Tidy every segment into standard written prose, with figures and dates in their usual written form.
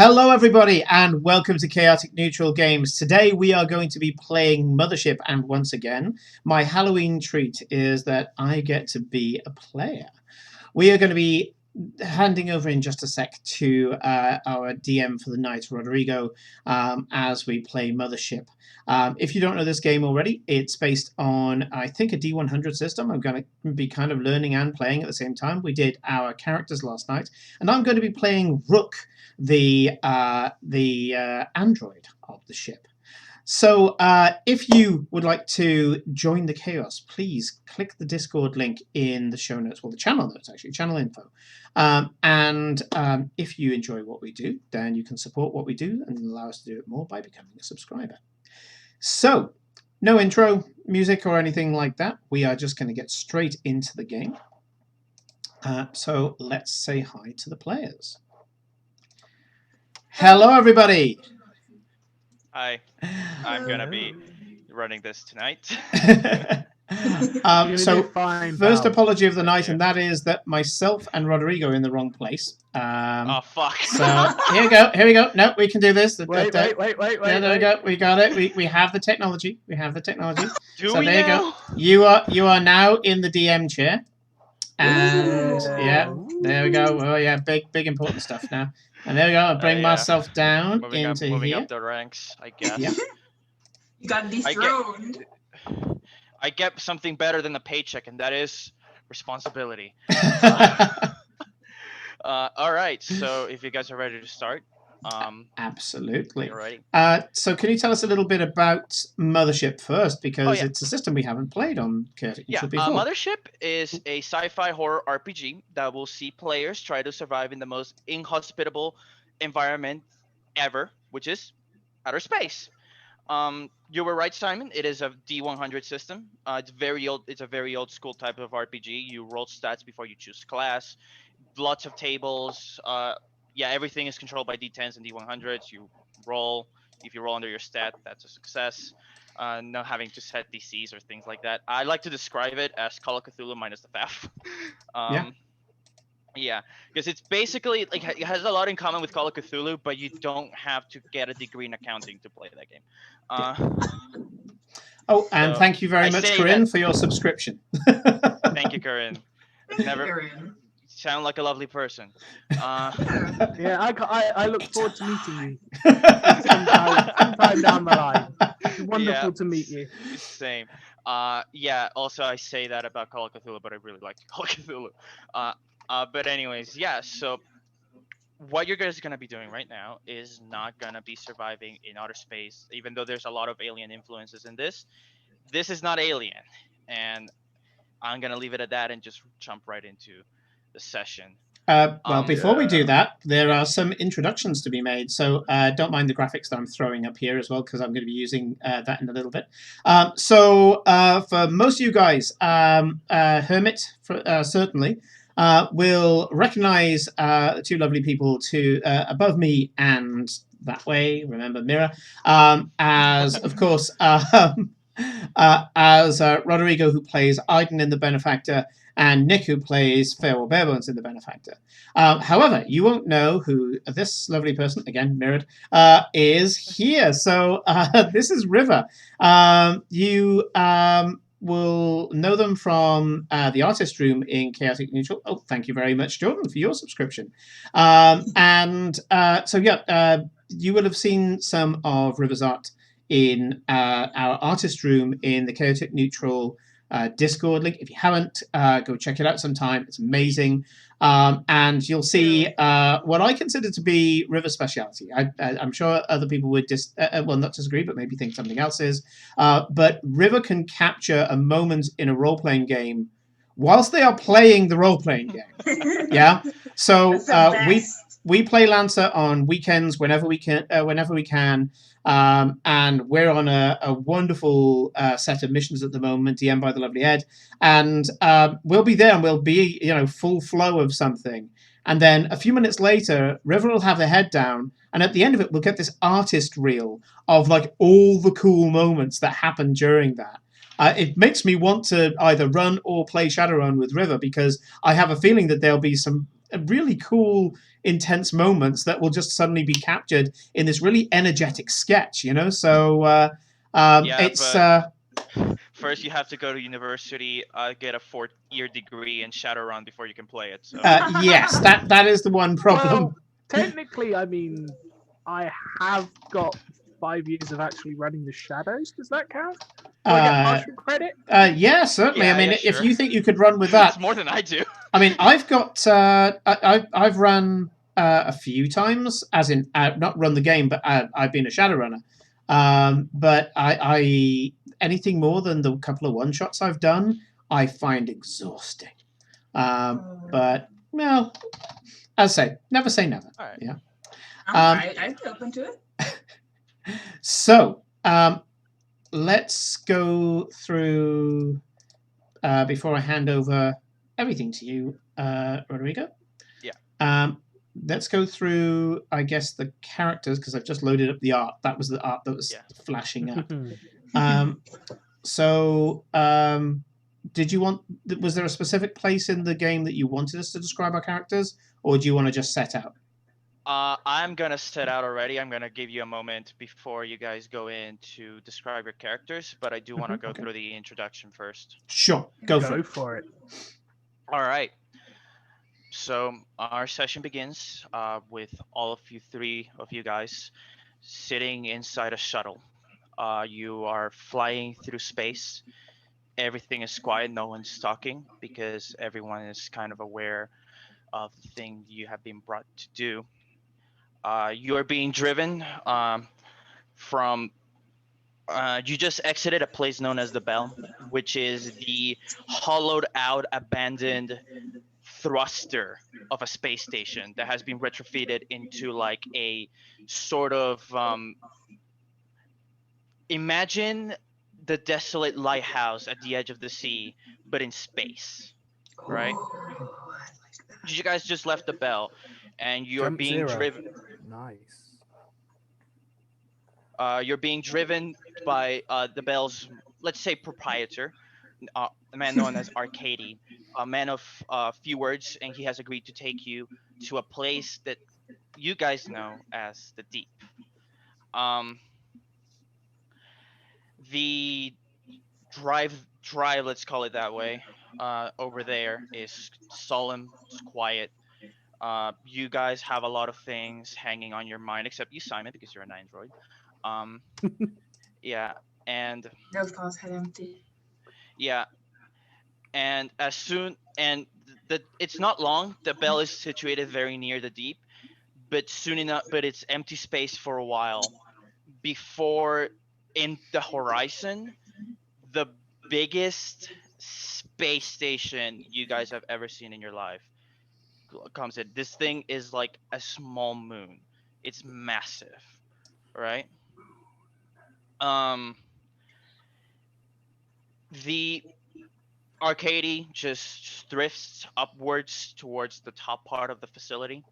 Hello everybody and welcome to Chaotic Neutral Games. Today we are going to be playing Mothership, and once again my Halloween treat is that I get to be a player. We are going to be handing over in just a sec to our DM for the night, Rodrigo, as we play Mothership. If you don't know this game already, it's based on, I think, a D100 system. I'm going to be kind of learning and playing at the same time. We did our characters last night, and I'm going to be playing Rook, the android of the ship. So if you would like to join the chaos, please click the Discord link in the show notes, well, the channel notes, actually, channel info. And if you enjoy what we do, then you can support what we do and allow us to do it more by becoming a subscriber. So, no intro music or anything like that. We are just going to get straight into the game. So let's say hi to the players. Hello, everybody. Hi, I'm gonna be running this tonight. So first apology of the night, and that is that myself and Rodrigo are in the wrong place. Oh fuck! So here we go. No, we can do this. Wait. Yeah, there we go. We got it. We have the technology. Do so we there now? you go. You are now in the DM chair. And yeah, there we go. Oh yeah, big important stuff now. And there we go. I'll bring myself down moving up the ranks, I guess. Yeah. You got dethroned. I get something better than the paycheck, and that is responsibility. All right, so if you guys are ready to start. Absolutely. Ready. So can you tell us a little bit about Mothership first, because it's a system we haven't played on Chaotic Neutral before. Mothership is a sci-fi horror RPG that will see players try to survive in the most inhospitable environment ever, which is outer space. You were right, Simon. It is a D100 system. It's very old. It's a very old school type of RPG. You roll stats before you choose class. Lots of tables. Yeah, everything is controlled by D10s and D100s. You roll. If you roll under your stat, that's a success. Not having to set DCs or things like that. I like to describe it as Call of Cthulhu minus the FAF. Yeah, because it's basically like it has a lot in common with Call of Cthulhu, but you don't have to get a degree in accounting to play that game. And thank you very much, Corinne, for your subscription. Thank you, Corinne. Sound like a lovely person. Yeah, I look forward to meeting you sometime down the line. It's wonderful to meet you. Same. Yeah. Also, I say that about Call of Cthulhu, but I really like Call of Cthulhu. But anyways, yeah. So what you're guys gonna be doing right now is not gonna be surviving in outer space, even though there's a lot of alien influences in this. This is not alien, and I'm gonna leave it at that and just jump right into the session. Well, before we do that, there are some introductions to be made. So don't mind the graphics that I'm throwing up here as well, because I'm going to be using that in a little bit. So for most of you guys, Hermit, certainly, will recognize the two lovely people above me and that way, remember Mira, as, of course, as Rodrigo, who plays Aiden in The Benefactor, and Nick, who plays Farewell Barebones in The Benefactor. However, you won't know who this lovely person, again mirrored, is here. So this is River. You will know them from the artist room in Chaotic Neutral. Oh, thank you very much, Jordan, for your subscription. So yeah, you will have seen some of River's art in our artist room in the Chaotic Neutral Discord link. If you haven't, go check it out sometime. It's amazing. And you'll see what I consider to be River's speciality. I'm sure other people would not disagree, but maybe think something else is. But River can capture a moment in a role-playing game whilst they are playing the role-playing game. Yeah. So we play Lancer on weekends whenever we can. And we're on a wonderful set of missions at the moment, DM'd by the lovely Ed, and we'll be there and we'll be, full flow of something, and then a few minutes later, River will have her head down, and at the end of it, we'll get this artist reel of like all the cool moments that happened during that. It makes me want to either run or play Shadowrun with River, because I have a feeling that there'll be some really cool, intense moments that will just suddenly be captured in this really energetic sketch. So it's. but first you have to go to university, get a 4-year degree in Shadowrun before you can play it. So Yes, that is the one problem. Well, technically, I mean, I have got 5 years of actually running the shadows. Does that count? Do I get partial credit? Yeah, certainly. Yeah, I mean, yeah, if sure. you think you could run with that, it's more than I do. I mean, I've got I've run a few times, as in not run the game, but I've been a Shadowrunner. But I anything more than the couple of one shots I've done, I find exhausting. But well, as I say never. All right. Yeah. I'd be open to it. So let's go through before I hand over everything to you, Rodrigo. Yeah. Let's go through, I guess, the characters because I've just loaded up the art. That was the art that was flashing up. So, did you want? Was there a specific place in the game that you wanted us to describe our characters, or do you want to just set out? I'm gonna set out already. I'm gonna give you a moment before you guys go in to describe your characters, but I do want to go Okay. through the introduction first. Sure, go for Go it. for it. All right. So our session begins with all of you, 3 of you guys, sitting inside a shuttle. You are flying through space. Everything is quiet. No one's talking because everyone is kind of aware of the thing you have been brought to do. You are being driven from. You just exited a place known as the Bell, which is the hollowed out, abandoned thruster of a space station that has been retrofitted into like a sort of imagine the desolate lighthouse at the edge of the sea, but in space, right? Oh, I like that. You guys just left the Bell, and you're Jump being 0. driven. Nice. You're being driven by the Bell's, let's say, proprietor, a man known as Arcady, a man of few words, and he has agreed to take you to a place that you guys know as the Deep. Um, the drive, let's call it that way, over there is solemn, it's quiet. You guys have a lot of things hanging on your mind, except you, Simon, because you're an android. Um, yeah, and Those calls had empty. yeah, and as soon and it's not long. The Bell is situated very near the Deep, but soon enough, but it's empty space for a while before in the horizon, the biggest space station you guys have ever seen in your life comes in. This thing is like a small moon. It's massive, right? Um, the Arcady just drifts upwards towards the top part of the facility,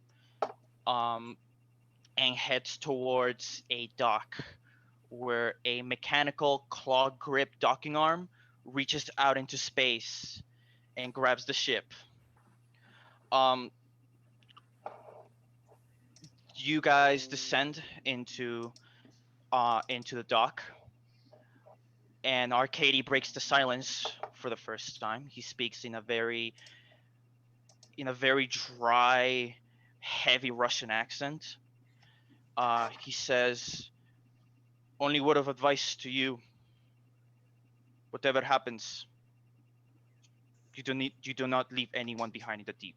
um, and heads towards a dock where a mechanical claw grip docking arm reaches out into space and grabs the ship. Um, you guys descend into the dock, and Arcady breaks the silence for the first time. He speaks in a very dry, heavy Russian accent. He says, "Only word of advice to you: whatever happens, you do not leave anyone behind in the Deep.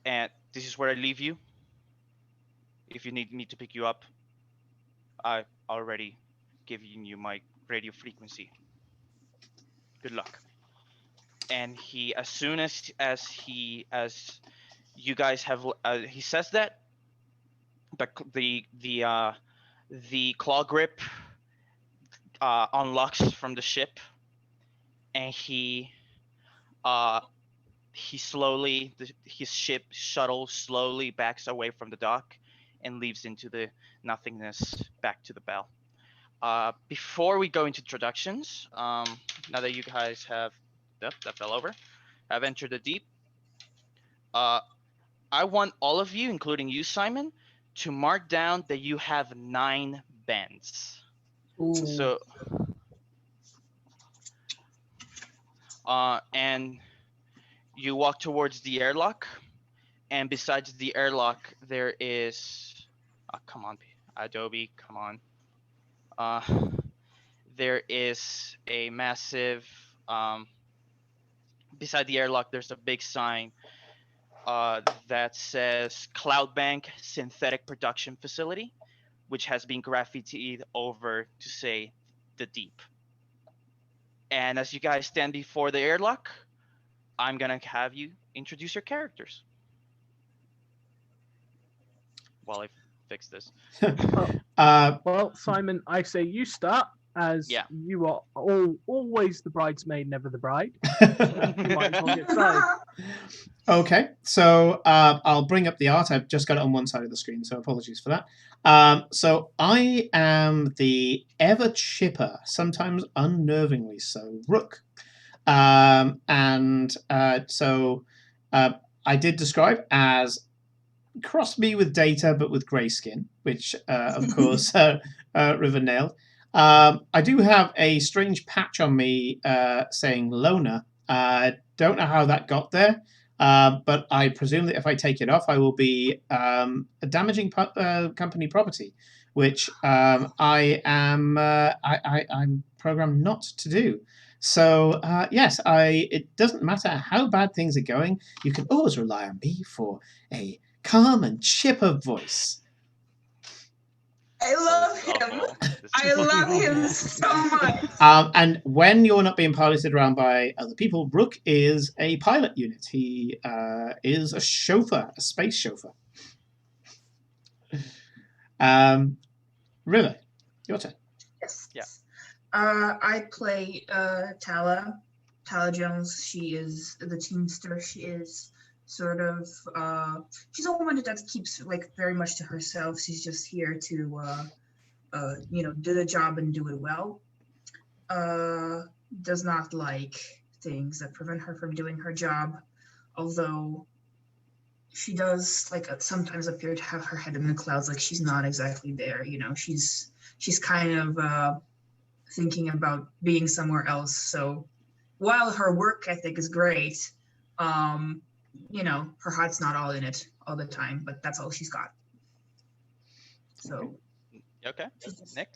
And this is where I leave you. If you need me to pick you up, I already given you my radio frequency. Good luck." And he, as soon as you guys have, he says that the claw grip unlocks from the ship, and uh his ship shuttle slowly backs away from the dock and leaves into the nothingness back to the Bell. Before we go into introductions, now that you guys have, yep, that fell over. have entered the deep. I want all of you, including you, Simon, to mark down that you have 9 bends. Ooh. So, and you walk towards the airlock, and besides the airlock, there is, come on, Adobe, come on. There is a massive, beside the airlock, there's a big sign that says Cloudbank Synthetic Production Facility, which has been graffitied over to say the deep. And as you guys stand before the airlock, I'm gonna have you introduce your characters while I fix this. Well, Simon, I say you start, as Yeah. you are always the bridesmaid, never the bride. You might as well get started. Okay, so I'll bring up the art. I've just got it on one side of the screen, so apologies for that. So I am the ever chipper, sometimes unnervingly so, Rook. So I did describe as cross me with Data, but with grey skin, which, of course, River nailed. I do have a strange patch on me saying Loner. Don't know how that got there, but I presume that if I take it off, I will be damaging company property, which I'm programmed not to do. So yes, it doesn't matter how bad things are going. You can always rely on me for a calm and chipper voice. I love him. I love him so much. And when you're not being piloted around by other people, Rook is a pilot unit. He is a chauffeur, a space chauffeur. River, your turn. Yes. Yeah. I play Tala. Tala Jones. She is the teamster. She is sort of she's a woman that keeps like very much to herself. She's just here to do the job and do it well. Does not like things that prevent her from doing her job, although she does sometimes appear to have her head in the clouds, like she's not exactly there. She's kind of thinking about being somewhere else. So while her work ethic is great, her heart's not all in it all the time, but that's all she's got. So Okay. Nick?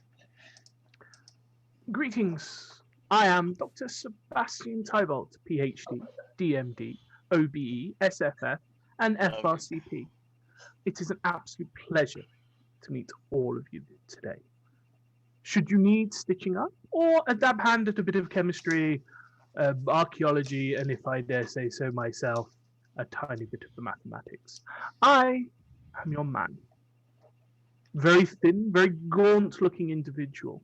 Greetings. I am Dr. Sebastian Tybalt, PhD, DMD, OBE, SFF, and FRCP. It is an absolute pleasure to meet all of you today. Should you need stitching up or a dab hand at a bit of chemistry, archaeology, and if I dare say so myself, a tiny bit of the mathematics, I am your man. Very thin, very gaunt-looking individual.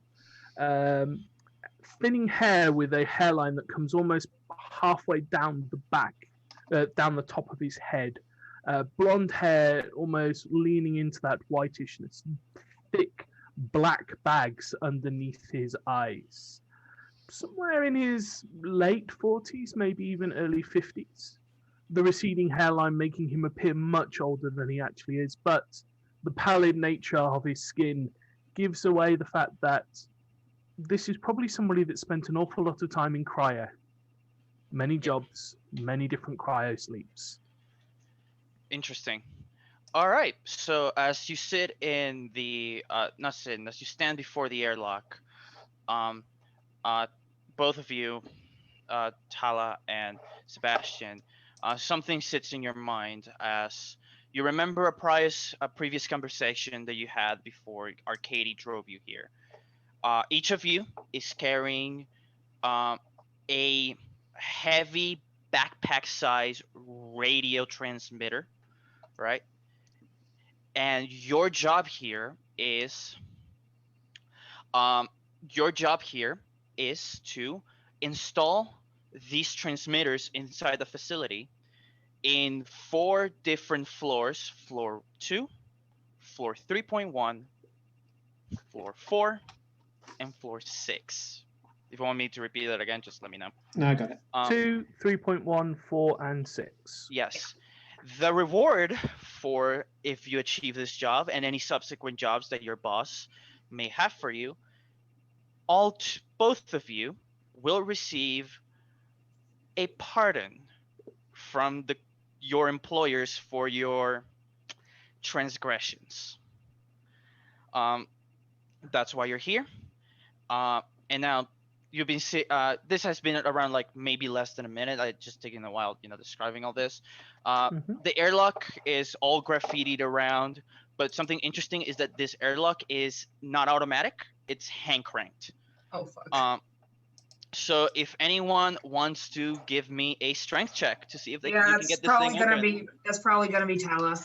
Thinning hair with a hairline that comes almost halfway down the back, down the top of his head. Blonde hair almost leaning into that whitishness. Thick black bags underneath his eyes. Somewhere in his late 40s, maybe even early 50s. The receding hairline making him appear much older than he actually is, but the pallid nature of his skin gives away the fact that this is probably somebody that spent an awful lot of time in cryo. Many jobs, many different cryo sleeps. Interesting. All right. So as you sit in the as you stand before the airlock, both of you, Tala and Sebastian, something sits in your mind as you remember a previous conversation that you had before Arcady drove you here. Each of you is carrying a heavy backpack-size radio transmitter, right? And your job here is to install these transmitters inside the facility in 4 different floors: floor 2, floor 3.1, floor 4, and floor 6. If you want me to repeat that again, just let me know. No, I got it. 2, 3.1, 4, and 6. Yes. The reward for if you achieve this job and any subsequent jobs that your boss may have for you, both of you will receive a pardon from your employers for your transgressions. That's why you're here. And now you've been this has been around like maybe less than a minute. I just taking a while, describing all this. The airlock is all graffitied around, but something interesting is that this airlock is not automatic. It's hand cranked. Oh fuck. So if anyone wants to give me a strength check to see if you Yeah, can that's get this probably thing gonna open. be probably gonna be Tala.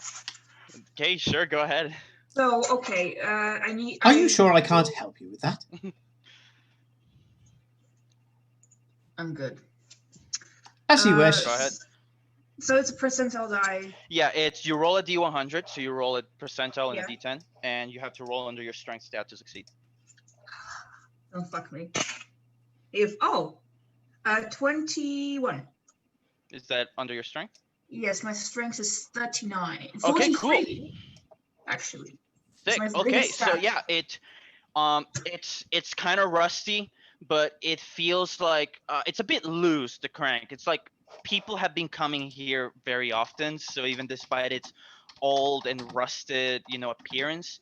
Okay, sure, go ahead. So okay, I Are you sure I can't help you with that? I'm good. As you wish. Go ahead. So it's a percentile die. Yeah, it's you roll a d100, so you roll a percentile and Yeah. a d10, and you have to roll under your strength stat to succeed. Don't fuck me. 21. Is that under your strength? Yes, my strength is 39. Okay, cool. 43, actually. It's Sick. my Okay, biggest so stat. yeah, it's kind of rusty, but it feels like it's a bit loose, the crank. It's like people have been coming here very often, so even despite its old and rusted, appearance,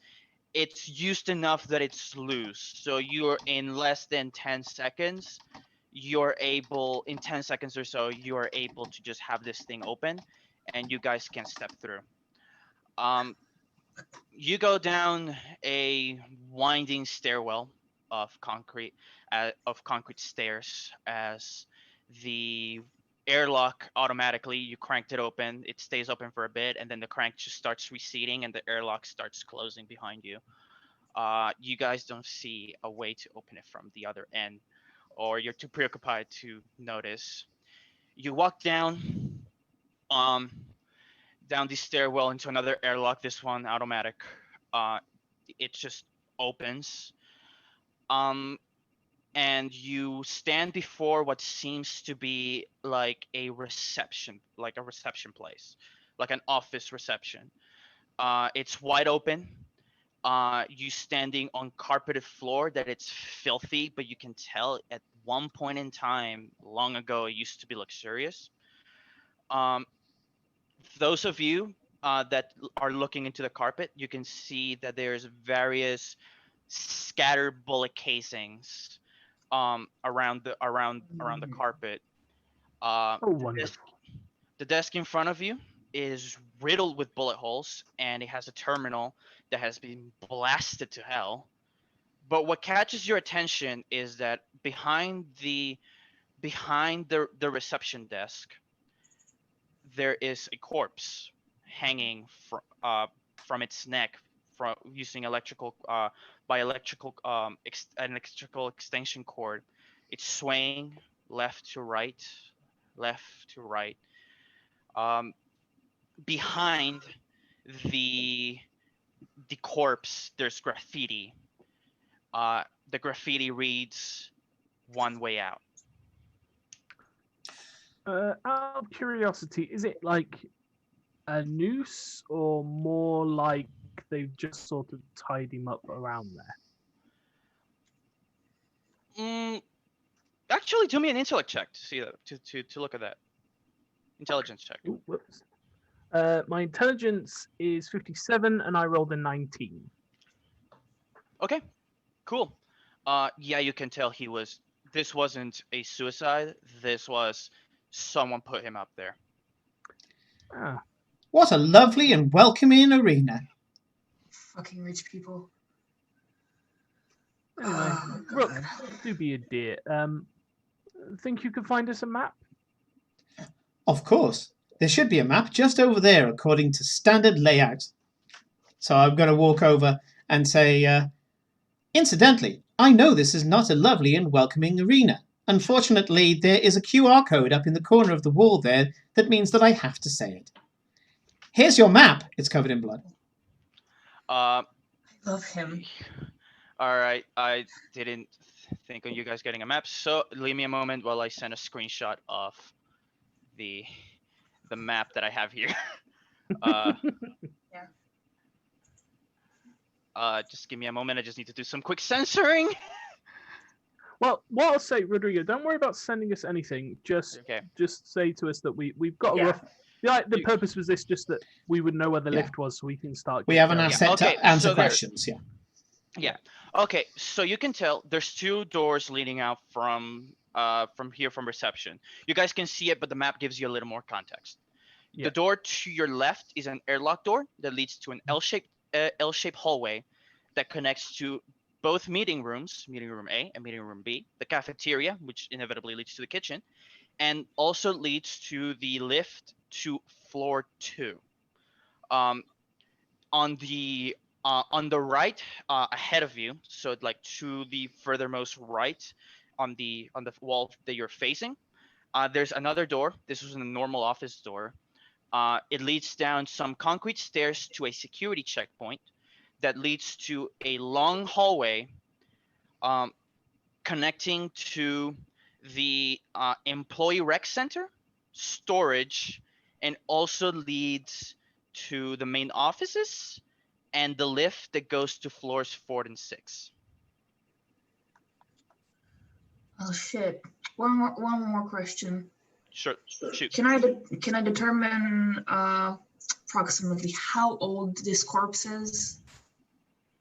it's used enough that it's loose. So you're in less than 10 seconds, in 10 seconds or so, you're able to just have this thing open and you guys can step through. You go down a winding stairwell of concrete stairs as the airlock automatically, you cranked it open, it stays open for a bit, and then the crank just starts receding and the airlock starts closing behind you. You guys don't see a way to open it from the other end, or you're too preoccupied to notice. You walk down the stairwell into another airlock, this one automatic. It just opens. And you stand before what seems to be like a reception place, like an office reception. It's wide open. You standing on carpeted floor that it's filthy, but you can tell at one point in time, long ago, it used to be luxurious. Those of you that are looking into the carpet, you can see that there's various scattered bullet casings around the carpet. Oh, The wonderful. desk in front of you is riddled with bullet holes, and it has a terminal that has been blasted to hell. But what catches your attention is that behind the reception desk, there is a corpse hanging from its neck from using an electrical extension cord. It's swaying left to right. Behind the corpse, there's graffiti. The graffiti reads, "One way out." Out of curiosity, is it like a noose or more like they've just sort of tied him up around there? Actually, do me an intellect check to see that, to look at that. Intelligence check. Ooh, whoops. My intelligence is 57 and I rolled a 19. Okay, cool. Yeah, you can tell this wasn't a suicide. This was someone put him up there. Ah, What a lovely and welcoming arena. Fucking rich people. anyway, Oh, Rook, God. do be a dear. Think you could find us a map? Of course. There should be a map just over there according to standard layout. So I'm going to walk over and say, incidentally, I know this is not a lovely and welcoming arena. Unfortunately, there is a QR code up in the corner of the wall there that means that I have to say it. Here's your map. It's covered in blood. Uh, I love him. All right, I didn't think of you guys getting a map, so leave me a moment while I send a screenshot of the the map that I have here. uh, Yeah. just give me a moment. I just need to do some quick censoring. Well, what I'll say, Rodrigo, don't worry about sending us anything. Just Okay. say to us that we've got a Yeah. rough. The purpose was this, just that we would know where the Yeah. lift was, so we can start. We getting have an going. asset Okay, to answer so there- questions. Yeah. Yeah. Okay, so you can tell there's two doors leading out from from reception. You guys can see it, but the map gives you a little more context. Yeah. The door to your left is an airlock door that leads to an L-shaped hallway that connects to both meeting rooms, meeting room A and meeting room B, the cafeteria, which inevitably leads to the kitchen, and also leads to the lift to floor 2. Um, on the right ahead of you, so like to the furthermost right on the wall that you're facing, there's another door. This was a normal office door. It leads down some concrete stairs to a security checkpoint that leads to a long hallway um, connecting to the employee rec center, storage, and also leads to the main offices and the lift that goes to floors 4 and 6. Oh shit. One more question. Sure, shoot. Can I determine approximately how old this corpse is?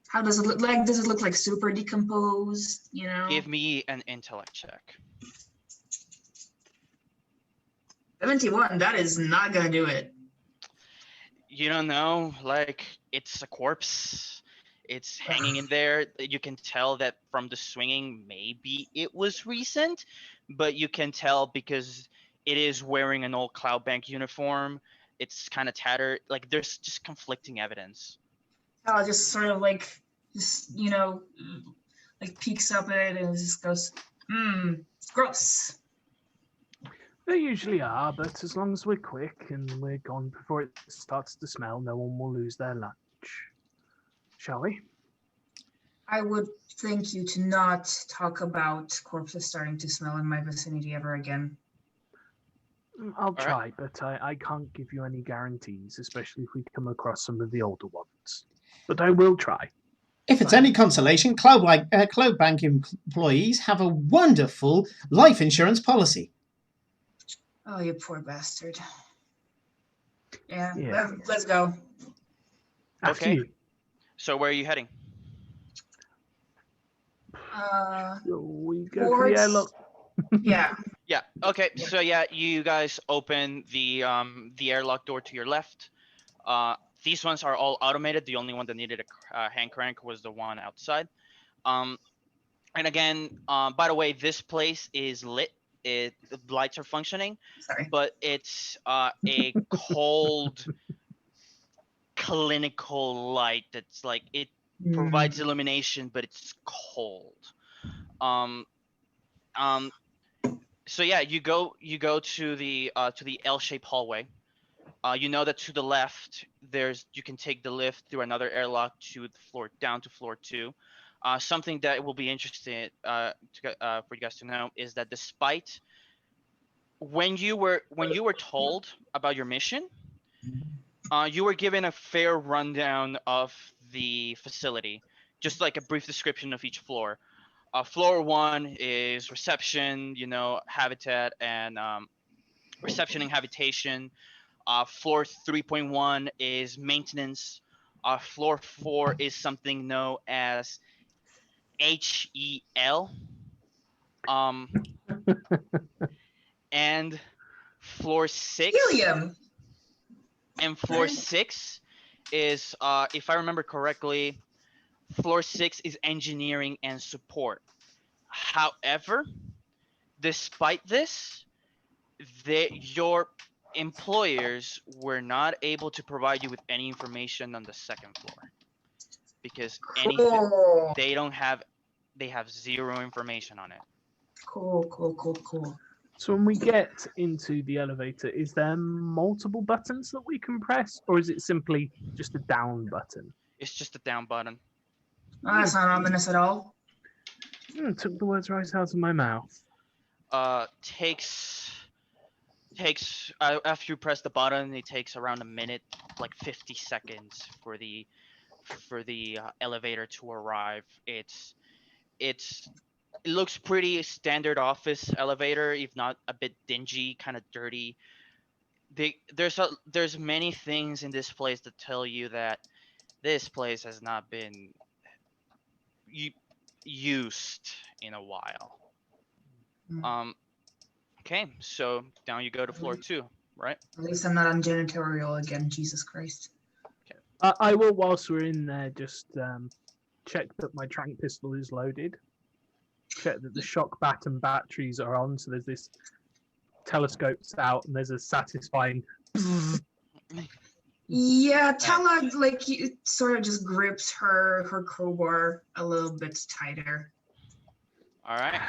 How does it look like? Does it look like super decomposed? You know? Give me an intellect check. 71. That is not gonna do it. You don't know, like it's a corpse. It's hanging in there. You can tell that from the swinging, maybe it was recent, but you can tell because it is wearing an old Cloud Bank uniform. It's kind of tattered. Like there's just conflicting evidence. Cal just sort of like like peeks up at it and just goes, gross. They usually are, but as long as we're quick and we're gone before it starts to smell, no one will lose their lunch. Shall we? I would thank you to not talk about corpses starting to smell in my vicinity ever again. I'll right. try, but I can't give you any guarantees, especially if we come across some of the older ones. But I will try. If it's any consolation, Cloud Bank employees have a wonderful life insurance policy. Oh, you poor bastard. Yeah. Yeah. Let's go. After Okay. you. So where are you heading? So we go for the towards- airlock. Yeah. Yeah. Okay. So yeah, you guys open the airlock door to your left. These ones are all automated. The only one that needed a hand crank was the one outside. And again, by the way, this place is lit. The lights are functioning, Sorry. but it's a cold, clinical light that's like it provides illumination, but it's cold. So yeah, you go to the L-shaped hallway. You know that to the left, you can take the lift through another airlock to the floor down to floor 2. Something that will be interesting for you guys to know is that despite when you were told about your mission, you were given a fair rundown of the facility, just like a brief description of each floor. Floor 1 is reception, habitat and reception and habitation. Floor 3.1 is maintenance. Floor 4 is something known as HEL. And floor 6. Helium. And floor Okay. 6 is, if I remember correctly, floor 6 is engineering and support. However, despite this, your employers were not able to provide you with any information on the second floor because anything Cool. they have zero information on it. Cool. So when we get into the elevator, is there multiple buttons that we can press, or is it simply just a down button? It's just a down button. Oh, that's not ominous at all. Took the words right out of my mouth. Takes after you press the button, it takes around a minute, like 50 seconds for the elevator to arrive. It looks pretty standard office elevator, if not a bit dingy, kind of dirty. There's many things in this place that tell you that this place has not been used in a while. Hmm. Okay, so down you go to floor 2, right? At least I'm not on janitorial again. Jesus Christ. I will, whilst we're in there, just check that my trank pistol is loaded. Check that the shock bat and batteries are on. So there's this telescopes out, and there's a satisfying. Yeah, Tala sort of just grips her crowbar a little bit tighter. All right.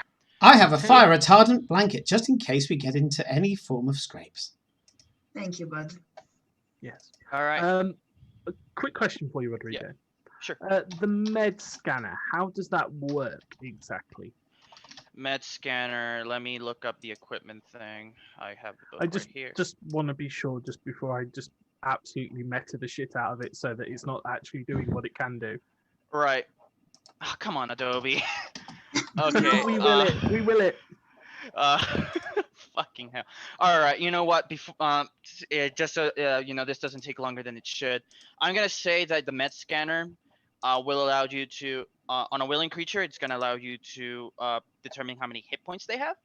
I have a fire retardant blanket just in case we get into any form of scrapes. Thank you, bud. Yes. All right. A quick question for you, Rodrigo. Yeah, sure. The med scanner, how does that work exactly? Med scanner. Let me look up the equipment thing. I have the book I right here. just want to be sure just before I just absolutely meta the shit out of it so that it's not actually doing what it can do. Right. Oh, come on, Adobe. Okay. We will it. We will it. Fucking hell. All right. You know what? Before, just so this doesn't take longer than it should. I'm gonna say that the med scanner will allow you to, on a willing creature, it's gonna allow you to determine how many hit points they have,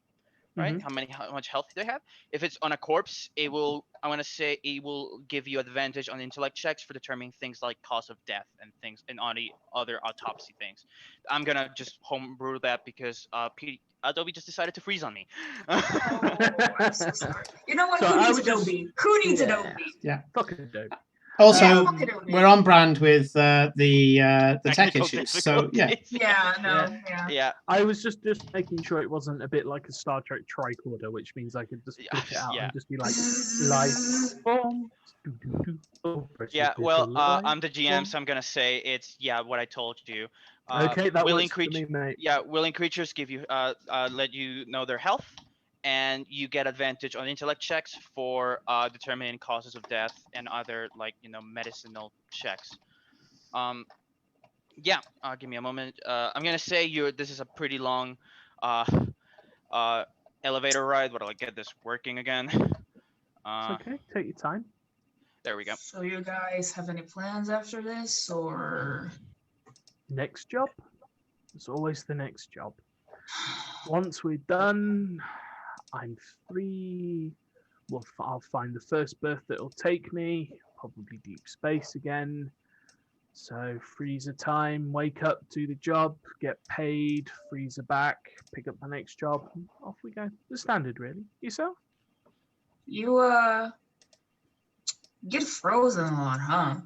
right? How much health they have. If it's on a corpse, it will. I want to say it will give you advantage on intellect checks for determining things like cause of death and things and on the other autopsy things. I'm gonna just homebrew that because Adobe just decided to freeze on me. Oh, I'm so sorry. You know what? So Who I needs would just- Adobe? Who needs Yeah. Adobe? Yeah. Fuck Adobe. Also, fuck Adobe. we're on brand with the tech Technical issues. So yeah. difficulties. Yeah, no, yeah. Yeah. I was just making sure it wasn't a bit like a Star Trek tricorder, which means I could just flip it out Yeah. and just be like, life form. Yeah, well, I'm the GM, so I'm gonna say it's what I told you. Okay, that willing works for me, mate. Yeah, willing creatures give you let you know their health, and you get advantage on intellect checks for determining causes of death and other medicinal checks. Yeah, give me a moment. I'm gonna say this is a pretty long elevator ride, but I'll get this working again. It's okay. Take your time. There we go. So you guys have any plans after this, or Next job? It's always the next job. Once we're done, I'm free. I'll find the first berth that'll take me, probably deep space again. So freezer time, wake up, do the job, get paid, freezer back, pick up the next job, off we go. The standard, really. Yourself? you get frozen a lot, huh?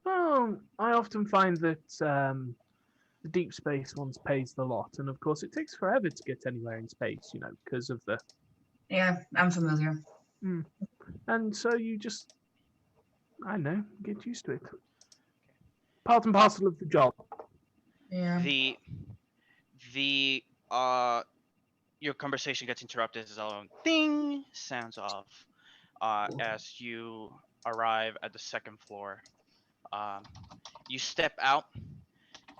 Well, I often find that the deep space ones pays the lot, and of course it takes forever to get anywhere in space, because of the. Yeah, I'm familiar. And so you just, I don't know, get used to it. Part and parcel of the job. Yeah. The your conversation gets interrupted as a ding sounds off as you arrive at the second floor. You step out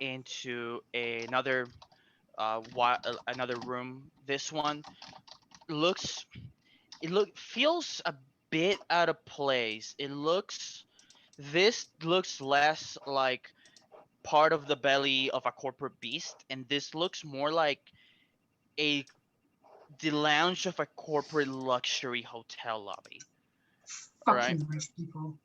into another room. This one feels a bit out of place. This looks less like part of the belly of a corporate beast, and this looks more like the lounge of a corporate luxury hotel lobby. Fucking rich people.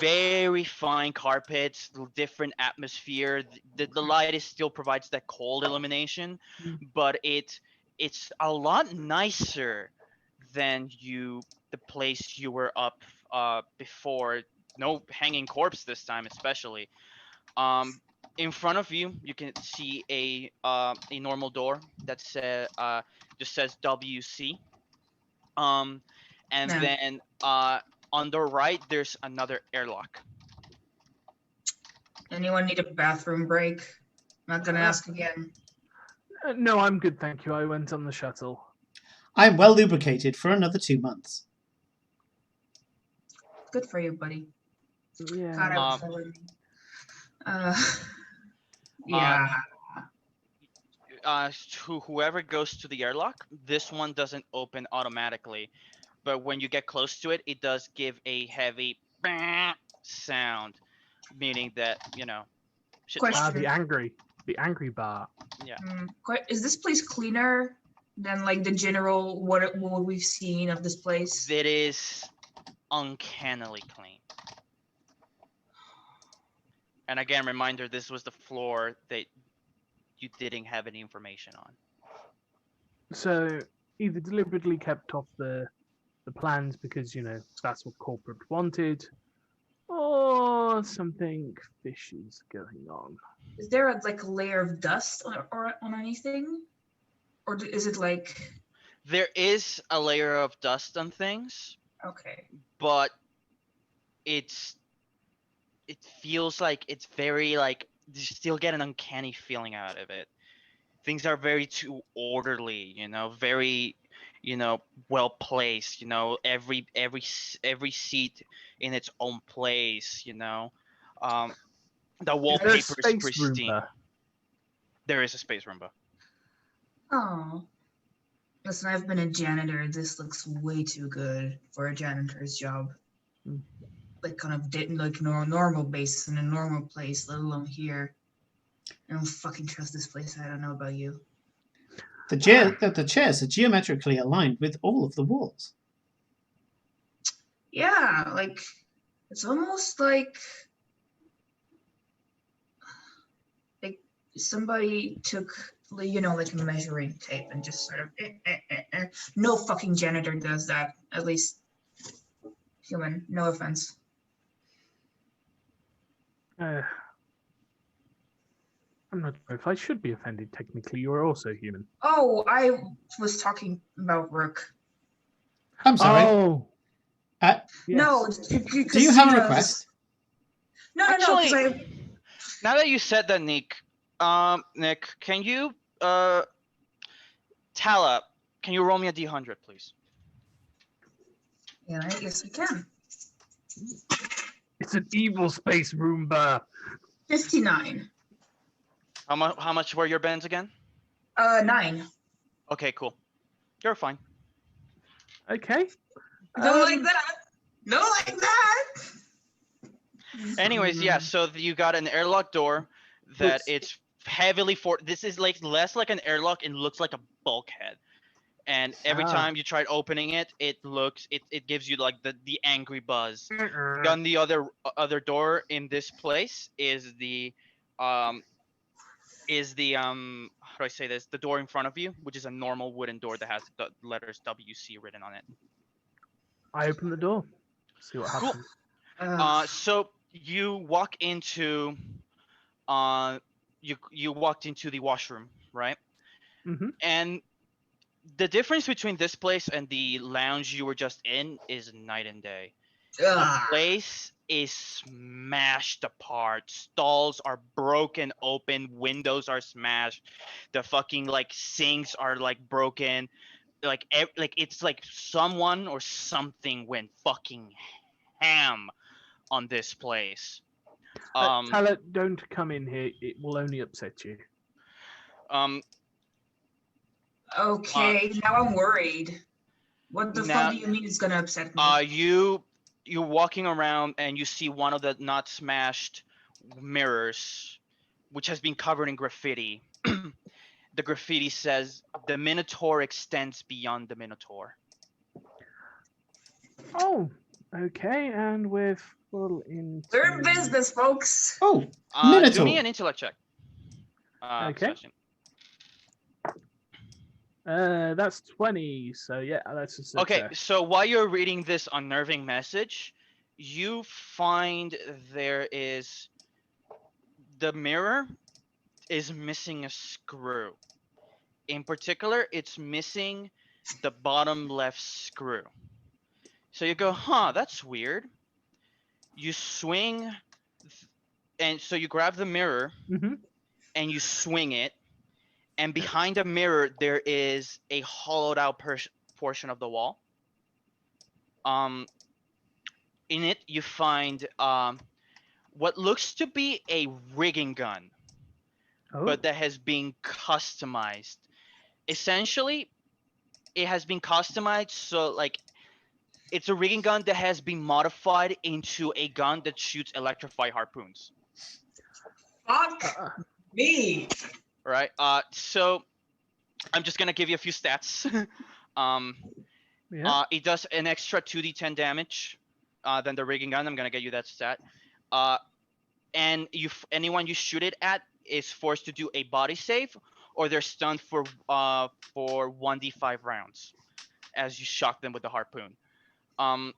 Very fine carpets, different atmosphere. The light still provides that cold illumination, but it's a lot nicer than the place you were up before. No hanging corpse this time, especially. In front of you, you can see a normal door that just says WC. And then on the right, there's another airlock. Anyone need a bathroom break? Not gonna ask again. No, I'm good, thank you. I went on the shuttle. I'm well lubricated for another 2 months. Good for you, buddy. Yeah. God, I was already. Yeah. To whoever goes to the airlock, this one doesn't open automatically, but when you get close to it, it does give a heavy sound, meaning that shit's Question. the angry bar. Yeah. Is this place cleaner than like the general what we've seen of this place? It is uncannily clean. And again, reminder: this was the floor that you didn't have any information on. So either deliberately kept off the plans because that's what corporate wanted, or something fishy is going on. Is there a layer of dust or on anything, or is it like? There is a layer of dust on things, Okay. but it feels like it's very like you still get an uncanny feeling out of it. Things are very too orderly, very well placed, every seat in its own place, the Is there a wallpaper is space pristine. Roomba? There is a space Roomba. Oh. Listen, I've been a janitor. This looks way too good for a janitor's job. Like kind of normal basis in a normal place, let alone here. I don't fucking trust this place. I don't know about you. The chairs are geometrically aligned with all of the walls. Yeah, it's almost like somebody took like a measuring tape and just sort of No fucking janitor does that. At least human. No offense. I'm not sure if I should be offended. Technically, you're also human. Oh, I was talking about Rook. I'm sorry. Oh. Yes. No. Do you have a request? No. Actually, now that you said that, Nick, can you Tala, can you roll me a D100, please? Yeah, I guess I can. It's an evil space Roomba. 59. How much were your bands again? 9. Okay, cool. You're fine. Okay. Don't like that. Don't like that. Anyways, yeah. So you got an airlock door that it's heavily This is less like an airlock and looks like a bulkhead. And every time you try opening it, it gives you like the angry buzz. On the other door in this place is the how do I say this? The door in front of you, which is a normal wooden door that has the letters WC written on it. I open the door. See what happens. So you walk into you walked into the washroom, right? Mm-hmm. And the difference between this place and the lounge you were just in is night and day. The place is smashed apart. Stalls are broken open. Windows are smashed. The fucking sinks are broken. It's like someone or something went fucking ham on this place. Tala, don't come in here. It will only upset you. Okay, now I'm worried. What the fuck do you mean it's gonna upset me? You're walking around and you see one of the not smashed mirrors, which has been covered in graffiti. The graffiti says, "The Minotaur extends beyond the Minotaur." Oh, okay. And we're full into... We're in business, folks. Oh, Minotaur. Do me an intellect check. Okay. Session. That's 20. So yeah, that's a success. Okay, so while you're reading this unnerving message, you find there is the mirror is missing a screw. In particular, it's missing the bottom left screw. So you go, huh, that's weird. You swing and so you grab the mirror Mm-hmm. and you swing it, and behind the mirror there is a hollowed out portion of the wall. In it you find what looks to be a rigging gun, Oh. but that has been customized. Essentially, it has been customized so like it's a rigging gun that has been modified into a gun that shoots electrified harpoons. Fuck me. Right. So I'm just gonna give you a few stats. Yeah. It does an extra 2d10 damage than the rigging gun. I'm gonna get you that stat. And anyone you shoot it at is forced to do a body save, or they're stunned for 1d5 rounds as you shock them with the harpoon. On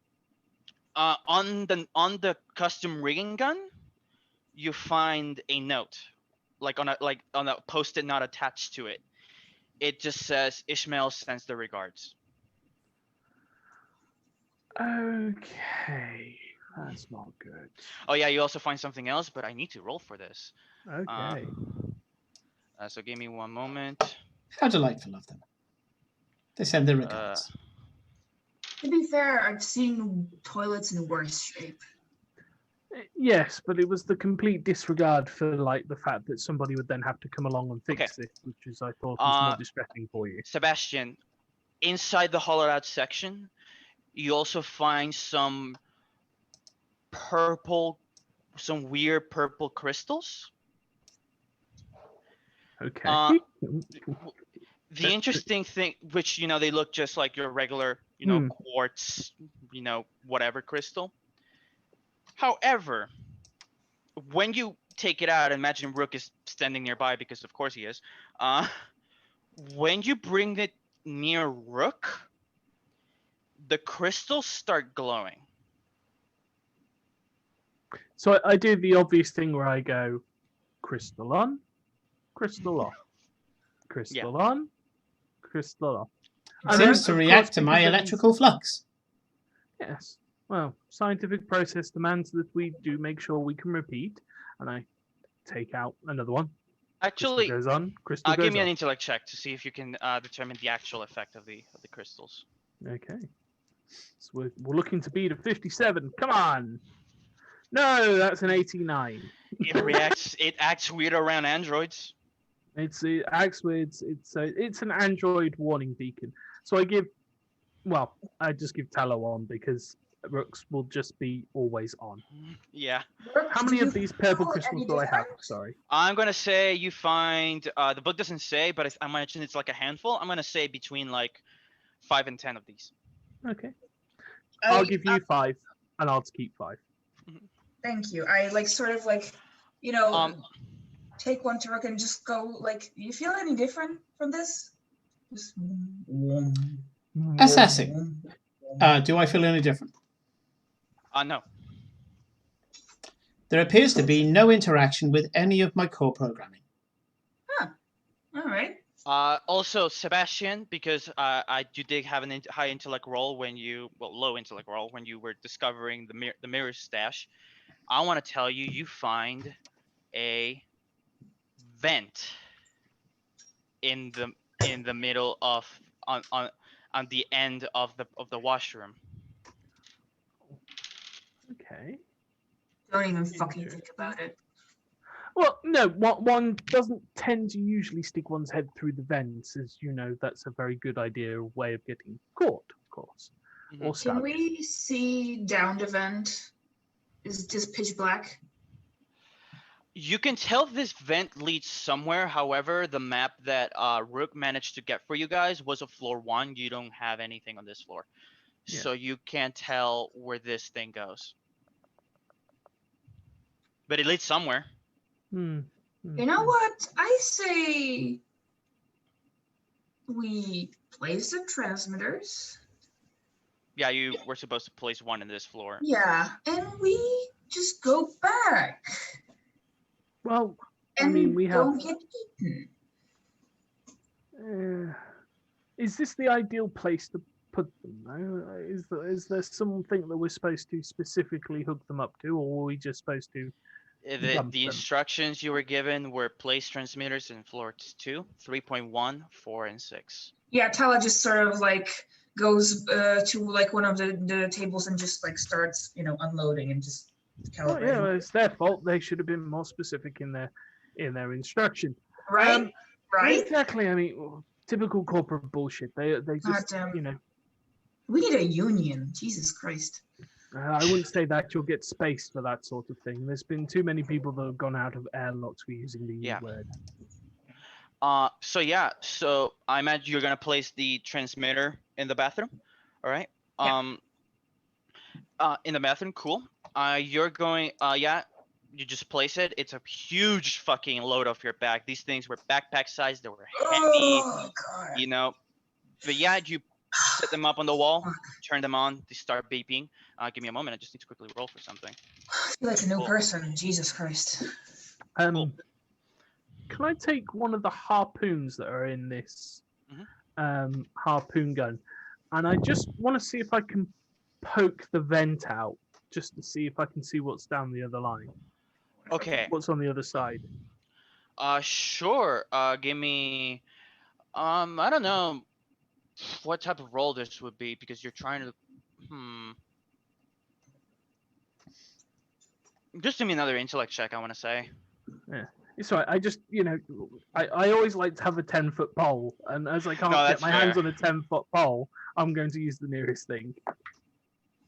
the custom rigging gun, you find a note, like on a post-it note attached to it. It just says Ishmael sends the regards. Okay, that's not good. Oh yeah, you also find something else, but I need to roll for this. Okay. So give me one moment. How delightful of them. They send their regards. To be fair, I've seen toilets in worse shape. Yes, but it was the complete disregard for like the fact that somebody would then have to come along and fix it, which is I thought was more distressing for you. Sebastian, inside the hollowed out section, you also find some weird purple crystals. Okay. The interesting thing, which they look just like your regular, quartz, whatever crystal. However, when you take it out, imagine Rook is standing nearby because of course he is. When you bring it near Rook, the crystals start glowing. So I do the obvious thing where I go, crystal on, crystal off, crystal on, crystal off. It seems to react to my electrical flux. Yes. Well, scientific process demands that we do make sure we can repeat, and I take out another one. Actually, crystal goes on. Crystal goes give me on. an intellect check to see if you can determine the actual effect of the crystals. Okay. So we're looking to beat a 57. Come on. No, that's an 89. It acts weird around androids. It acts weird. It's an android warning beacon. So I just give Tallow on because Rooks will just be always on. Yeah. How many of these purple crystals do I have? Sorry. I'm gonna say you find the book doesn't say, but I imagine it's like a handful. I'm gonna say between like 5 and 10 of these. Okay. I'll give you 5, and I'll keep 5. Thank you. I take one to Rook and just go like, you feel any different from this? Just Assessing. Do I feel any different? No. There appears to be no interaction with any of my core programming. Huh. All right. Also, Sebastian, because you did have a high intellect roll low intellect roll when you were discovering the mirror stash. I want to tell you, you find a vent in the middle of on the end of the washroom. Okay. Don't even fucking think about it. Well, no, one doesn't tend to usually stick one's head through the vents, as you know, that's a very good way of getting caught, of course. Mm-hmm. Or Can stabbed. we see down the vent? Is it just pitch black? You can tell this vent leads somewhere. However, the map that Rook managed to get for you guys was a floor 1. You don't have anything on this floor. Yeah. So you can't tell where this thing goes. But it leads somewhere. You know what? I say we place the transmitters. Yeah, you were supposed to place one in this floor. Yeah, and we just go back. Well, And I mean, we have. don't get eaten. Is this the ideal place to put them, though? Is there something that we're supposed to specifically hook them up to, or are we just supposed to Dump The them. instructions you were given were place transmitters in floors 2, 3.1, 4, and 6. Yeah, Tala just sort of like goes to like one of the tables and just like starts, unloading and just Oh yeah, calibrating. well, it's their fault. They should have been more specific in their instruction. Right? Right? Exactly. I mean, typical corporate bullshit. They just God, we need a union. Jesus Christ. I wouldn't say that you'll get space for that sort of thing. There's been too many people that have gone out of airlocks for using the U Yeah. word. So I imagine you're gonna place the transmitter in the bathroom. All right. Yeah. In the bathroom, cool. You're going. You just place it. It's a huge fucking load off your back. These things were backpack size. They were heavy. Oh God. You know. But yeah, you set them up on the wall. Fuck. Turn them on. They start beeping. Give me a moment. I just need to quickly roll for something. I feel like a new Cool. person. Jesus Christ. Cool. Can I take one of the harpoons that are in this harpoon gun, and I just want to see if I can poke the vent out, just to see if I can see what's down the other line. Okay. What's on the other side? Sure. Give me. I don't know what type of roll this would be because you're trying to. Just give me another intellect check. I want to say. It's all right. I just, I always like to have a 10-foot pole, and as I can't No, get that's my hands fair. on a 10-foot pole, I'm going to use the nearest thing.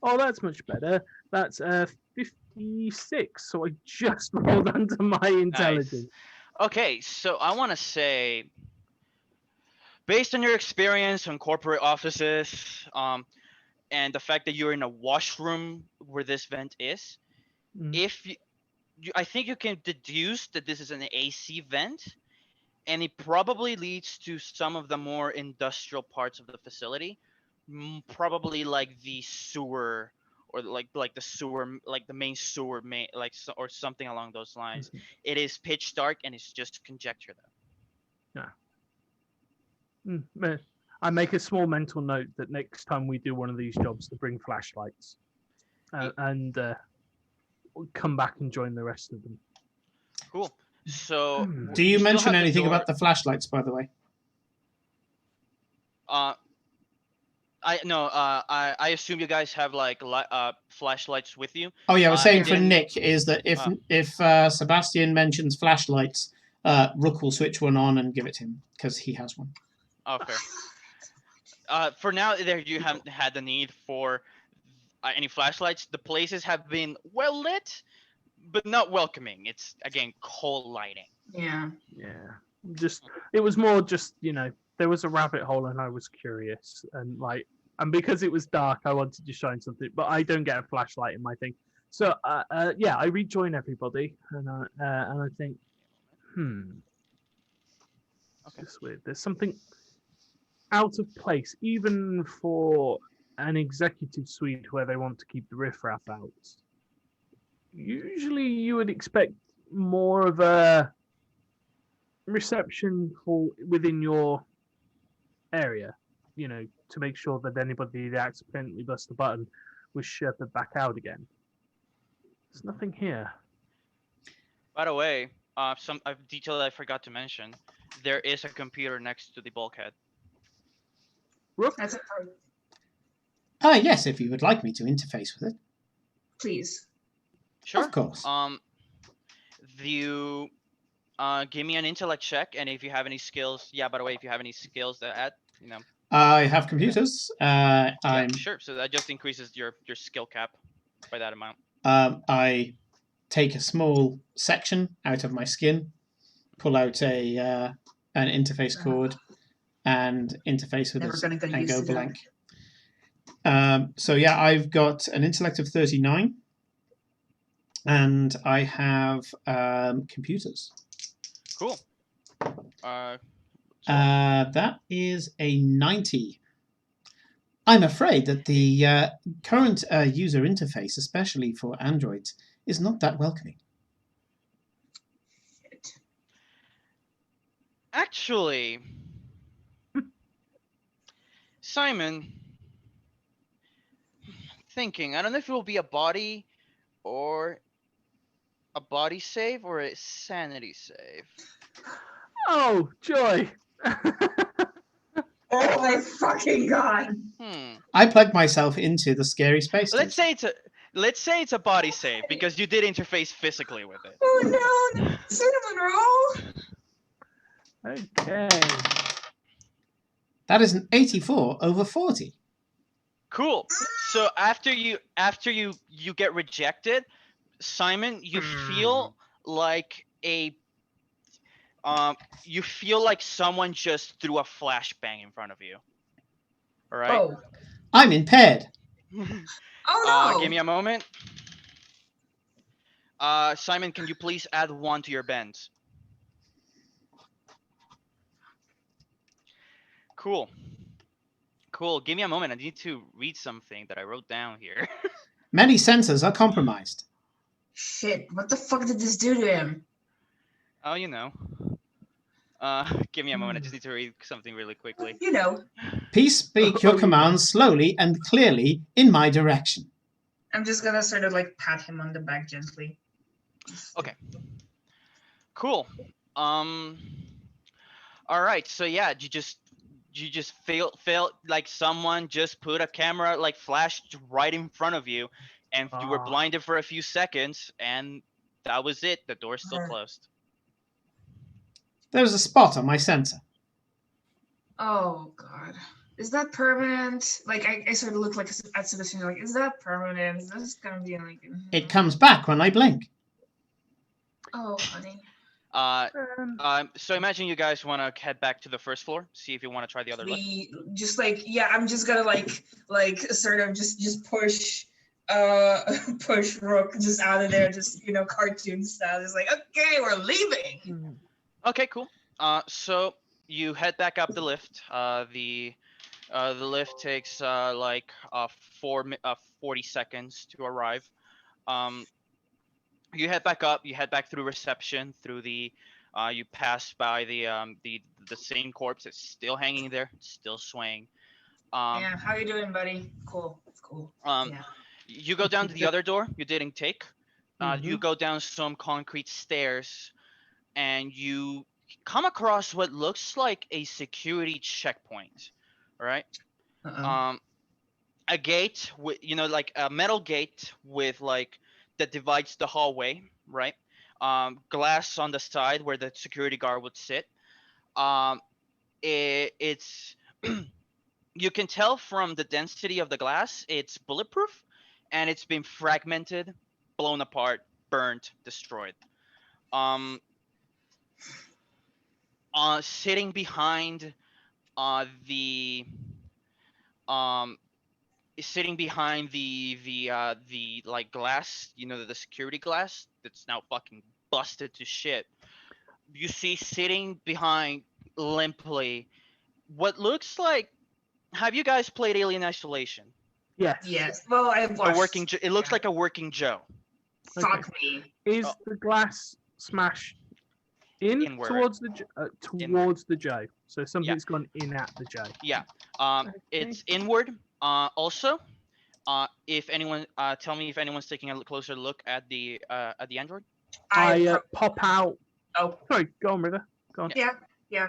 Oh, that's much better. That's 56. So I just rolled under my intelligence. Okay, so I want to say, based on your experience in corporate offices, and the fact that you're in a washroom where this vent is, if I think you can deduce that this is an AC vent, and it probably leads to some of the more industrial parts of the facility, probably like the sewer or like the sewer, like the main sewer, or something along those lines. It is pitch dark and it's just conjecture though. I make a small mental note that next time we do one of these jobs to bring flashlights and come back and join the rest of them. Cool. So do you still mention have the anything door- about the flashlights, by the way? I assume you guys have like flashlights with you. Oh yeah, I was saying for then- Nick is that if Sebastian mentions flashlights, Rook will switch one on and give it to him because he has one. Oh, fair. For now, there you haven't had the need for any flashlights. The places have been well lit, but not welcoming. It's again cold lighting. Yeah. It was more just there was a rabbit hole and I was curious and because it was dark I wanted to shine something, but I don't get a flashlight in my thing. So I rejoin everybody and I think Okay. it's weird. There's something out of place even for an executive suite where they want to keep the riffraff out. Usually you would expect more of a reception hall within your area, to make sure that anybody that accidentally busts the button was shepherded back out again. There's nothing here. By the way, some detail that I forgot to mention. There is a computer next to the bulkhead. Rook? That's it. Yes, if you would like me to interface with it. Please. Sure. Of course. You give me an intellect check, and if you have any skills, by the way, if you have any skills that add, I have computers. sure. So that just increases your skill cap by that amount. I take a small section out of my skin, pull out an interface cord, and interface with it and go blank. I've got an intellect of 39, and I have computers. Cool. That is a 90. I'm afraid that the current user interface, especially for Androids, is not that welcoming. Actually, Simon, thinking, I don't know if it will be a body or A body save or a sanity save? Oh, joy! Oh my fucking god! I plugged myself into the scary space. Let's say it's a body save because you did interface physically with it. Oh no! Cinnamon roll! Okay. That is an 84 over 40. Cool. So after you get rejected, Simon, you feel like you feel like someone just threw a flashbang in front of you. All right. Oh. I'm impaired. Oh no! Give me a moment. Simon, can you please add 1 to your bends? Cool. Cool. Give me a moment. I need to read something that I wrote down here. Many sensors are compromised. Shit, what the fuck did this do to him? Oh, you know. Give me a moment. I just need to read something really quickly. You know. Please speak your commands slowly and clearly in my direction. I'm just gonna sort of like pat him on the back gently. Okay. Cool. All right. So yeah, you just felt like someone just put a camera like flashed right in front of you, and you were blinded for a few seconds, and that was it. The door's still closed. There's a spot on my sensor. Oh god. Is that permanent? Like I sort of look like at Sebastian like, is that permanent? Is this gonna be like It comes back when I blink. Oh honey. So imagine you guys want to head back to the first floor, see if you want to try the other lift. Just like I'm just gonna like sort of just push push Rook just out of there, just cartoon style. Just like, okay, we're leaving. Okay, cool. So you head back up the lift. The lift takes 40 seconds to arrive. You head back up. You head back through reception. Through the, you pass by the same corpse. It's still hanging there. It's still swaying. Yeah. How you doing, buddy? Cool. Yeah. You go down to the other door you didn't take. You go down some concrete stairs, and you come across what looks like a security checkpoint. All right. A gate with like a metal gate with like that divides the hallway, right? Glass on the side where the security guard would sit. It's you can tell from the density of the glass, it's bulletproof, and it's been fragmented, blown apart, burnt, destroyed. Sitting behind the like glass, the security glass that's now fucking busted to shit. You see sitting behind limply what looks like. Have you guys played Alien Isolation? Yes. Well, I've watched. It looks like a working Joe. Fuck me. Is the glass smashed Inward. towards the Joe? So something's gone in at the Joe. Yeah. It's inward. Also, if anyone tell me if anyone's taking a closer look at the android. I pop out. Oh, sorry. Go on, River. Go on. Yeah.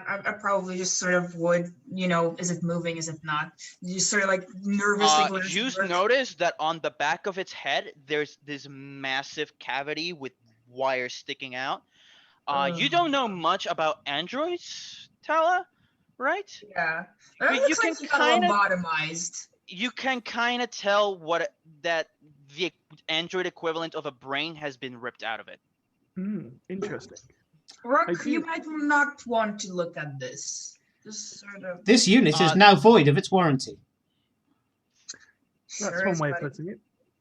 I probably just sort of would. Is it moving? Is it not? You just sort of like nervously. You notice that on the back of its head, there's this massive cavity with wires sticking out. You don't know much about androids, Tala, right? Yeah. You can kind of lobotomized. You can kind of tell that the android equivalent of a brain has been ripped out of it. Interesting. Rook, you might not want to look at this. Just sort of. This unit is now void of its warranty. That's one way of putting it.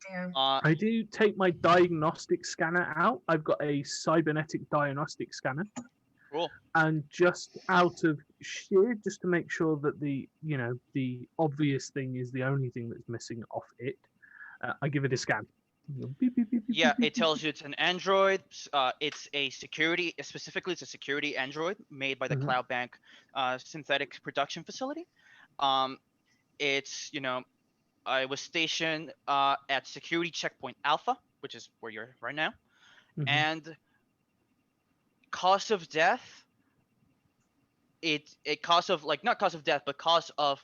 Yeah. I do take my diagnostic scanner out. I've got a cybernetic diagnostic scanner. Cool. And just out of sheer, just to make sure that the obvious thing is the only thing that's missing off it, I give it a scan. Beep, beep, beep, yeah, it tells you it's an android. It's a security, specifically it's a security android made by the Cloud Bank synthetic production facility. It's, I was stationed at security checkpoint Alpha, which is where you're right now. And cause of death, it cause of like not cause of death, but cause of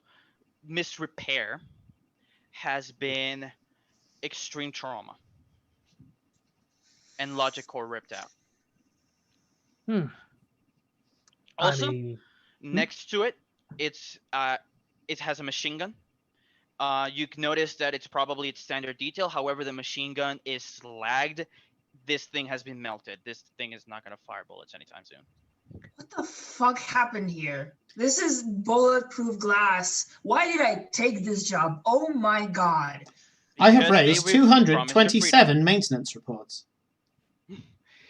misrepair has been extreme trauma and logic core ripped out. Hmm. Also, I mean, next to it, it has a machine gun. You can notice that it's probably its standard detail. However, the machine gun is slagged. This thing has been melted. This thing is not gonna fire bullets anytime soon. What the fuck happened here? This is bulletproof glass. Why did I take this job? Oh my god. I have Because they raised promised your freedom. 227 maintenance reports.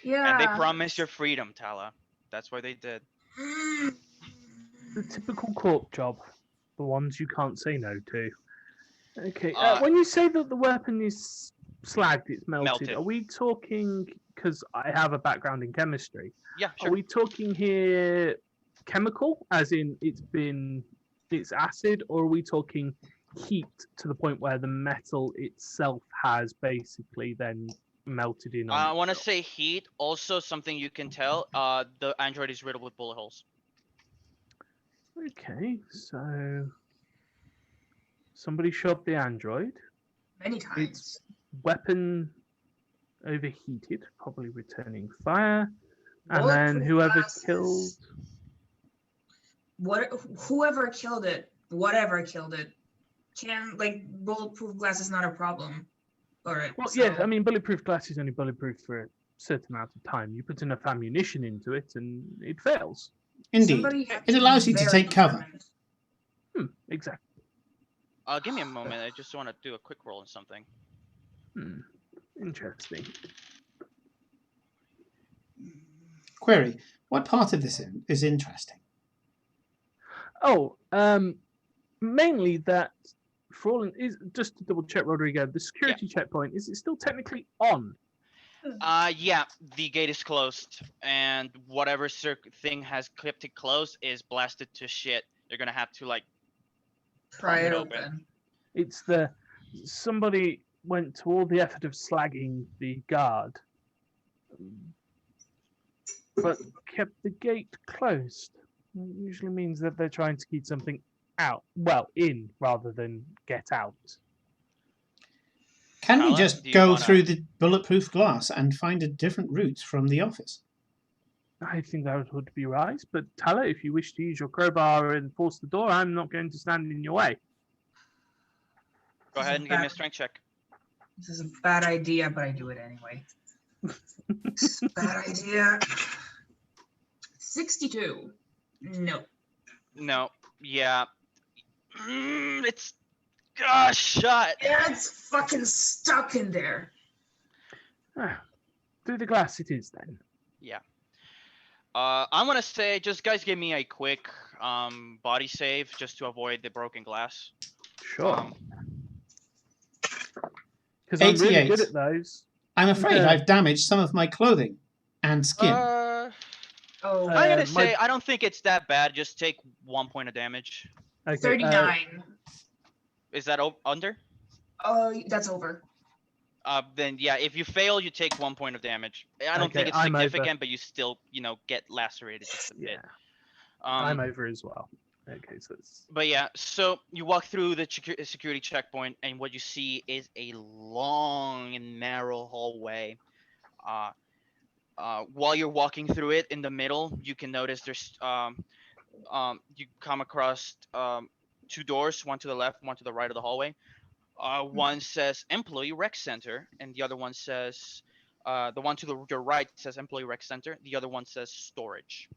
Yeah. And they promised your freedom, Tala. That's what they did. the typical corp job, the ones you can't say no to. Okay, Uh, when you say that the weapon is slagged, it's melted. Melted. Are we talking? Because I have a background in chemistry. Yeah, Are sure. we talking here chemical, as in it's acid, or are we talking heat to the point where the metal itself has basically then melted in on I want to itself? say heat. Also, something you can tell. The android is riddled with bullet holes. Okay, so somebody shot the android. Many times. Weapon overheated, probably returning fire, and then Bulletproof whoever glasses. killed. Whoever killed it, whatever killed it, can like bulletproof glass is not a problem. All right. Well, so, yeah, I mean, bulletproof glass is only bulletproof for a certain amount of time. You put enough ammunition into it, and it fails. Indeed. somebody had It be allows you to very take cover. determined. Exactly. Give me a moment. I just want to do a quick roll on something. Interesting. Query: what part of this is interesting? Oh, mainly that for all is just to double check, Rodrigo. The security checkpoint, is it still technically on? Yeah, the gate is closed, and whatever thing has kept it closed is blasted to shit. You're gonna have to like Pry pop it open. open. It's somebody went to all the effort of slagging the guard, but kept the gate closed. It usually means that they're trying to keep something out, well, in rather than get out. Can we Tala, just do you go wanna- through the bulletproof glass and find a different route from the office? I think that would be right, but Tala, if you wish to use your crowbar and force the door, I'm not going to stand in your way. Go ahead and give me a strength check. This is a bad idea, but I do it anyway. Bad idea. 62. No. No. Yeah. It's shut. Yeah, it's fucking stuck in there. Through the glass it is then. Yeah. I'm gonna say, just guys, give me a quick body save just to avoid the broken glass. Sure. Because I'm really 88. good at those. I'm afraid Okay. I've damaged some of my clothing and skin. Oh, I'm gonna my- say I don't think it's that bad. Just take 1 point of damage. Okay, 39. Is that under? That's over. Then yeah, if you fail, you take 1 point of damage. I don't Okay, think it's I'm over. significant, but you still, get lacerated just a yeah, bit. I'm over as well. Okay, so it's But yeah, so you walk through the security checkpoint, and what you see is a long and narrow hallway. While you're walking through it, in the middle, you can notice there's you come across 2 doors, one to the left, one to the right of the hallway. One says Employee Rec Center, and the other one says the one to your right says Employee Rec Center. The other one says Storage.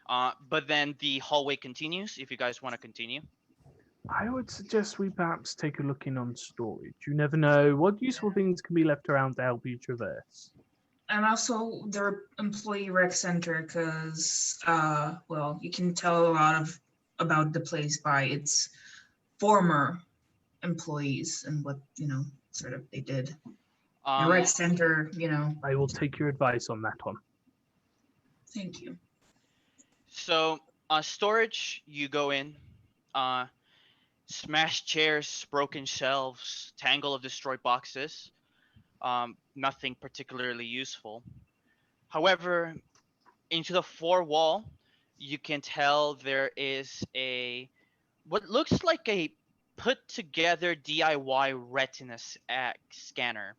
But then the hallway continues. If you guys want to continue. I would suggest we perhaps take a look in on storage. You never know what useful things can be left around to help you traverse. And also their employee rec center, because well, you can tell a lot about the place by its former employees and what sort of they did. The rec center, I will take your advice on that one. Thank you. So storage, you go in, smashed chairs, broken shelves, tangle of destroyed boxes. Nothing particularly useful. However, into the fore wall, you can tell there is a what looks like a put together DIY retina scanner,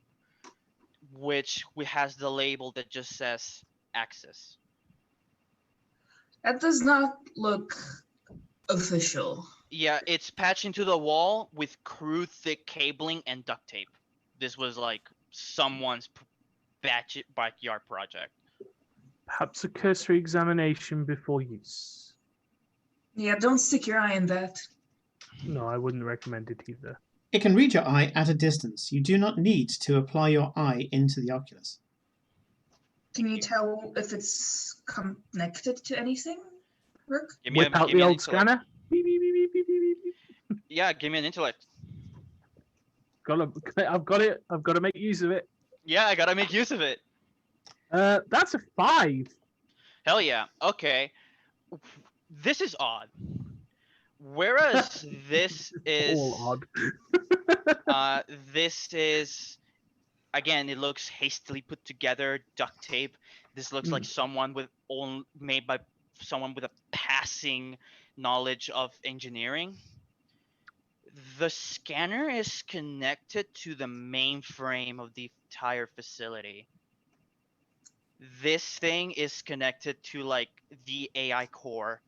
which has the label that just says access. That does not look official. Yeah, it's patched into the wall with crude thick cabling and duct tape. This was like someone's backyard project. Perhaps a cursory examination before use. Yeah, don't stick your eye in that. No, I wouldn't recommend it either. It can read your eye at a distance. You do not need to apply your eye into the oculus. Can you tell if it's connected to anything, Rook? Whip out give me the an old intellect. scanner. Beep, beep, beep, beep, beep, beep, beep. Yeah, give me an intellect. I've got it. I've got to make use of it. Yeah, I gotta make use of it. That's a 5. Hell yeah. Okay. This is odd. Whereas this is All odd. this is again, it looks hastily put together, duct tape. This looks like someone made by someone with a passing knowledge of engineering. The scanner is connected to the mainframe of the entire facility. This thing is connected to like the AI core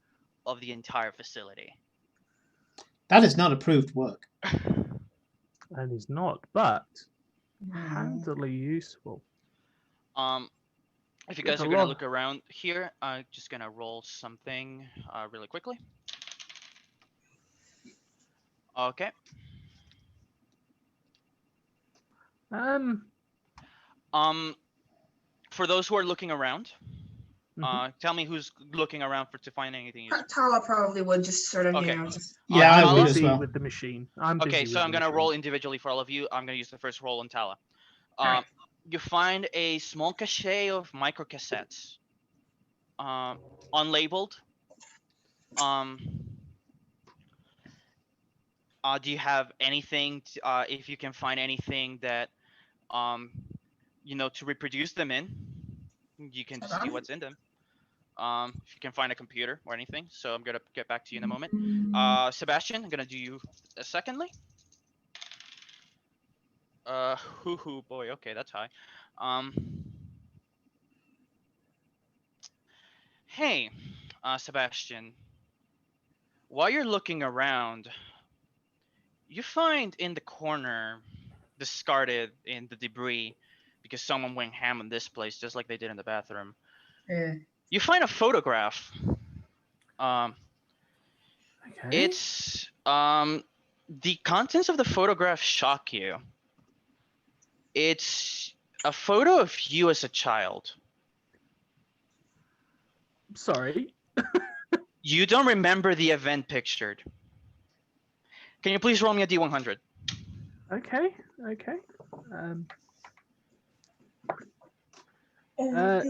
of the entire facility. That is not approved work. And is not, but handily useful. If you There's guys a are gonna lot. look around here, I'm just gonna roll something really quickly. Okay. For those who are looking around, tell me who's looking around to find anything useful. Tala probably would just sort of, Okay. you know, just. Yeah, I I'm would as busy well. with the machine. I'm busy Okay, with so I'm the gonna machine. roll individually for all of you. I'm gonna use the first roll on Tala. Alright. You find a small cache of microcassettes, unlabeled. Do you have anything? If you can find anything that, to reproduce them in, you can see what's in them. If you can find a computer or anything. So I'm gonna get back to you in a moment. Sebastian, I'm gonna do you secondly. Boy, okay, that's high. Hey, Sebastian, while you're looking around, you find in the corner, discarded in the debris, because someone went ham on this place, just like they did in the bathroom. Yeah. You find a photograph. Okay. It's the contents of the photograph shock you. It's a photo of you as a child. Sorry. You don't remember the event pictured. Can you please roll me a D100? Okay.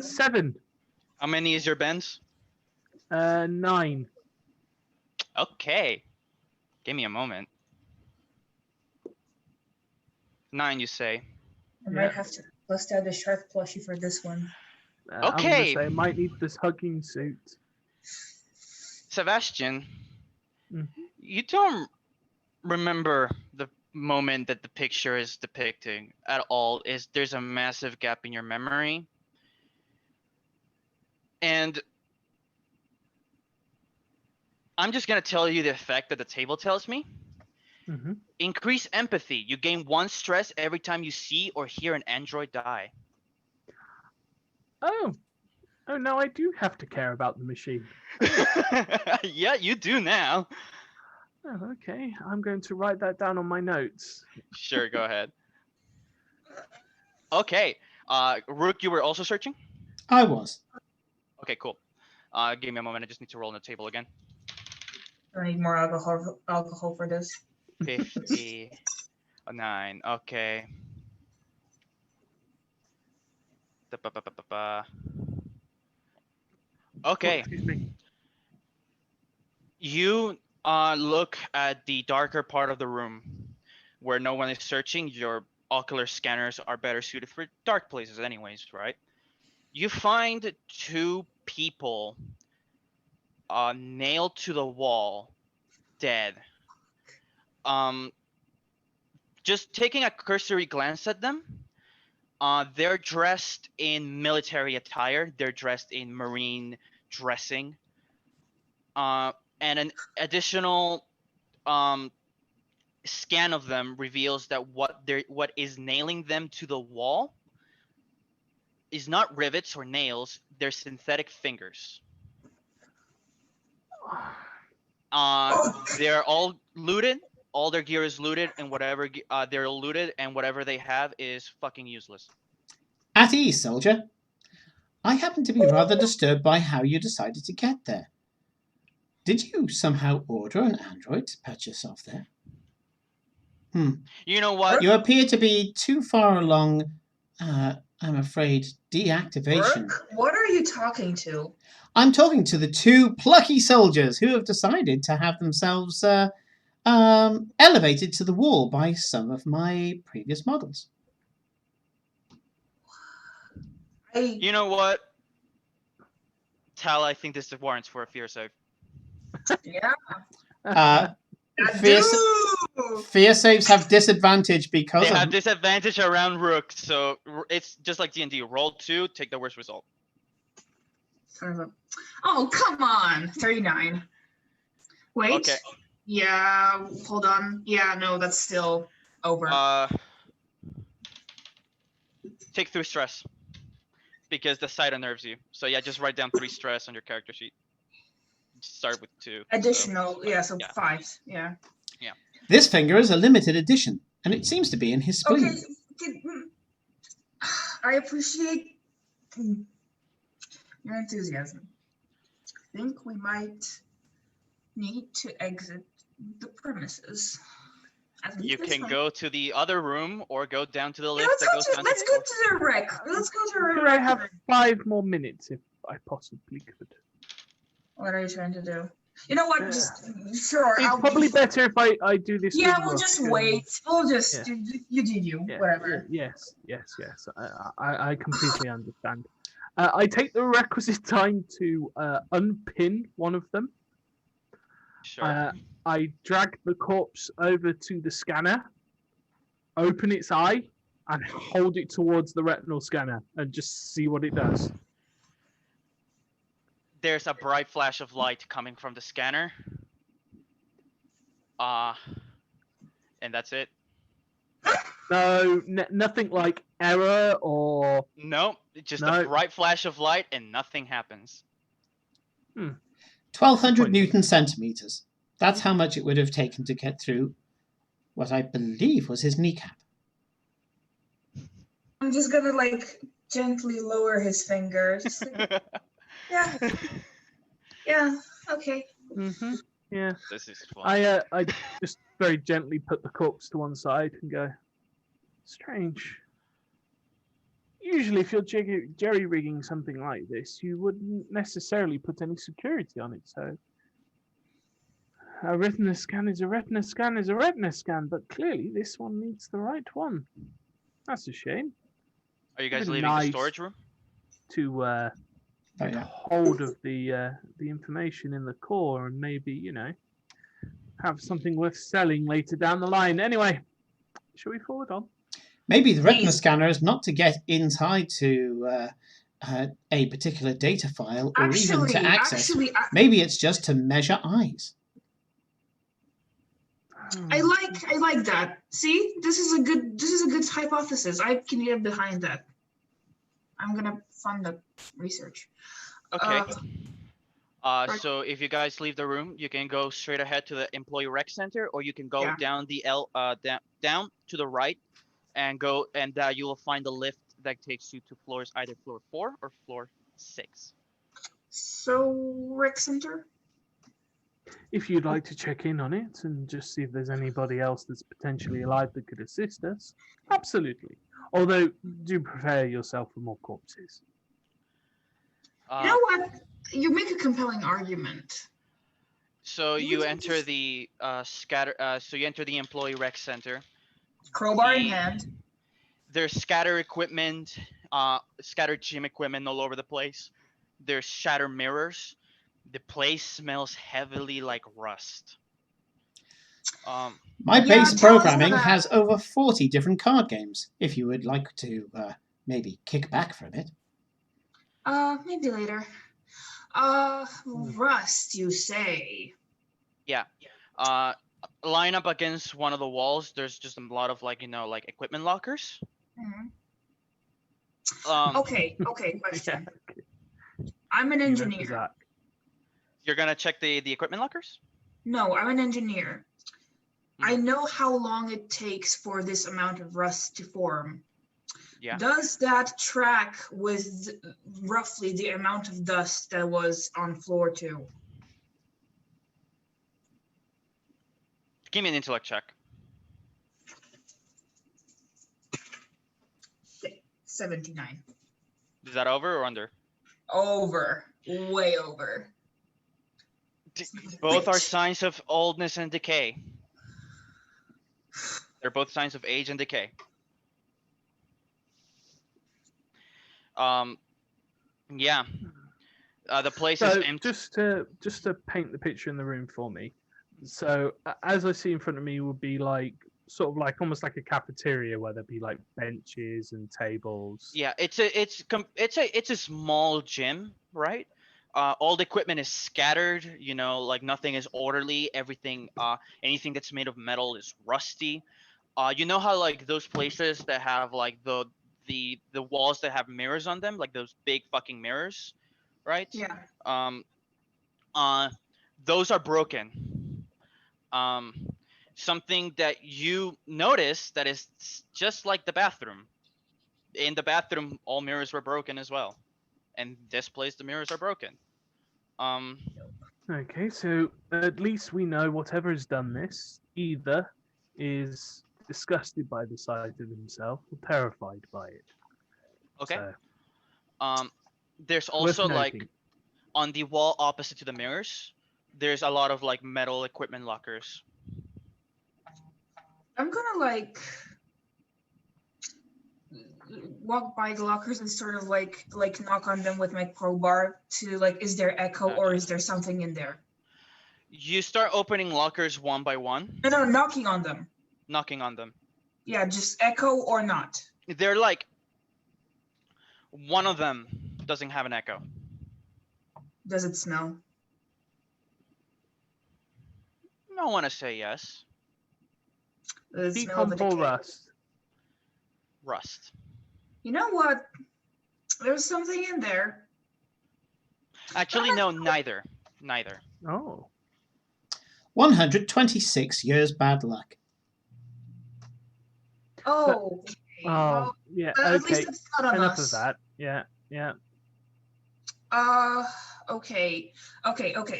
7. How many is your Benz? 9. Okay. Give me a moment. 9, you say? I might have to bust out a shark plushie for this one. Okay. I'm gonna say I might need this hugging suit. Sebastian, Mhm. you don't remember the moment that the picture is depicting at all. There's a massive gap in your memory. And I'm just gonna tell you the effect that the table tells me. Increase empathy. You gain 1 stress every time you see or hear an android die. Oh, now I do have to care about the machine. Yeah, you do now. Oh, okay. I'm going to write that down on my notes. Sure, go ahead. Okay. Rook, you were also searching? I was. Okay, cool. Give me a moment. I just need to roll on the table again. I need more alcohol for this. 59. Okay. Okay. Excuse me. You look at the darker part of the room where no one is searching. You're ocular scanners are better suited for dark places anyways, right? You find 2 people nailed to the wall, dead. Just taking a cursory glance at them, they're dressed in military attire. They're dressed in marine dressing. And an additional scan of them reveals that what is nailing them to the wall is not rivets or nails. They're synthetic fingers. They're all looted. All their gear is looted, and whatever they're looted, and whatever they have is fucking useless. At ease, soldier. I happen to be rather disturbed by how you decided to get there. Did you somehow order an android to patch yourself there? You know what? You appear to be too far along, I'm afraid, deactivation. Brooke, what are you talking to? I'm talking to the 2 plucky soldiers who have decided to have themselves elevated to the wall by some of my previous models. You know what? Tal, I think this warrants for a fear save. Yeah. Fear saves have disadvantage because they have disadvantage around Rook, so it's just like D&D. Roll 2, take the worst result. Oh, come on. 39. Wait. Okay. Yeah, hold on. Yeah, no, that's still over. Take 3 stress. Because the sight unnerves you. So yeah, just write down 3 stress on your character sheet. Start with 2. Additional, so 5. Yeah. This finger is a limited edition, and it seems to be in his spleen. Okay. I appreciate your enthusiasm. I think we might need to exit the premises. You can go to the other room or go down to the lift. Let's go to the wreck. Let's go to the Could wreck. I have 5 more minutes if I possibly could? What are you trying to do? You know what? Just sure. It's probably better if I do this. Yeah, with we'll Rook just and- wait. We'll just Yeah. you do you. Whatever. Yes. I completely understand. I take the requisite time to unpin one of them. Sure. I drag the corpse over to the scanner, open its eye, and hold it towards the retinal scanner and just see what it does. There's a bright flash of light coming from the scanner. And that's it. No, nothing like error or... No, just No. a bright flash of light and nothing happens. 1,200 Newton centimeters. That's how much it would have taken to get through what I believe was his kneecap. I'm just gonna gently lower his fingers. Yeah. Yeah. Okay. Yeah. This is fun. I just very gently put the corpse to one side and go, strange. Usually if you're jerry-rigging something like this, you wouldn't necessarily put any security on it, so... A retina scan is a retina scan is a retina scan, but clearly this one needs the right one. That's a shame. Are you guys Really leaving the nice. storage room? To get hold of the information in the core and maybe, have something worth selling later down the line. Anyway, shall we forward on? Maybe the retina scanner is not to get inside to a particular data file or even to access. Maybe it's just to measure eyes. I like that. See, this is a good hypothesis. I can get behind that. I'm gonna fund the research. Okay. So if you guys leave the room, you can go straight ahead to the employee rec center, or you can go down the down to the right, and you will find the lift that takes you to floors, either floor 4 or floor 6. So rec center. If you'd like to check in on it and just see if there's anybody else that's potentially alive that could assist us, absolutely. Although, do prepare yourself for more corpses. You know what? You make a compelling argument. So you enter the So you enter the employee rec center. Crowbar in hand. There's scattered equipment, scattered gym equipment all over the place. There's shattered mirrors. The place smells heavily like rust. Um, My Yeah, base tell us programming that. has over 40 different card games. If you would like to maybe kick back for a bit. Maybe later. Rust, you say? yeah. Line up against one of the walls. There's just a lot of like equipment lockers. Mhm. Um, Okay, question. I'm an You know, engineer. Zach. You're gonna check the equipment lockers. No, I'm an engineer. I Mhm. know how long it takes for this amount of rust to form. Yeah. Does that track with roughly the amount of dust that was on floor 2? Give me an intellect check. 79. Is that over or under? Over. Way over. Both are Bitch. signs of oldness and decay. They're both signs of age and decay. Yeah. The place is So empty. just to paint the picture in the room for me. So as I see in front of me would be like sort of like almost like a cafeteria where there'd be like benches and tables. Yeah, it's a small gym, right? All the equipment is scattered. Like nothing is orderly. Everything, anything that's made of metal is rusty. You know how like those places that have like the walls that have mirrors on them, like those big fucking mirrors, right? Yeah. Um, those are broken. Um, Something that you notice that is just like the bathroom. In the bathroom, all mirrors were broken as well, and this place the mirrors are broken. Um, Okay, so at least we know whatever has done this either is disgusted by the sight of himself or terrified by it. okay. So, There's worth also like noting. on the wall opposite to the mirrors, there's a lot of like metal equipment lockers. I'm gonna like walk by the lockers and sort of like knock on them with my crowbar to like, is there echo or Okay. is there something in there? You start opening lockers one by one, No, knocking on them. knocking on them. Yeah, just echo or not. They're like one of them doesn't have an echo. Does it smell? I want to say yes. Does it smell of a Decomp or decay? rust? Rust. You know what? There's something in there. Actually, no, neither. Neither. Oh. 126 years bad luck. Oh, okay. Oh, yeah. At least Okay. it's not on Enough us. of that. Yeah. Yeah. Okay.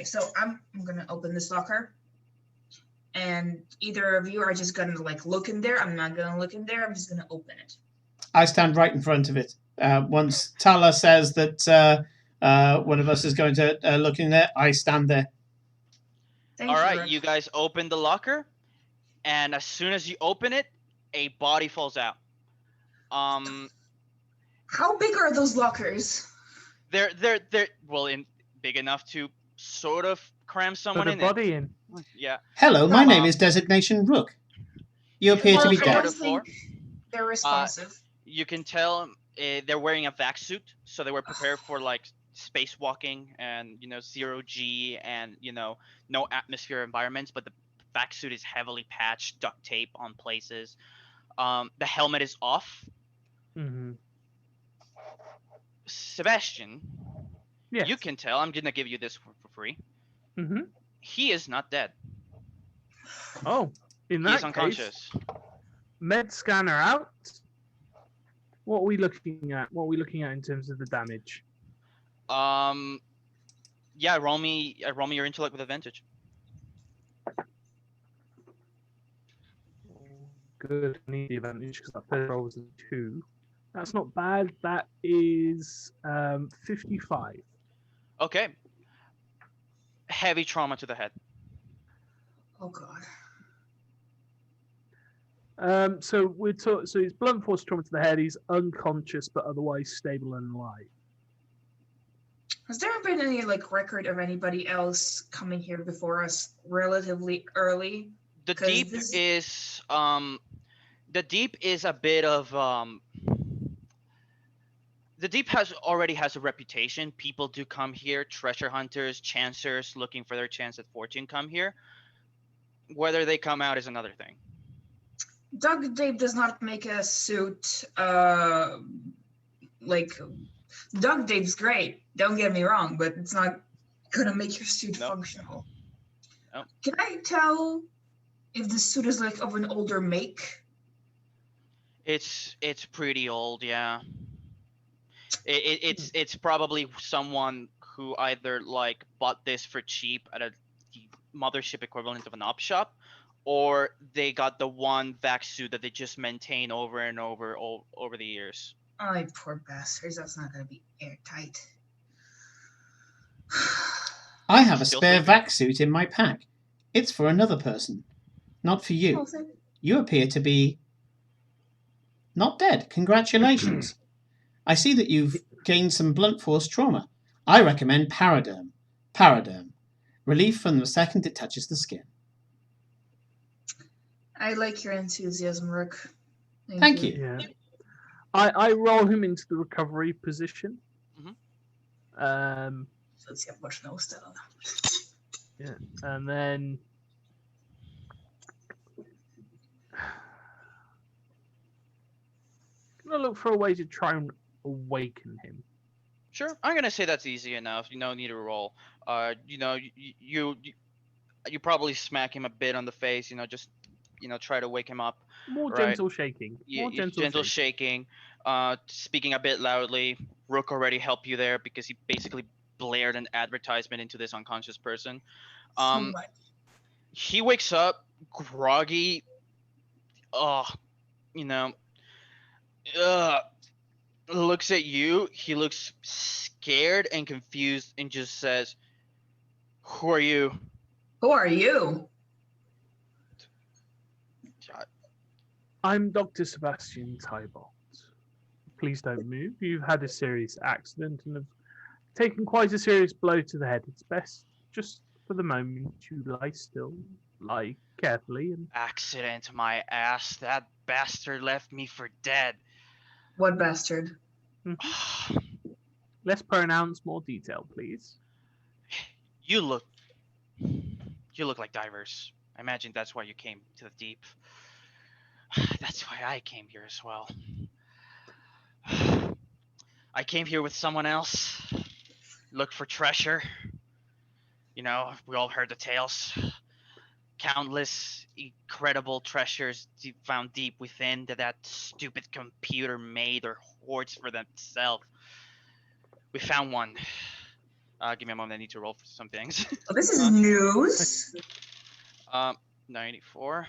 So I'm gonna open this locker, and either of you are just gonna like look in there. I'm not gonna look in there. I'm just gonna open it. I stand right in front of it. Once Tala says that one of us is going to look in there, I stand there. Thank All you. right, Rick. you guys open the locker, and as soon as you open it, a body falls out. How big are those lockers? They're well in big enough to sort of cram someone Put a in body in. it. Yeah. Hello, my Um, name is Designation Rook. You appear to be Fall I to dead. the floor. think they're responsive. You can tell they're wearing a vac suit, so they were prepared for like spacewalking and 0G and no atmosphere environments. But the vac suit is heavily patched, duct tape on places. The helmet is off. Mm-hmm. Sebastian, Yes. you can tell. I'm gonna give you this for free. Mm-hmm. He is not dead. Oh, in He that is case, unconscious. med scanner out. What are we looking at? What are we looking at in terms of the damage? Yeah, roll me your intellect with advantage. Good. I need the advantage because that first roll was a 2. That's not bad. That is 55. Okay. Heavy trauma to the head. Oh god. So so he's blunt force trauma to the head. He's unconscious but otherwise stable and alive. Has there been any record of anybody else coming here before us relatively early? The 'Cause deep this- is the deep is a bit of the deep already has a reputation. People do come here. Treasure hunters, chancers looking for their chance at fortune come here. Whether they come out is another thing. Doug Dave does not make a suit like Doug Dave's great, don't get me wrong, but it's not gonna make your suit Nope. functional. Nope. Can I tell if the suit is of an older make? It's pretty old, yeah. It's probably someone who either bought this for cheap at the Mothership equivalent of an op shop, or they got the one vac suit that they just maintain over and over over the years. Oh, poor bastards, that's not gonna be airtight. I have a Still spare sleeping? vac suit in my pack. It's for another person, not for you. Oh, thank- You appear to be not dead. Congratulations. I see that you've gained some blunt force trauma. I recommend Paraderm. Paraderm. Relief from the second it touches the skin. I like your enthusiasm, Rook. Thank you. Yeah. I roll him into the recovery position. Mhm. So let's see how much no still. Yeah, and then gonna look for a way to try and awaken him. Sure, I'm gonna say that's easy enough. You don't need to roll. You probably smack him a bit on the face. Just try to wake him up. More Right. gentle shaking. More Gentle shaking. Speaking a bit loudly. Rook already helped you there because he basically blared an advertisement into this unconscious person. So much. He wakes up groggy. You know. Looks at you. He looks scared and confused and just says, "Who are you?" Who are you? I'm Dr. Sebastian Tybalt. Please don't move. You've had a serious accident and have taken quite a serious blow to the head. It's best just for the moment you lie still, lie carefully, and Accident, my ass. That bastard left me for dead. What bastard? less pronounce, more detail, please. You look like divers. I imagine that's why you came to the deep. That's why I came here as well. I came here with someone else. Look for treasure. We all heard the tales. Countless incredible treasures found deep within that stupid computer made or hoards for themselves. We found one. Give me a moment. I need to roll for some things. Oh, this is news. 94.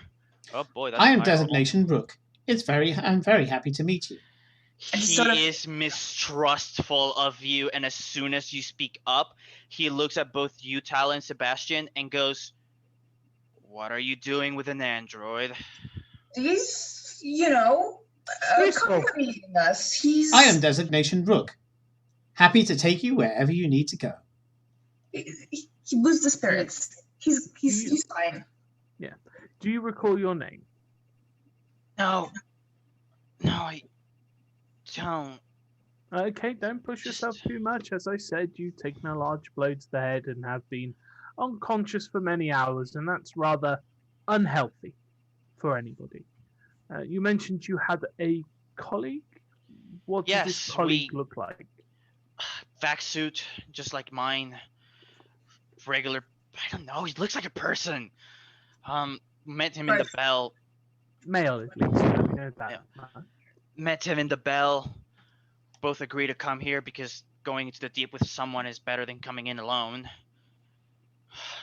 Oh boy, that's I a am high roll. designation Rook. I'm very happy to meet you. And He sort of- is mistrustful of you, and as soon as you speak up, he looks at both you, Tal, and Sebastian, and goes, "What are you doing with an android?" He's, Useful. accompanying us. He's. I am designation Rook. Happy to take you wherever you need to go. He boosts the spirits. He's fine. Do you recall your name? No, I don't. Okay, don't push yourself too much. As I said, you've taken a large blow to the head and have been unconscious for many hours, and that's rather unhealthy for anybody. You mentioned you had a colleague. What does this Yes, colleague look like? Vac suit, just like mine. Regular. I don't know. He looks like a person. Met him in the Right. bell. Male, at least. We know that. Yeah. much. Met him in the bell. Both agree to come here because going into the deep with someone is better than coming in alone.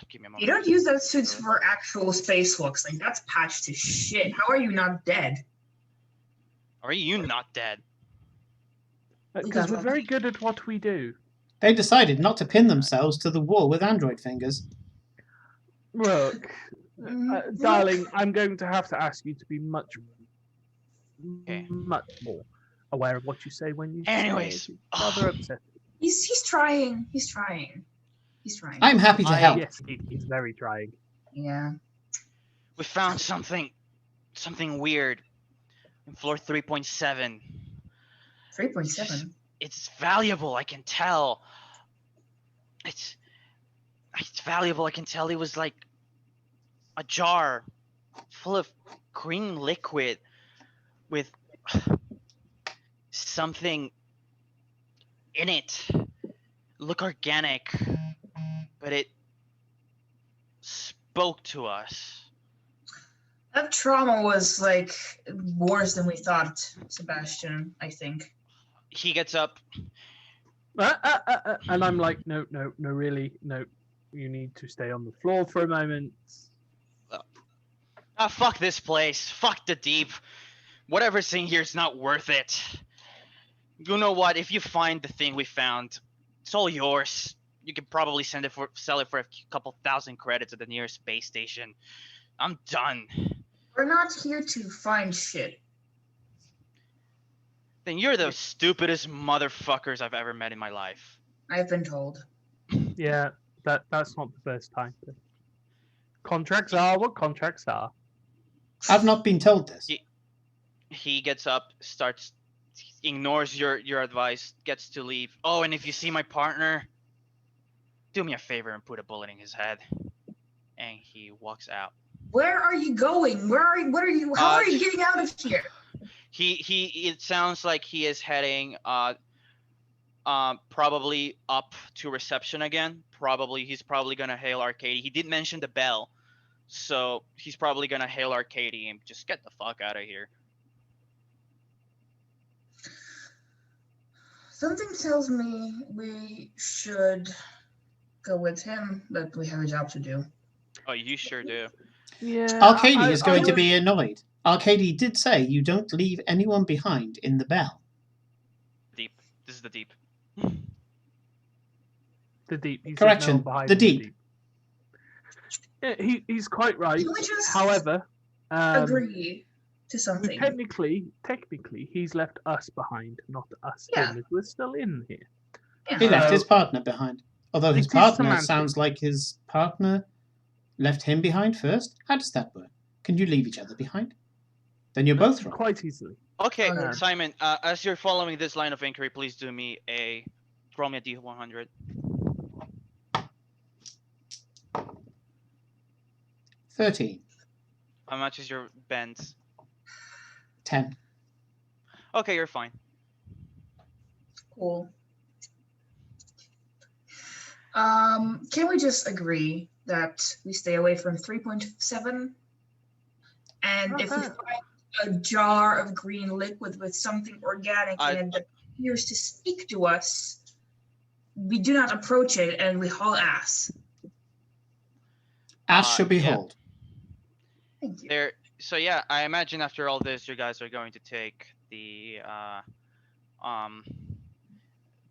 Give me a moment. You don't use those suits for actual spacewalks. That's patched to shit. How are you not dead? Are you not dead? Because we're Doesn't- very good at what we do. They decided not to pin themselves to the wall with android fingers. Look, Look. darling, I'm going to have to ask you to be much Okay. much more aware of what you say when you Anyways, say it. It's rather upsetting. He's trying. He's trying. He's trying. I'm happy to help. Yes, he's very trying. Yeah. we found something weird in floor 3.7. 3.7. It's valuable, I can tell. It's valuable, I can tell. It was like a jar full of green liquid with something in it. Look organic, but it spoke to us. That trauma was like worse than we thought, Sebastian, I think. He gets up. And I'm like, no, really, no. You need to stay on the floor for a moment. Fuck this place. Fuck the deep. Whatever's in here is not worth it. You know what? If you find the thing we found, it's all yours. You can probably sell it for a couple thousand credits at the nearest space station. I'm done. We're not here to find shit. Then you're the stupidest motherfuckers I've ever met in my life. I've been told. Yeah, that's not the first time. Contracts are what contracts are. I've not been told this. He gets up, ignores your advice, gets to leave. Oh, and if you see my partner, do me a favor and put a bullet in his head. And he walks out. Where are you going? What are you? How are you getting out of here? It sounds like he is heading probably up to reception again. He's probably gonna hail Arcady. He did mention the bell, so he's probably gonna hail Arcady and just get the fuck out of here. Something tells me we should go with him, but we have a job to do. Oh, you sure do. Yeah. Arcady is going to would- be annoyed. Arcady did say you don't leave anyone behind in the bell. Deep. This is the deep. The deep. He said Correction, no one behind the him, deep. Yeah, he's quite right. Can we just However, agree to we something? technically, he's left us behind, not us Yeah. him. If we're still in here. He Yeah. left So- his partner behind. Although his It is partner semantic. sounds like his partner left him behind first. How does that work? Can you leave each other behind? Then you're both wrong. Quite easily. Okay, Okay. Simon. As you're following this line of inquiry, please roll me a D100. 13. How much is your bends? 10. Okay, you're fine. Cool. Can we just agree that we stay away from 3.7? And if we Uh-huh. find a jar of green liquid with something organic in it that appears to speak to us, we do not approach it and we haul ass. Ash should be yeah. hauled. Thank you. So yeah, I imagine after all this, you guys are going to take the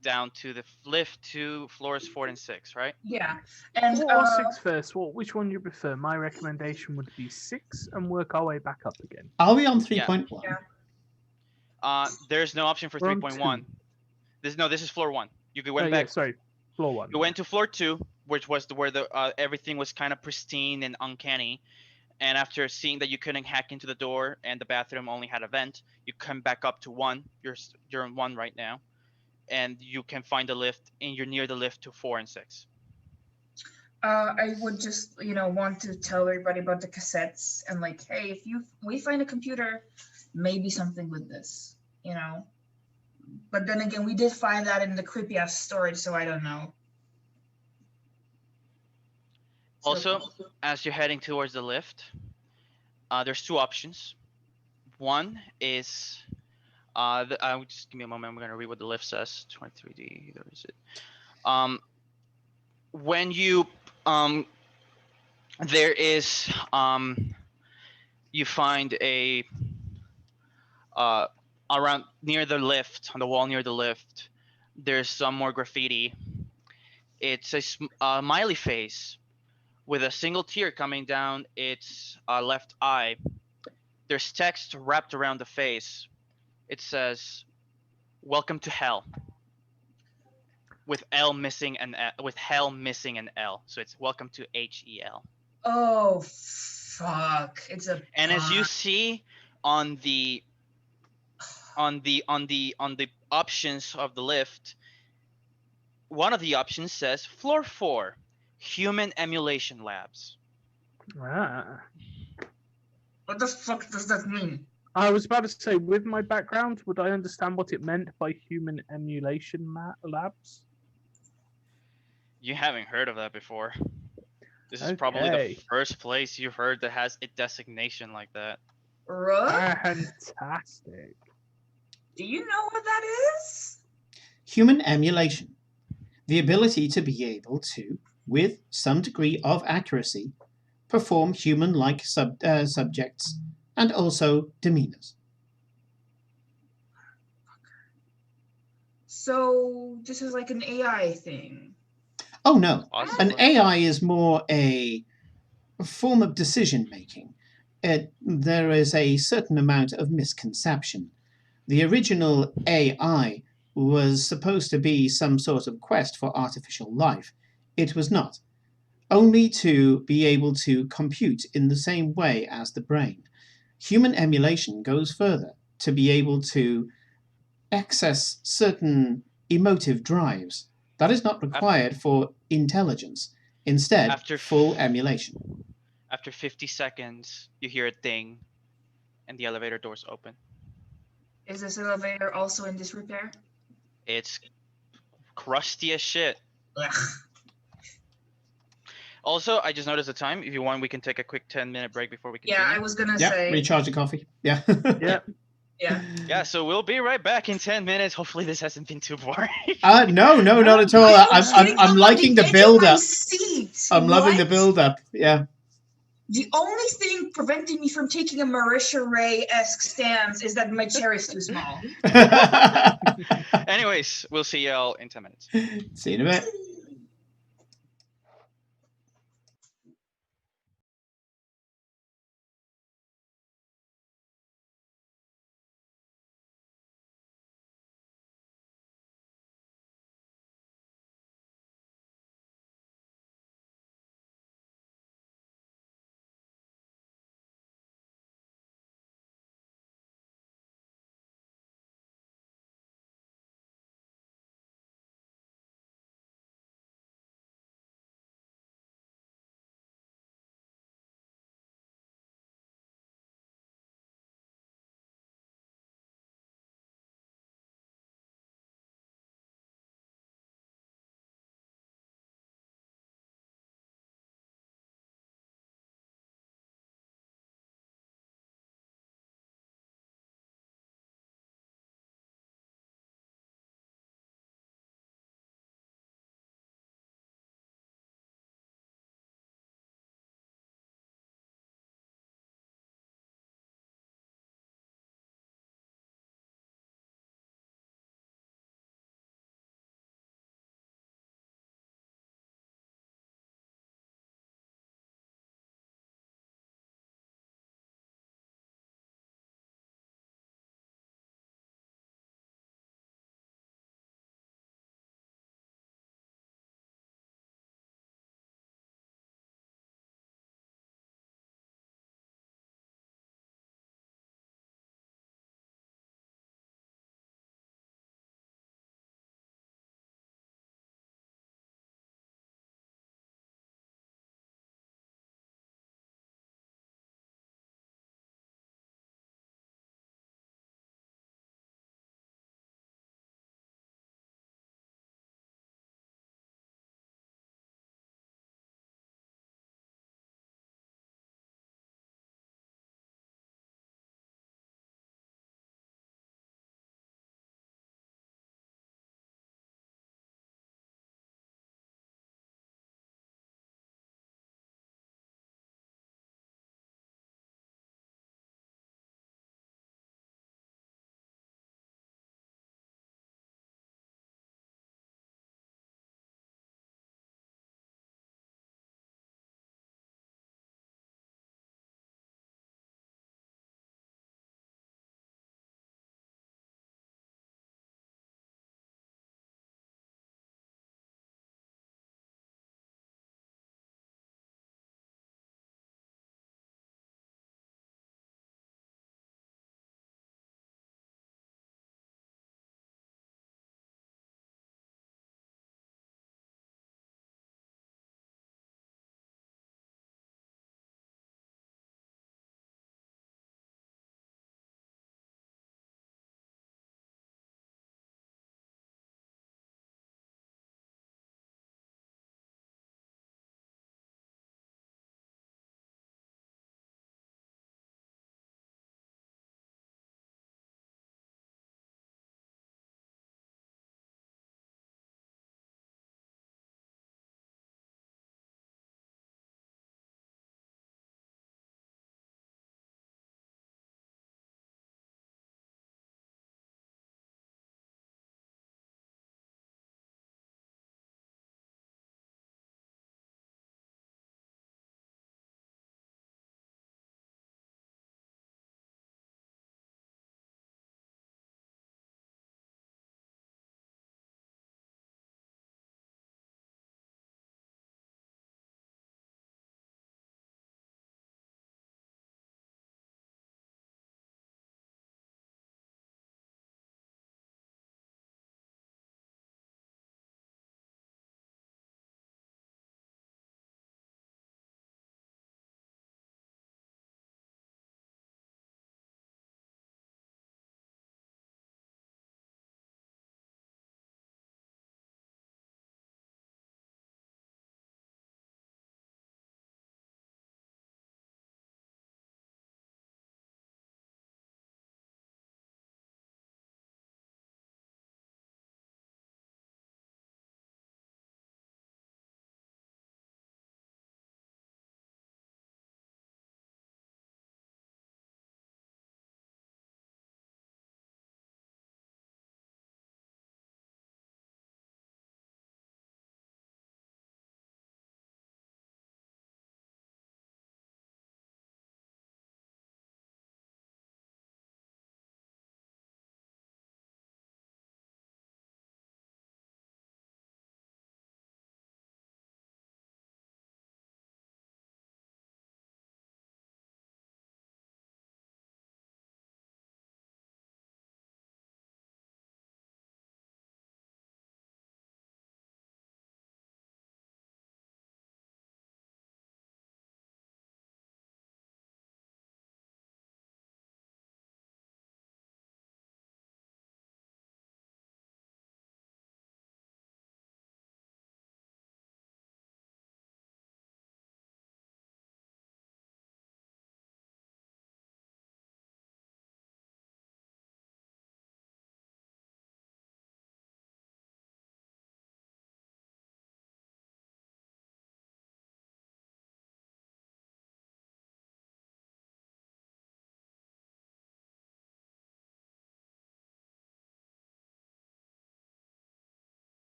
down to the lift to floors 4 and 6, right? Yeah. And 4 or 6 first. Which one do you prefer? My recommendation would be 6 and work our way back up again. Are we on Yeah. 3.1? Yeah. There's no option for We're on 3.1. This is floor 1. You could went Yeah, back. sorry, floor 1. You went to floor 2, which was where the everything was kind of pristine and uncanny. And after seeing that you couldn't hack into the door and the bathroom only had a vent, you come back up to 1. You're on 1 right now, and you can find the lift, and you're near the lift to 4 and 6. I would just, want to tell everybody about the cassettes and like, hey, if we find a computer, maybe something with this, But then again, we did find that in the creepy ass storage, so I don't know. So- Also, as you're heading towards the lift, there's 2 options. One is, just give me a moment. I'm gonna read what the lift says. 23D. There is it. When you there is you find a around near the lift, on the wall near the lift, there's some more graffiti. It's a smiley face with a single tear coming down its left eye, There's text wrapped around the face. It says, "Welcome to hell," with L missing an L, with hell missing an L. So it's welcome to HEL. Oh fuck! It's a. And as you see on the options of the lift, one of the options says floor 4, human emulation labs. Ah. What the fuck does that mean? I was about to say, with my background, would I understand what it meant by human emulation labs? You haven't heard of that before. This is probably the Okay. first place you've heard that has a designation like that. What? Fantastic. Do you know what that is? Human emulation. The ability to be able to, with some degree of accuracy, perform human-like subjects and also demeanors. So this is like an AI thing. Oh no, Awesome. an AI is more a form of decision-making. There is a certain amount of misconception. The original AI was supposed to be some sort of quest for artificial life. It was not. Only to be able to compute in the same way as the brain. Human emulation goes further to be able to access certain emotive drives. That is not required for intelligence. Instead, full emulation. After 50 seconds, you hear a ding, and the elevator doors open. Is this elevator also in disrepair? It's crusty as shit. Ugh. Also, I just noticed the time. If you want, we can take a quick 10-minute break before we continue. Yeah, I was gonna Yeah, say. recharge the coffee. Yeah. Yeah. Yeah. Yeah, so we'll be right back in 10 minutes. Hopefully this hasn't been too boring. No, not at all. I'm liking the build up. I'm loving the build up. Yeah. The only thing preventing me from taking a Marisha Ray-esque stance is that my chair is too small. Anyways, we'll see y'all in 10 minutes. See you in a bit.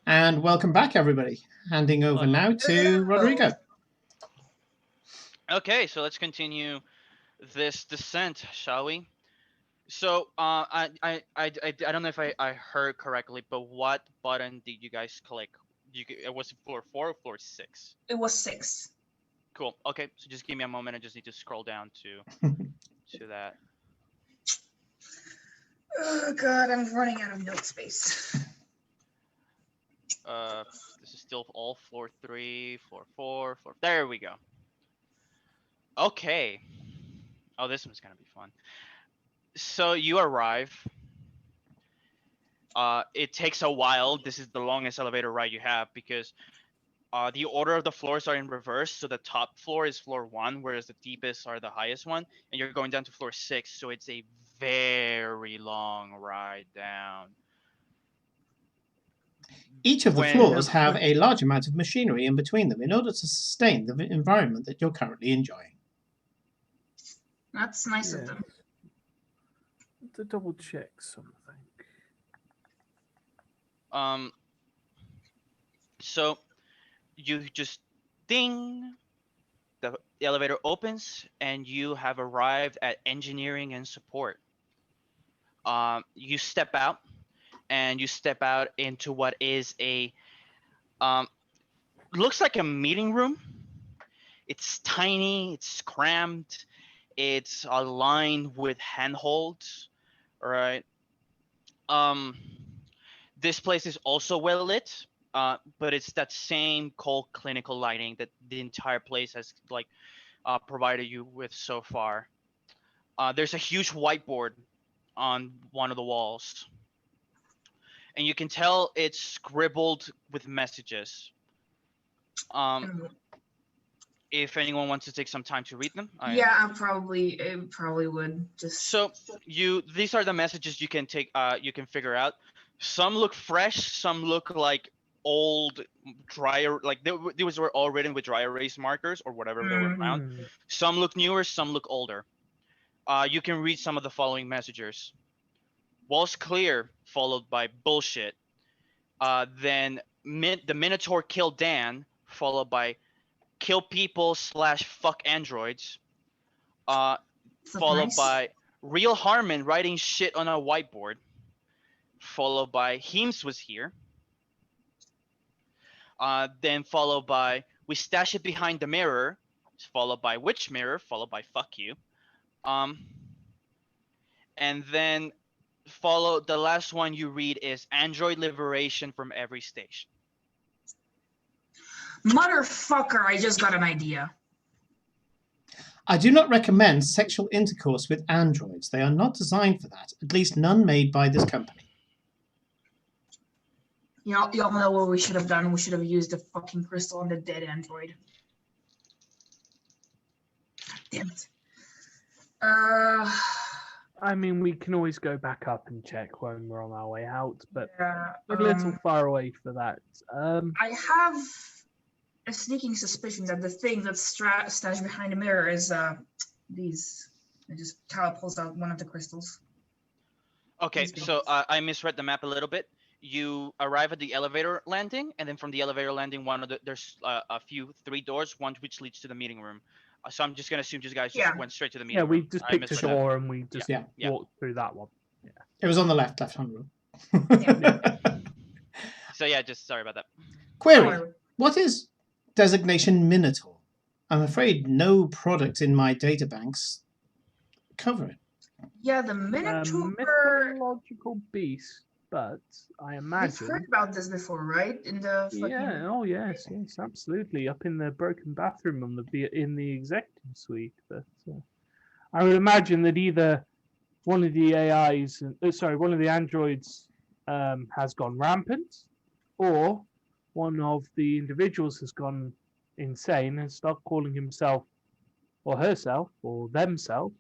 And welcome back, everybody. Handing over now to Rodrigo. Okay, so let's continue this descent, shall we? So, I don't know if I heard correctly, but what button did you guys click? It was floor 4 or floor 6? It was 6. Cool. Okay, so just give me a moment. I just need to scroll down to that. Oh god, I'm running out of note space. This is still all floor 3, floor 4, floor. There we go. Okay. Oh, this one's gonna be fun. So you arrive. It takes a while. This is the longest elevator ride you have because the order of the floors are in reverse. So the top floor is floor 1, whereas the deepest are the highest one, and you're going down to floor 6. So it's a very long ride down. Each of the When- floors have a large amount of machinery in between them in order to sustain the environment that you're currently enjoying. That's nice of them. To double check something. So you just ding, the elevator opens, and you have arrived at engineering and support. You step out, and you step out into what is a looks like a meeting room. It's tiny, it's cramped, it's aligned with handholds, right? This place is also well lit, but it's that same cold clinical lighting that the entire place has provided you with so far. There's a huge whiteboard on one of the walls, and you can tell it's scribbled with messages. If anyone wants to take some time to read them. Yeah, it probably would just. So these are the messages you can take. You can figure out. Some look fresh. Some look like old dry, like these were all written with dry erase markers or whatever they were found. Some look newer. Some look older. You can read some of the following messages. Walls clear, followed by bullshit. Then the Minotaur killed Dan, followed by kill people / fuck androids. Followed by real Harmon writing shit on a whiteboard. Followed by Heems was here. Then followed by we stash it behind the mirror. Followed by which mirror? Followed by fuck you. And then the last one you read is android liberation from every station. Motherfucker, I just got an idea. I do not recommend sexual intercourse with androids. They are not designed for that, at least none made by this company. Y'all know what we should have done? We should have used the fucking crystal on the dead android. Damn it. I mean, we can always go back up and check when we're on our way out, but Yeah, we're a little far away for that. I have a sneaking suspicion that the thing that's stashed behind the mirror is these. I just Kala pulls out one of the crystals. Okay, so I misread the map a little bit. You arrive at the elevator landing, and then from the elevator landing, there's a few 3 doors, one which leads to the meeting room. So I'm just gonna assume you guys just went straight to the meeting room. Yeah, we just picked a door and we just Yeah. walked through that one. Yeah. It was on the left-hand room. So yeah, just sorry about that. Query: what is designation Minotaur? I'm afraid no product in my databanks cover it. Yeah, the Minotaur. Mythological beast, but I imagine. You've heard about this before, right? In the fucking... Yeah. Oh yes, absolutely. Up in the broken bathroom in the executive suite. But I would imagine that either one of the AIs, one of the androids, has gone rampant, or one of the individuals has gone insane and started calling himself or herself or themselves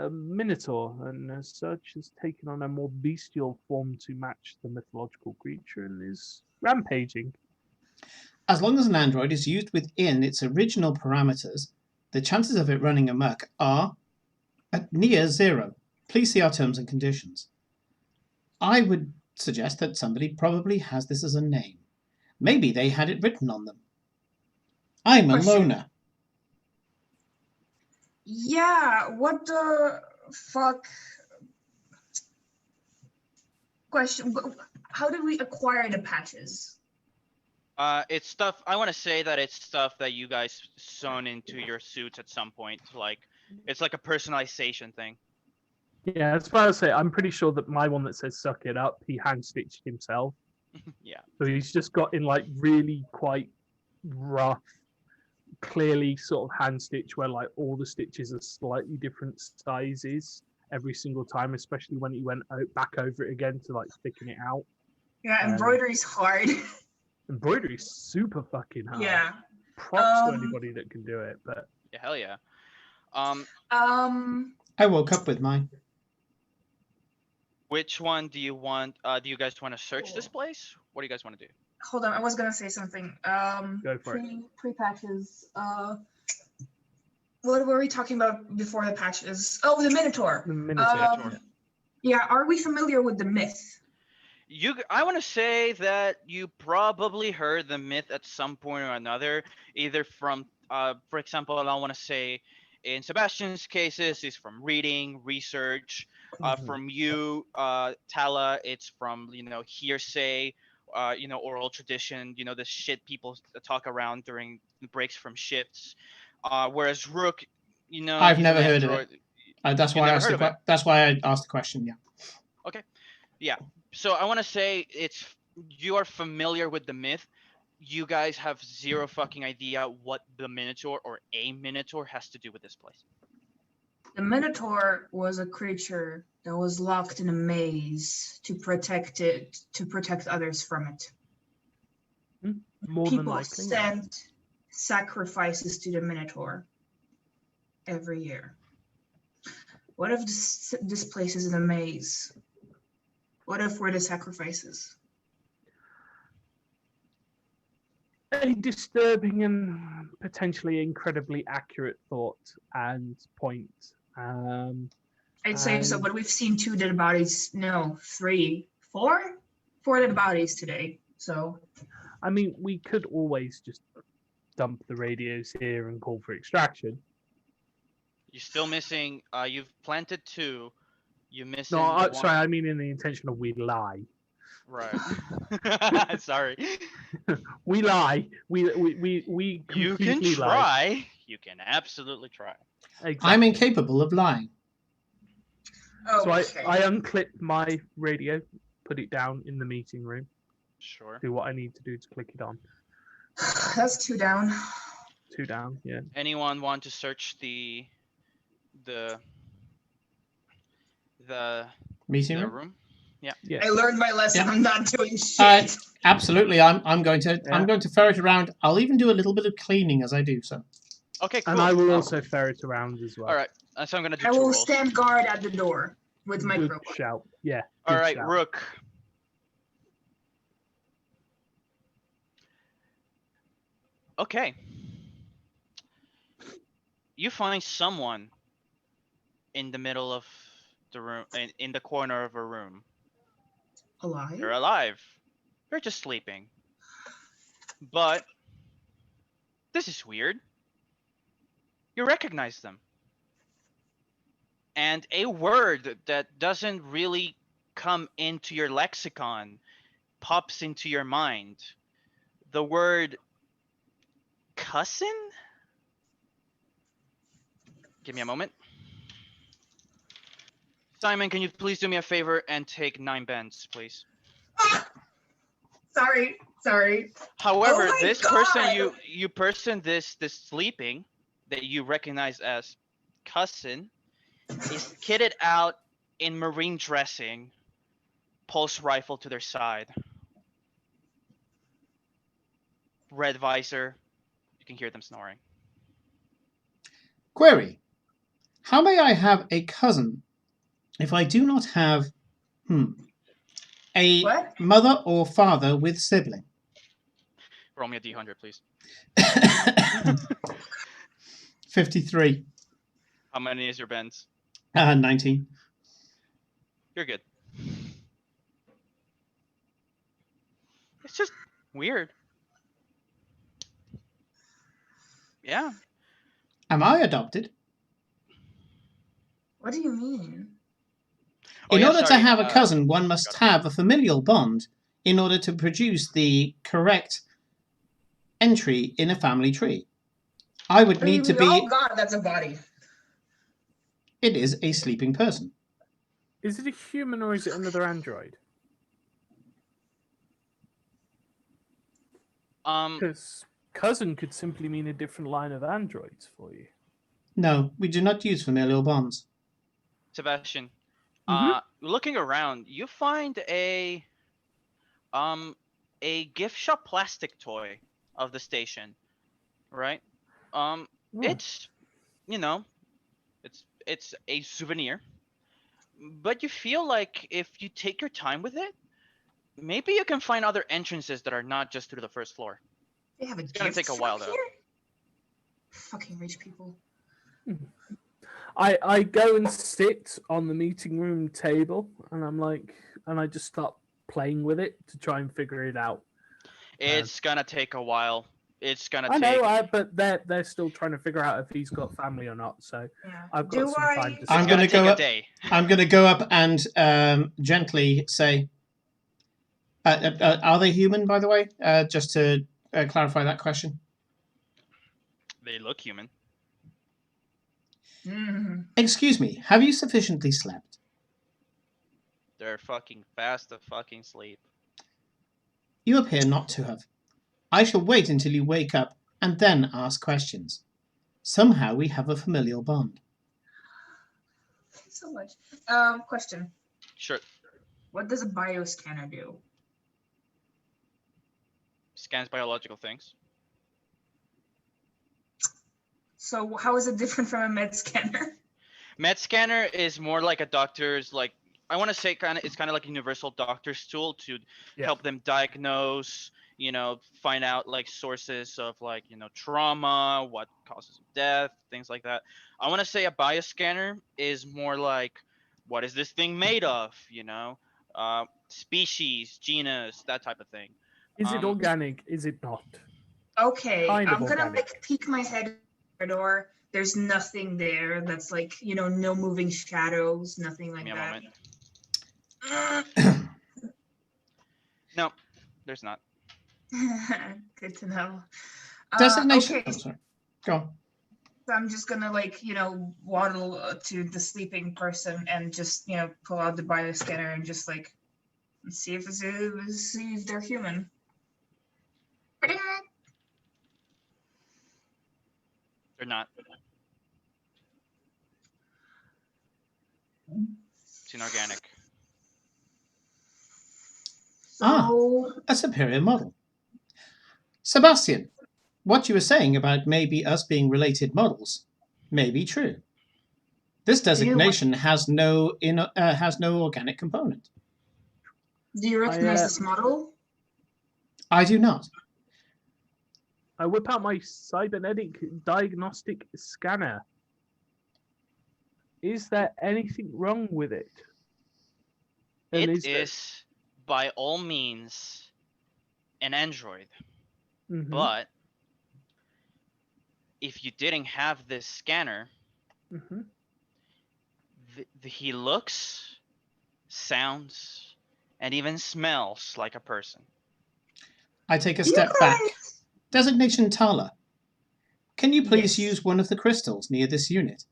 Minotaur, and as such has taken on a more bestial form to match the mythological creature and is rampaging. As long as an android is used within its original parameters, the chances of it running amok are at near 0. Please see our terms and conditions. I would suggest that somebody probably has this as a name. Maybe they had it written on them. I'm a Question. loner. Yeah, what the fuck? Question. How did we acquire the patches? It's stuff. I want to say that it's stuff that you guys sewn into your suits at some point. Like, it's like a personalization thing. Yeah, as far as I say, I'm pretty sure that my one that says "suck it up," he hand stitched himself. Yeah. So he's just got in like really quite rough, clearly sort of hand stitch where like all the stitches are slightly different sizes every single time, especially when he went back over it again to like thicken it out. Yeah, embroidery's hard. Embroidery's super fucking hard. Yeah. Props to anybody that can do it, but Yeah, hell yeah. I woke up with mine. Which one do you want? Do you guys want to search this place? What do you guys want to do? Hold on, I was gonna say something. Go for it. Pre-patches. What were we talking about before the patches? Oh, the Minotaur. the Minotaur. Yeah, are we familiar with the myth? I want to say that you probably heard the myth at some point or another, either from, for example, I want to say, in Sebastian's cases, is from reading, research. From you, Tala, it's from hearsay, oral tradition. The shit people talk around during breaks from shifts. Whereas Rook, I've he's never an heard of android. it. That's You why I never asked heard the of it? that's why I asked the question. Yeah. Yeah. So I want to say you are familiar with the myth. You guys have zero fucking idea what the Minotaur or a Minotaur has to do with this place. The Minotaur was a creature that was locked in a maze to protect others from it. More than People likely. sent sacrifices to the Minotaur every year. What if this place is in a maze? What if we're the sacrifices? A disturbing and potentially incredibly accurate thought and point. I'd say so, but we've seen 2 dead bodies. No, 3, 4? 4 dead bodies today. So, I mean, we could always just dump the radios here and call for extraction. You're still missing. You've planted 2. You're missing. No, the one. sorry, I mean in the intention of we lie. Right. Sorry. We lie. We You can completely lie. try. You can absolutely try. Exactly. I'm incapable of lying. So okay. I unclipped my radio, put it down in the meeting room, Sure. do what I need to do to click it on. That's 2 down. 2 down, yeah. Anyone want to search the Meeting the room? room? Yeah. I learned my lesson. Yeah. I'm not doing shit. Absolutely. I'm going to Yeah. I'm going to ferret around. I'll even do a little bit of cleaning as I do so. Okay, cool. And I will also ferret around as well. All right. So I'm gonna do I 2 will rolls. stand guard at the door with my Good crowbar. shout. Yeah. All good right, shout. Rook. Okay. You find someone in the middle of the room, in the corner of a room. Alive? They're alive. They're just sleeping. But this is weird. You recognize them. And a word that doesn't really come into your lexicon pops into your mind. The word cousin? Give me a moment. Simon, can you please do me a favor and take 9 bends, please? Sorry. However, Oh my this God! person, this sleeping that you recognize as cousin is kitted out in marine dressing, pulse rifle to their side, red visor. You can hear them snoring. Query. How may I have a cousin if I do not have a What? mother or father with sibling? Roll me a d100, please. 53. How many is your bends? 19. You're good. It's just weird. Yeah. Am I adopted? What do you mean? Oh, In yeah, order to sorry, have a cousin, one must got it. have a familial bond in order to produce the correct entry in a family tree. I would need to We all be. got that's a body. It is a sleeping person. Is it a human or is it another android? Because cousin could simply mean a different line of androids for you. No, we do not use familial bonds. Sebastian, Mhm. looking around, you find a gift shop plastic toy of the station, right? Oh. It's, you know, it's a souvenir, but you feel like if you take your time with it, maybe you can find other entrances that are not just through the first floor. They have a It's gonna gift take a shop while, though. here? Fucking rich people. I go and sit on the meeting room table, and I just start playing with it to try and figure it out. It's gonna take a while. It's gonna I take. know, but they're still trying to figure out if he's got family or not. So Yeah. I've got some time to. It's I'm gonna gonna take go a up. day. I'm going to go up and gently say, are they human, by the way? Just to clarify that question. They look human. Excuse me, have you sufficiently slept? They're fucking fast to fucking sleep. You appear not to have. I shall wait until you wake up and then ask questions. Somehow we have a familial bond. So much. Question. Sure. What does a bioscanner do? Scans biological things. So how is it different from a med scanner? Med scanner is more like a doctor's, like, I want to say it's kind of like a universal doctor's tool to help them diagnose, find out like sources of like, trauma, what causes death, things like that. I want to say a bioscanner is more like, what is this thing made of? Species, genus, that type of thing. Is it organic? Is it not? Okay, Kind of I'm gonna organic. like peek my head in the corridor. There's nothing there that's like, no moving shadows, nothing like Give me a that. moment. No, there's not. Good to know. Designation. Okay, Oh, sorry. Go on. so I'm just gonna like, waddle to the sleeping person and just, pull out the bioscanner and just like see if they're human. They're not. It's inorganic. So A superior model. Sebastian, what you were saying about maybe us being related models may be true. This designation has no organic component. do you recognize this model? I do not. I whip out my cybernetic diagnostic scanner. Is there anything wrong with it? And It is by all means an android. Mhm. But if you didn't have this scanner, Mhm. he looks, sounds, and even smells like a person. I take a step back. Designation Tala. Can you please Yes. use one of the crystals near this unit?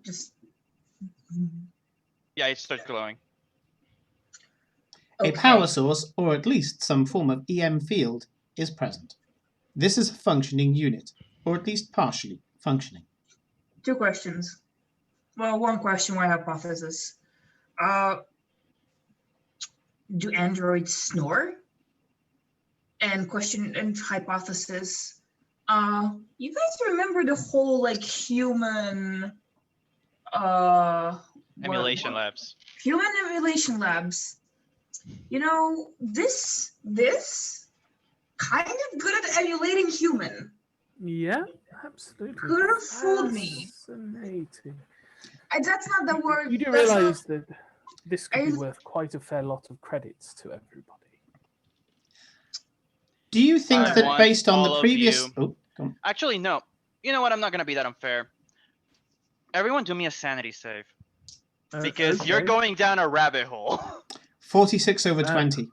Just Yeah, it starts glowing. A power source, or at least some form of EM field, is present. This is a functioning unit, or at least partially functioning. 2 questions. Well, 1 question, 1 hypothesis. Do androids snore? And question and hypothesis. You guys remember the whole like human Emulation labs. Human emulation labs. This kind of good at emulating human. Yeah, absolutely. Could have fooled me. Fascinating. That's not the word. You do that's realize that This could be worth quite a fair lot of credits to everybody. Do you think I that want based on all the of previous... you- Oh, go on. Actually, no. You know what? I'm not gonna be that unfair. Everyone, do me a sanity save because you're Okay. going down a rabbit hole. 46 over 20.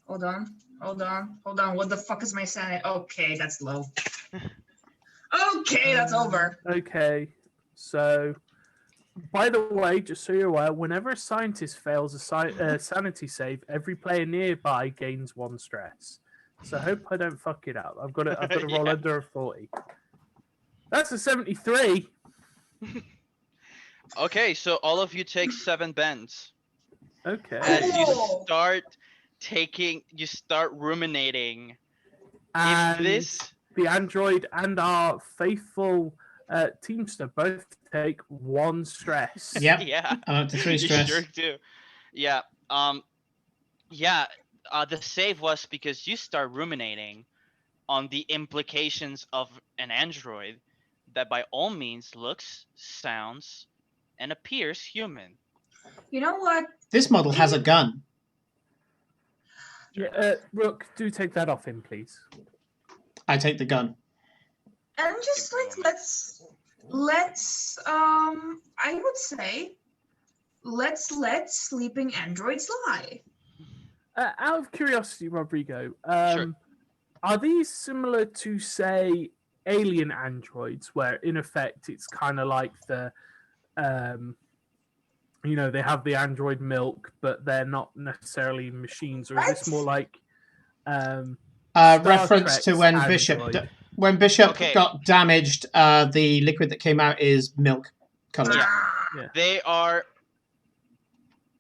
Hold on. What the fuck is my sanity? Okay, that's low. Okay, that's over. Okay, so by the way, just so you're aware, whenever a scientist fails a sanity save, every player nearby gains 1 stress. So I hope I don't fuck it up. I've got to roll Yeah. under a 40. That's a 73. Okay, so all of you take 7 bends. Okay. As you Cool. start ruminating. And If this the android and our faithful teamster both take 1 stress. Yep. yeah, I'm up to 3 you stress. sure do. Yeah. The save was because you start ruminating on the implications of an android that by all means looks, sounds, and appears human. You know what? This model has a gun. Yeah, Rook, do take that off him, please. I take the gun. And just Give me a like moment. let's I would say let's let sleeping androids lie. Out of curiosity, Rodrigo, Sure. are these similar to, say, alien androids, where in effect it's kind of like they have the android milk, but they're not necessarily machines, or is this more like Star Reference to Trek's when Android? Bishop Okay. got damaged, the liquid that came out is milk colored. Yeah. They are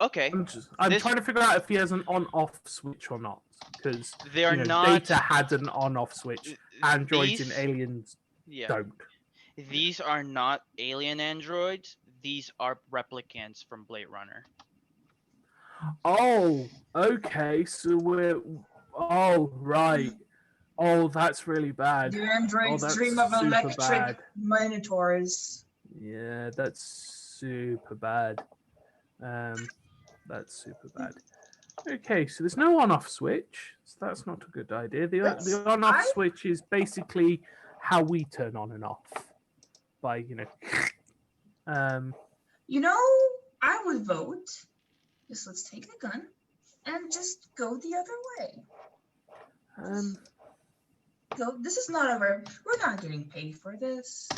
okay. I'm This- trying to figure out if he has an on-off switch or not, because They are not. Data had an on-off switch. Androids and these- aliens Yeah. don't. These are not alien androids. These are replicants from Blade Runner. Oh, okay. So we're. Oh, right. Oh, that's really bad. The androids that's dream of super electric bad. minotaurs. Yeah, that's super bad. That's super bad. Okay, so there's no on-off switch. So that's not a good idea. The on-off switch is basically how we turn on and off. By You know, I would vote. Just let's take the gun and just go the other way. Go. This is not our. We're not getting paid for this.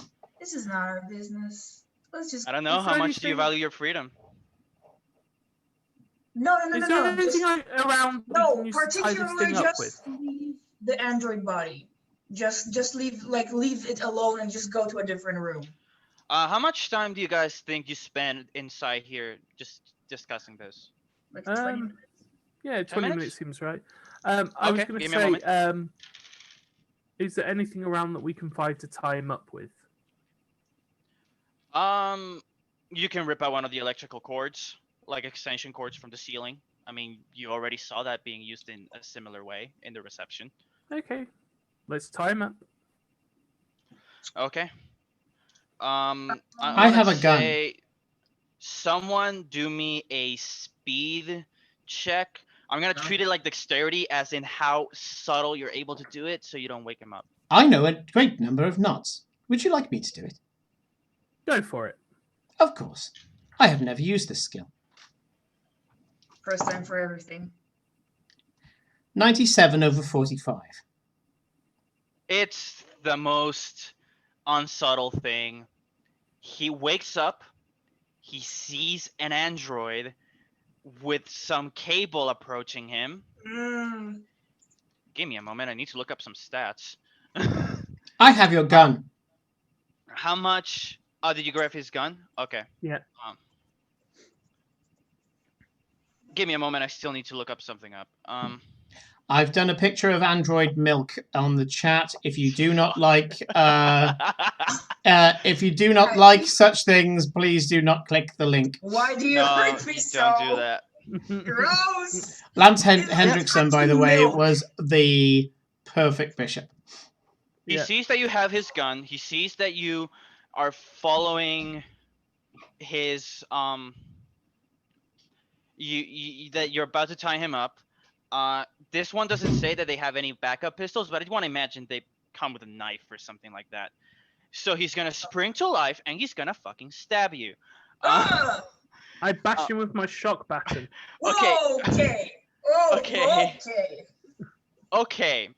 This is not our business. Let's just. I don't know Is how there much do you anything- value your freedom. No. is there anything around we No, can use to tie this particularly thing up with? just leave the android body. Just leave it alone and just go to a different room. How much time do you guys think you spend inside here just discussing this? Like 20 minutes. Yeah, 20 minutes? minutes seems right. I was Okay, going to give me a say, is there anything around that we can find to tie him up with? You can rip out one of the electrical cords, like extension cords from the ceiling. I mean, you already saw that being used in a similar way in the reception. Okay, let's tie him up. Okay. I have a gun. say someone do me a speed check. I'm gonna treat it like dexterity, as in how subtle you're able to do it, so you don't wake him up. I know a great number of knots. Would you like me to do it? Go for it. Of course. I have never used this skill. First time for everything. 97 over 45. It's the most unsubtle thing. He wakes up, he sees an android with some cable approaching him. Give me a moment, I need to look up some stats. I have your gun. How much? Oh, did you grab his gun? Okay. Yeah. Give me a moment, I still need to look up something up. I've done a picture of Android milk on the chat. If you do not like, such things, please do not click the link. Why do you No, hurt me so? don't do that. Gross. Lance It's Hendrickson, by the fucking way, milk. was the perfect bishop. He Yeah. sees that you have his gun. He sees that you are following his that you're about to tie him up. This one doesn't say that they have any backup pistols, but I want to imagine they come with a knife or something like that. So he's gonna spring to life and he's gonna fucking stab you. Ah! I bash him with my shock baton. Okay. Okay. Oh, Okay. okay. Okay.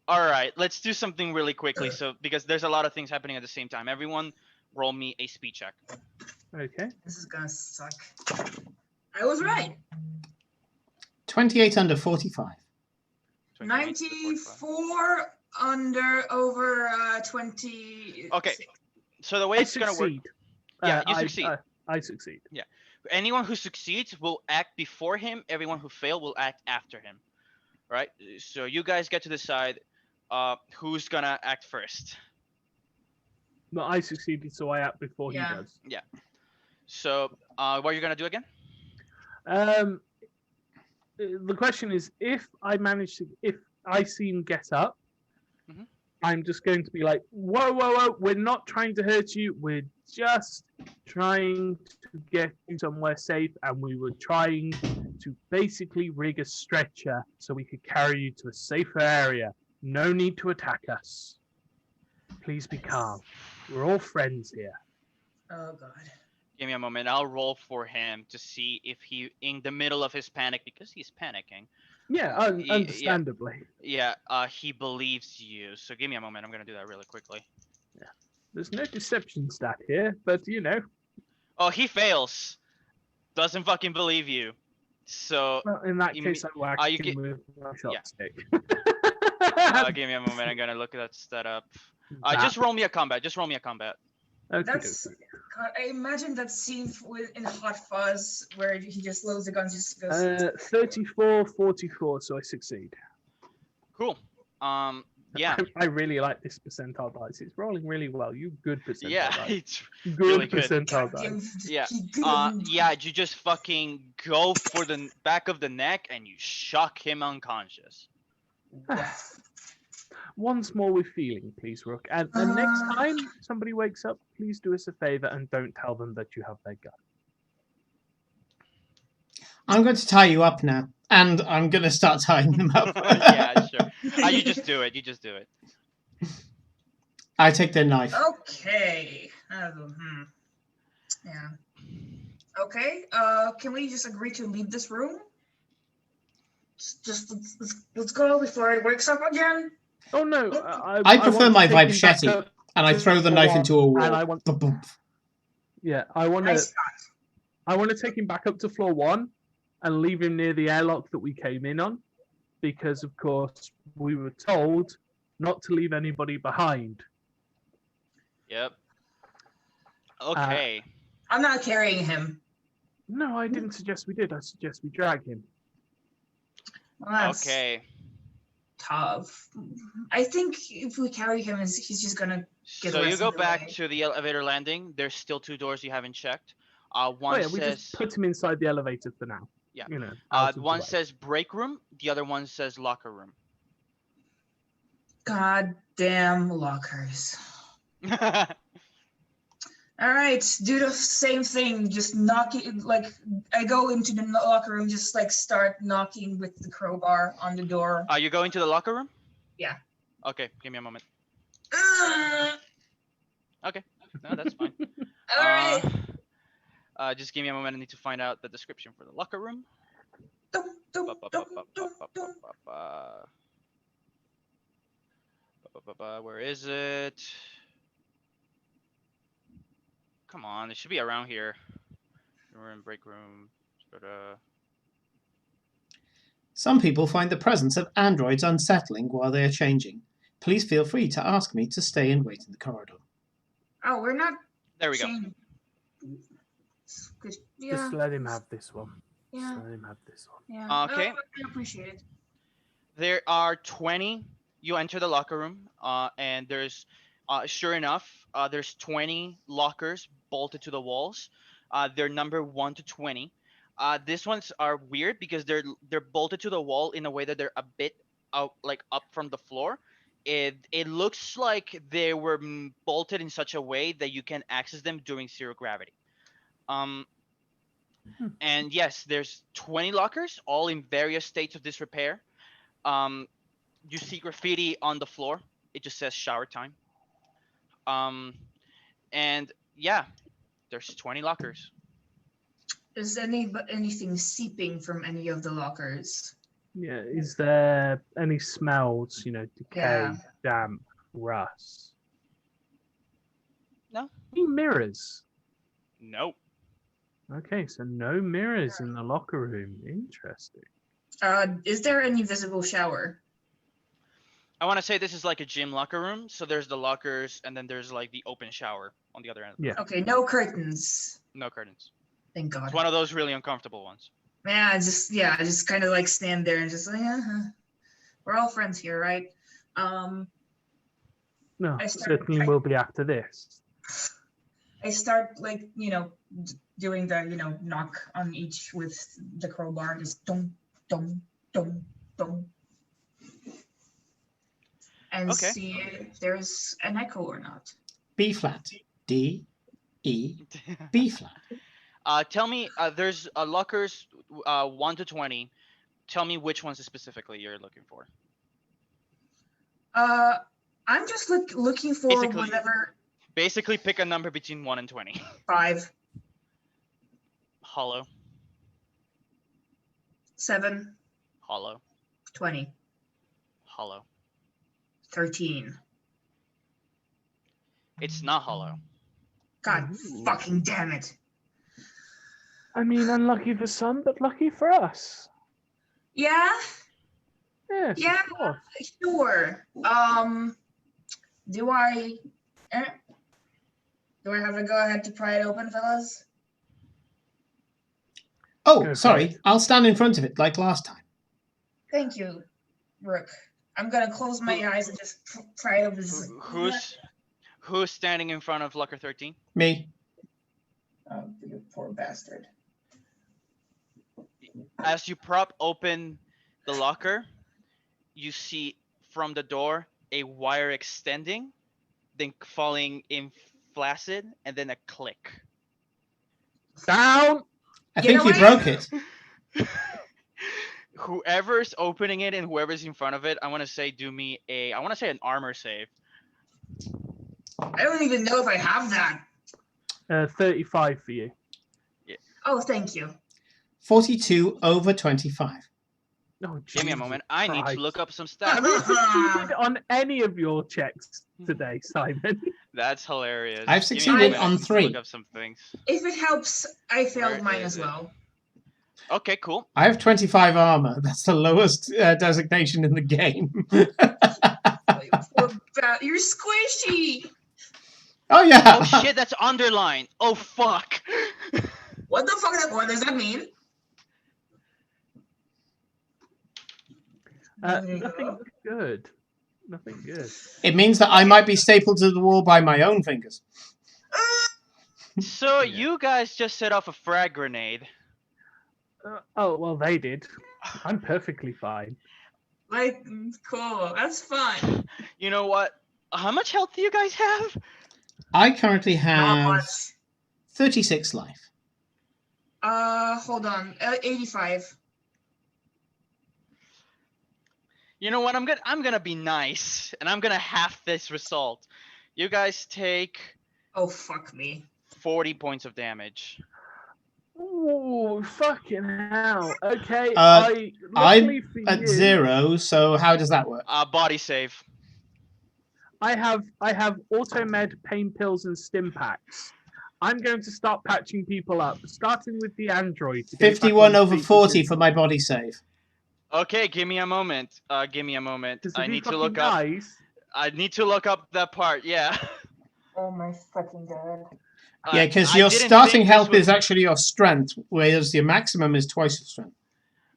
All right. Let's do something really quickly. So because there's a lot of things happening at the same time. Everyone, roll me a speed check. Okay. This is gonna suck. I was right. 28 under 45. 28 to 45. 94 under over 20. Okay. So the way I it's gonna work. succeed. Yeah, you succeed. I succeed. Anyone who succeeds will act before him. Everyone who failed will act after him. Right? So you guys get to decide who's gonna act first. No, I succeeded, so I act before Yeah. he does. So what are you gonna do again? The question is, if I see him get up, Mhm. I'm just going to be like, whoa, whoa, whoa! We're not trying to hurt you. We're just trying to get you somewhere safe, and we were trying to basically rig a stretcher so we could carry you to a safer area. No need to attack us. Please be calm. We're all friends here. Oh god. Give me a moment. I'll roll for him to see if he, in the middle of his panic, because he's panicking. Yeah, Yeah. understandably. Yeah, he believes you. So give me a moment. I'm gonna do that really quickly. There's no deception stat here, but you know. Oh, he fails. Doesn't fucking believe you. So Well, in that You case, mean- I whack you him get- with my shot yeah. stick. give me a moment. I'm gonna look that stat up. That- Just roll me a combat. Just roll me a combat. That's God, I imagine that scene in Hot Fuzz where he just loads the guns, just goes. 34, 44, so I succeed. Cool. Yeah. I really like this percentile dice. It's rolling really well. You good percentile Yeah. dice. It's Good really good. percentile Goddamn, dice. Yeah. good. Yeah. You just fucking go for the back of the neck and you shock him unconscious. Once more with feeling, please, Rook. And next Uh. time somebody wakes up, please do us a favor and don't tell them that you have their gun. I'm going to tie you up now. And I'm going to start tying them up. Yeah, sure. You just do it. You just do it. I take their knife. Okay. Yeah. Okay. Can we just agree to leave this room? Just let's go before it wakes up again. Oh no! I prefer want my to take him back vibesheti, up and I to throw the floor knife one, into a wall. and I want, Ba-boom. yeah, I want Nice to. shot. I want to take him back up to floor 1 and leave him near the airlock that we came in on, because of course we were told not to leave anybody behind. Yep. Okay. I'm not carrying him. No, I didn't suggest we did. I suggest we drag him. Well, that's Okay. tough. I think if we carry him, he's just gonna get So you less go in the back way. to the elevator landing. There's still 2 doors you haven't checked. Oh One yeah, we says just put him inside the elevator for now. Yeah. You know. out of the one way. says break room. The other one says locker room. Goddamn lockers. All right, do the same thing. Just knock it. Like I go into the locker room, just like start knocking with the crowbar on the door. Are you going to the locker room? Yeah. Okay, give me a moment. Ugh. Okay, no, that's fine. All right. Just give me a moment. I need to find out the description for the locker room. Dum, dum, dum, dum, dum. Where is it? Come on, it should be around here. We're in break room. Some people find the presence of androids unsettling while they are changing. Please feel free to ask me to stay and wait in the corridor. Oh, we're not. There we go. changing. Good. Yeah. Just let him have this one. Yeah. Just let him have this one. Yeah. Okay. I appreciate it. There are 20. You enter the locker room, and there's, sure enough, there's 20 lockers bolted to the walls. They're number 1 to 20. These ones are weird because they're bolted to the wall in a way that they're a bit out, like up from the floor. It looks like they were bolted in such a way that you can access them during zero gravity. And yes, there's 20 lockers, all in various states of disrepair. You see graffiti on the floor. It just says shower time. Um, and yeah, there's 20 lockers. Is anything seeping from any of the lockers? Yeah. Is there any smells? Decay, Yeah. damp, rust. No. Any mirrors? Nope. Okay, so no mirrors in the locker room. Interesting. Is there any visible shower? I want to say this is like a gym locker room. So there's the lockers, and then there's like the open shower on the other end. Yeah. Okay, no curtains. No curtains. Thank God. It's one of those really uncomfortable ones. Yeah, I just kind of like stand there and just like, we're all friends here, right? No, I certainly will be after this. I start like doing the knock on each with the crowbar, just dum dum dum dum, and Okay. see if there's an echo or not. B flat. D, E, B flat. Tell me, there's lockers 1 to 20. Tell me which ones specifically you're looking for. I'm just looking for Basically- whatever. Basically, pick a number between 1 and 20. 5, Hollow. 7, Hollow. 20, Hollow. 13. It's not hollow. God Ooh. fucking damn it. I mean, unlucky for some, but lucky for us. Yeah, Yes, Yeah. of course. sure. Do I have to go ahead to pry it open, fellas? Oh, Go for sorry. it. I'll stand in front of it like last time. Thank you, Rook. I'm gonna close my eyes and just pry it open. Who's standing in front of locker 13? Me. Oh, you poor bastard. As you prop open the locker, you see from the door a wire extending, then falling in flaccid, and then a click. Down. I You think know you what? broke it. Whoever's opening it and whoever's in front of it, I want to say an armor save. I don't even know if I have that. 35 for you. Oh, thank you. 42 over 25. Oh, Give me a Jesus moment. I need Christ. to look up some Have stats. you succeeded on any of your checks today, Simon? That's hilarious. I've Give me a succeeded moment, I on need to 3. Look up some things. If it helps, I failed Where mine is as it? well. Okay, cool. I have 25 armor. That's the lowest designation in the game. You're squishy. Oh, yeah. Oh shit, that's underlined. Oh fuck. What the fuck? What does that mean? Nothing good. Nothing good. It means that I might be stapled to the wall by my own fingers. So Yeah. you guys just set off a frag grenade. Oh, well, they did. I'm perfectly fine. Like, cool. That's fun. You know what? How much health do you guys have? I currently Not have much. 36 life. Hold on. 85. You know what? I'm gonna be nice, and I'm gonna half this result. You guys take Oh, fuck me. 40 points of damage. Oh, fucking hell. Okay, I'm luckily for At you, 0, so how does that work? Body save. I have auto med, pain pills, and stim packs. I'm going to start patching people up, starting with the android. to get it back 51 on over feet 40 because- for my body save. Okay, give me a moment. Give me a moment. 'cause if I he need to fucking look up. dies, I need to look up that part. Yeah. Oh my fucking god. Yeah, because I your didn't starting think this health was- is actually your strength, whereas your maximum is twice your strength.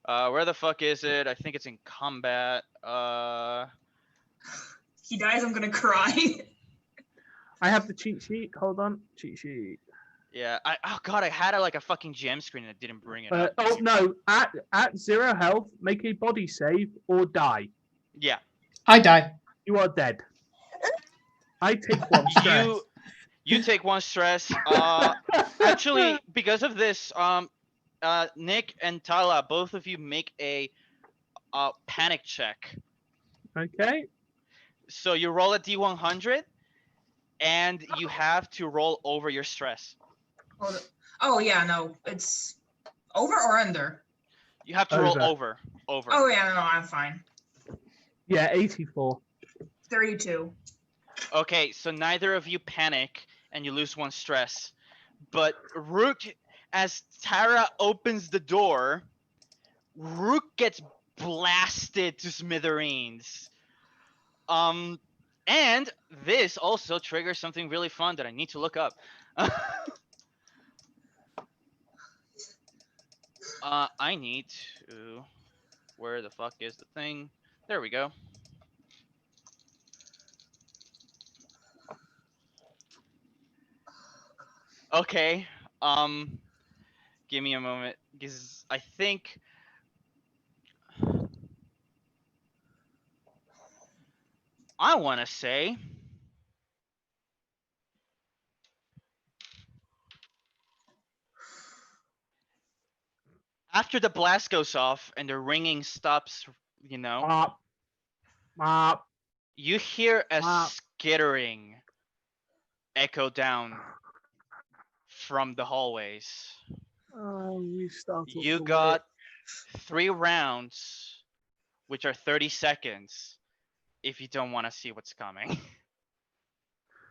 Where the fuck is it? I think it's in combat. He dies, I'm gonna cry. I have the cheat sheet. Hold on, cheat sheet. Yeah. Oh god, I had like a fucking gem screen and I didn't bring it up. Oh no! At 0 health, make a body save or die. Yeah. I die. You are dead. I take 1 stress. You take 1 stress. Actually, because of this, Nick and Tala, both of you make a panic check. Okay. So you roll a d100, and you have to roll over your stress. Oh yeah, no, it's over or under. You have to roll Over. over. Oh yeah, no, I'm fine. Yeah, 84. 32. Okay, so neither of you panic, and you lose 1 stress. But Rook, as Tara opens the door, Rook gets blasted to smithereens. And this also triggers something really fun that I need to look up. I need to. Where the fuck is the thing? There we go. Okay. Give me a moment, because I think. I want to say. After the blast goes off and the ringing stops, Mop. Mop. you hear a Wow. skittering echo down from the hallways. We start. You got 3 rounds, which are 30 seconds, if you don't want to see what's coming.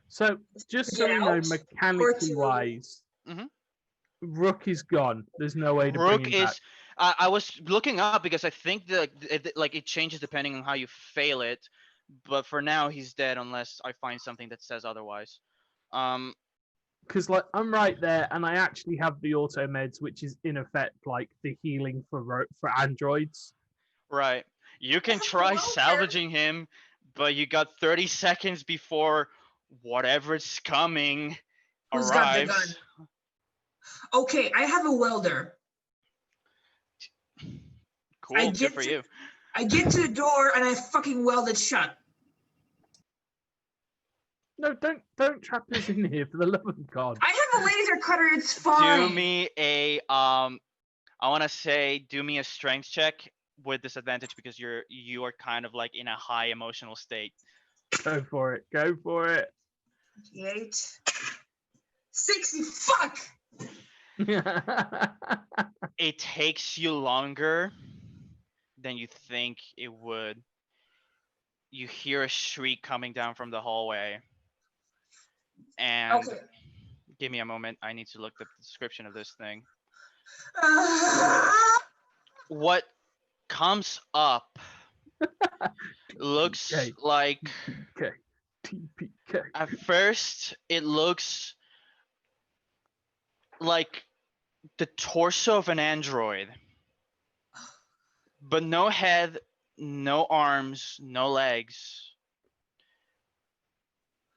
So, just so Get we know, out, mechanically to- wise, Mhm. Rook is gone. There's no way to bring Rook him is. back. I was looking up because I think it changes depending on how you fail it, but for now he's dead unless I find something that says otherwise. Because like I'm right there, and I actually have the auto meds, which is in effect like the healing for androids. Right. You can That's a try welder. salvaging him, but you got 30 seconds before whatever's coming Who's got the arrives. gun? Okay, I have a welder. Cool, I good get for to- you. I get to the door and I fucking weld it shut. No, don't trap us in here for the love of God. I have a laser cutter. It's fine. Do me a I want to say do me a strength check with disadvantage because you are kind of like in a high emotional state. Go for it. Go for it. 58. 60. Fuck. It takes you longer than you think it would. You hear a shriek coming down from the hallway. And Okay. give me a moment. I need to look at the description of this thing. What comes up looks Okay. like Okay. TPK. at first it looks like the torso of an android, but no head, no arms, no legs.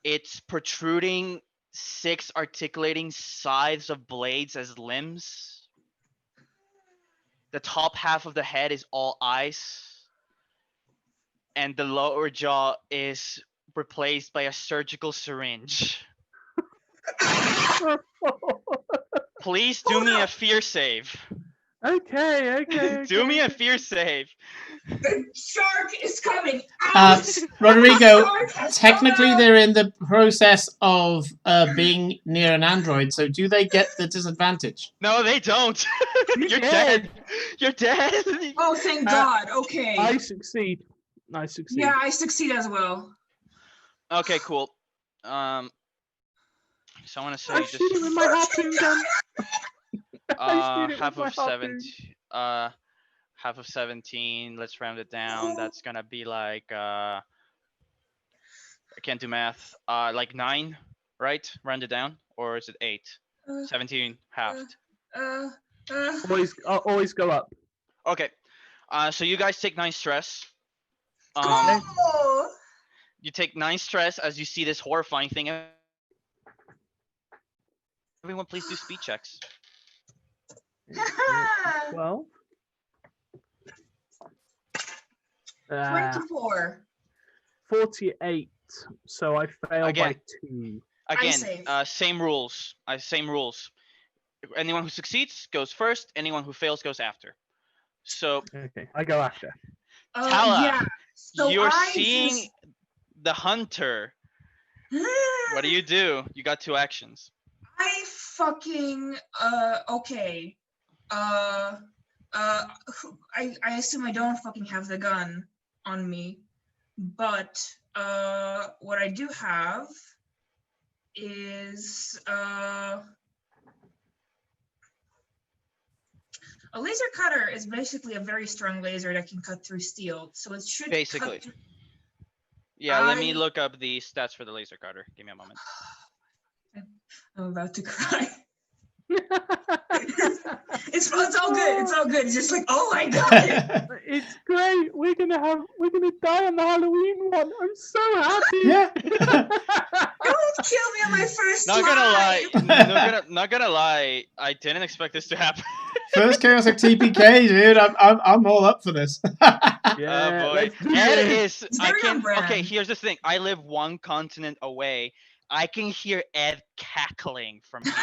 It's protruding 6 articulating scythes of blades as limbs. The top half of the head is all eyes, and the lower jaw is replaced by a surgical syringe. Please do me a fear save. Okay. Do me a fear save. The shark is coming Uh, out. Rodrigo, Shark has technically come out. they're in the process of being near an android, so do they get the disadvantage? No, they don't. You're You're dead. dead. You're dead. Oh, thank God. Okay. I succeed. Yeah, I succeed as well. Okay, cool. So I want to say I just shoot it with my harpoon gun. I shoot it half with of my harpoon. 17. Half of 17. Let's round it down. That's gonna be like I can't do math. Like 9, right? Round it down, or is it 8? Uh, 17 halved. Always go up. Okay. So you guys take 9 stress. Go! You take 9 stress as you see this horrifying thing. Everyone, please do speed checks. 12. 24. 48. So I fail by Again. 2. Again, save. same rules. Same rules. Anyone who succeeds goes first. Anyone who fails goes after. So Okay, I go after. Tala, Yeah. So you're I seeing just... the hunter. What do? You got 2 actions. I fucking okay. I assume I don't fucking have the gun on me, but what I do have is a laser cutter is basically a very strong laser that can cut through steel. So it should Basically. cut Yeah, let me I- look up the stats for the laser cutter. Give me a moment. I'm about to cry. It's all good. It's all good. It's just like, oh my god. It's great. We're gonna die on the Halloween one. I'm so happy. Yeah. Don't kill me on my first Not gonna lie, live. not gonna lie. I didn't expect this to happen. First chaotic TPK, dude. I'm all up for this. Yeah, Oh boy, let's do Ed this. is. It's I very on can. Okay, brand. here's the thing. I live 1 continent away. I can hear Ed cackling from here.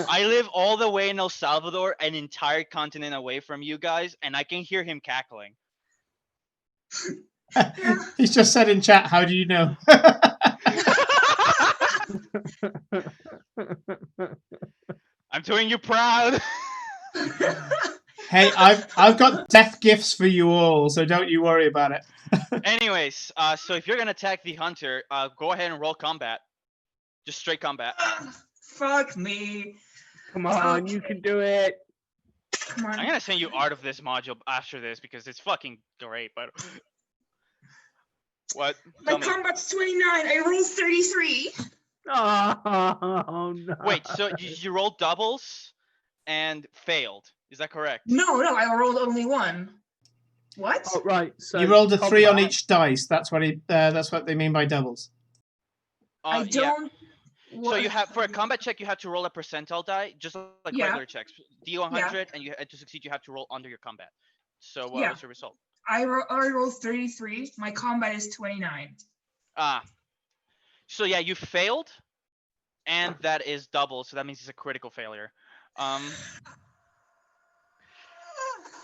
I live all the way in El Salvador, an entire continent away from you guys, and I can hear him cackling. He's just said in chat, how do you know? I'm doing you proud. Hey, I've got death gifts for you all, so don't you worry about it. Anyways, so if you're gonna attack the hunter, go ahead and roll combat. Just straight combat. Fuck me. Come on, you can do it. Come on. I'm gonna send you art of this module after this because it's fucking great. But what? My Tell me. combat's 29. I rolled 33. Oh no. Wait, so you rolled doubles and failed. Is that correct? No, I rolled only 1. What? Oh, right. So You rolled a 3 on combat. each dice. That's what they mean by doubles. I Yeah. don't. So you have for a combat check, you have to roll a percentile die, just like Yeah. regular checks. D100, and to succeed, you have to roll under your combat. So what Yeah. was the result? I rolled 33. My combat is 29. So yeah, you failed, and that is double. So that means it's a critical failure.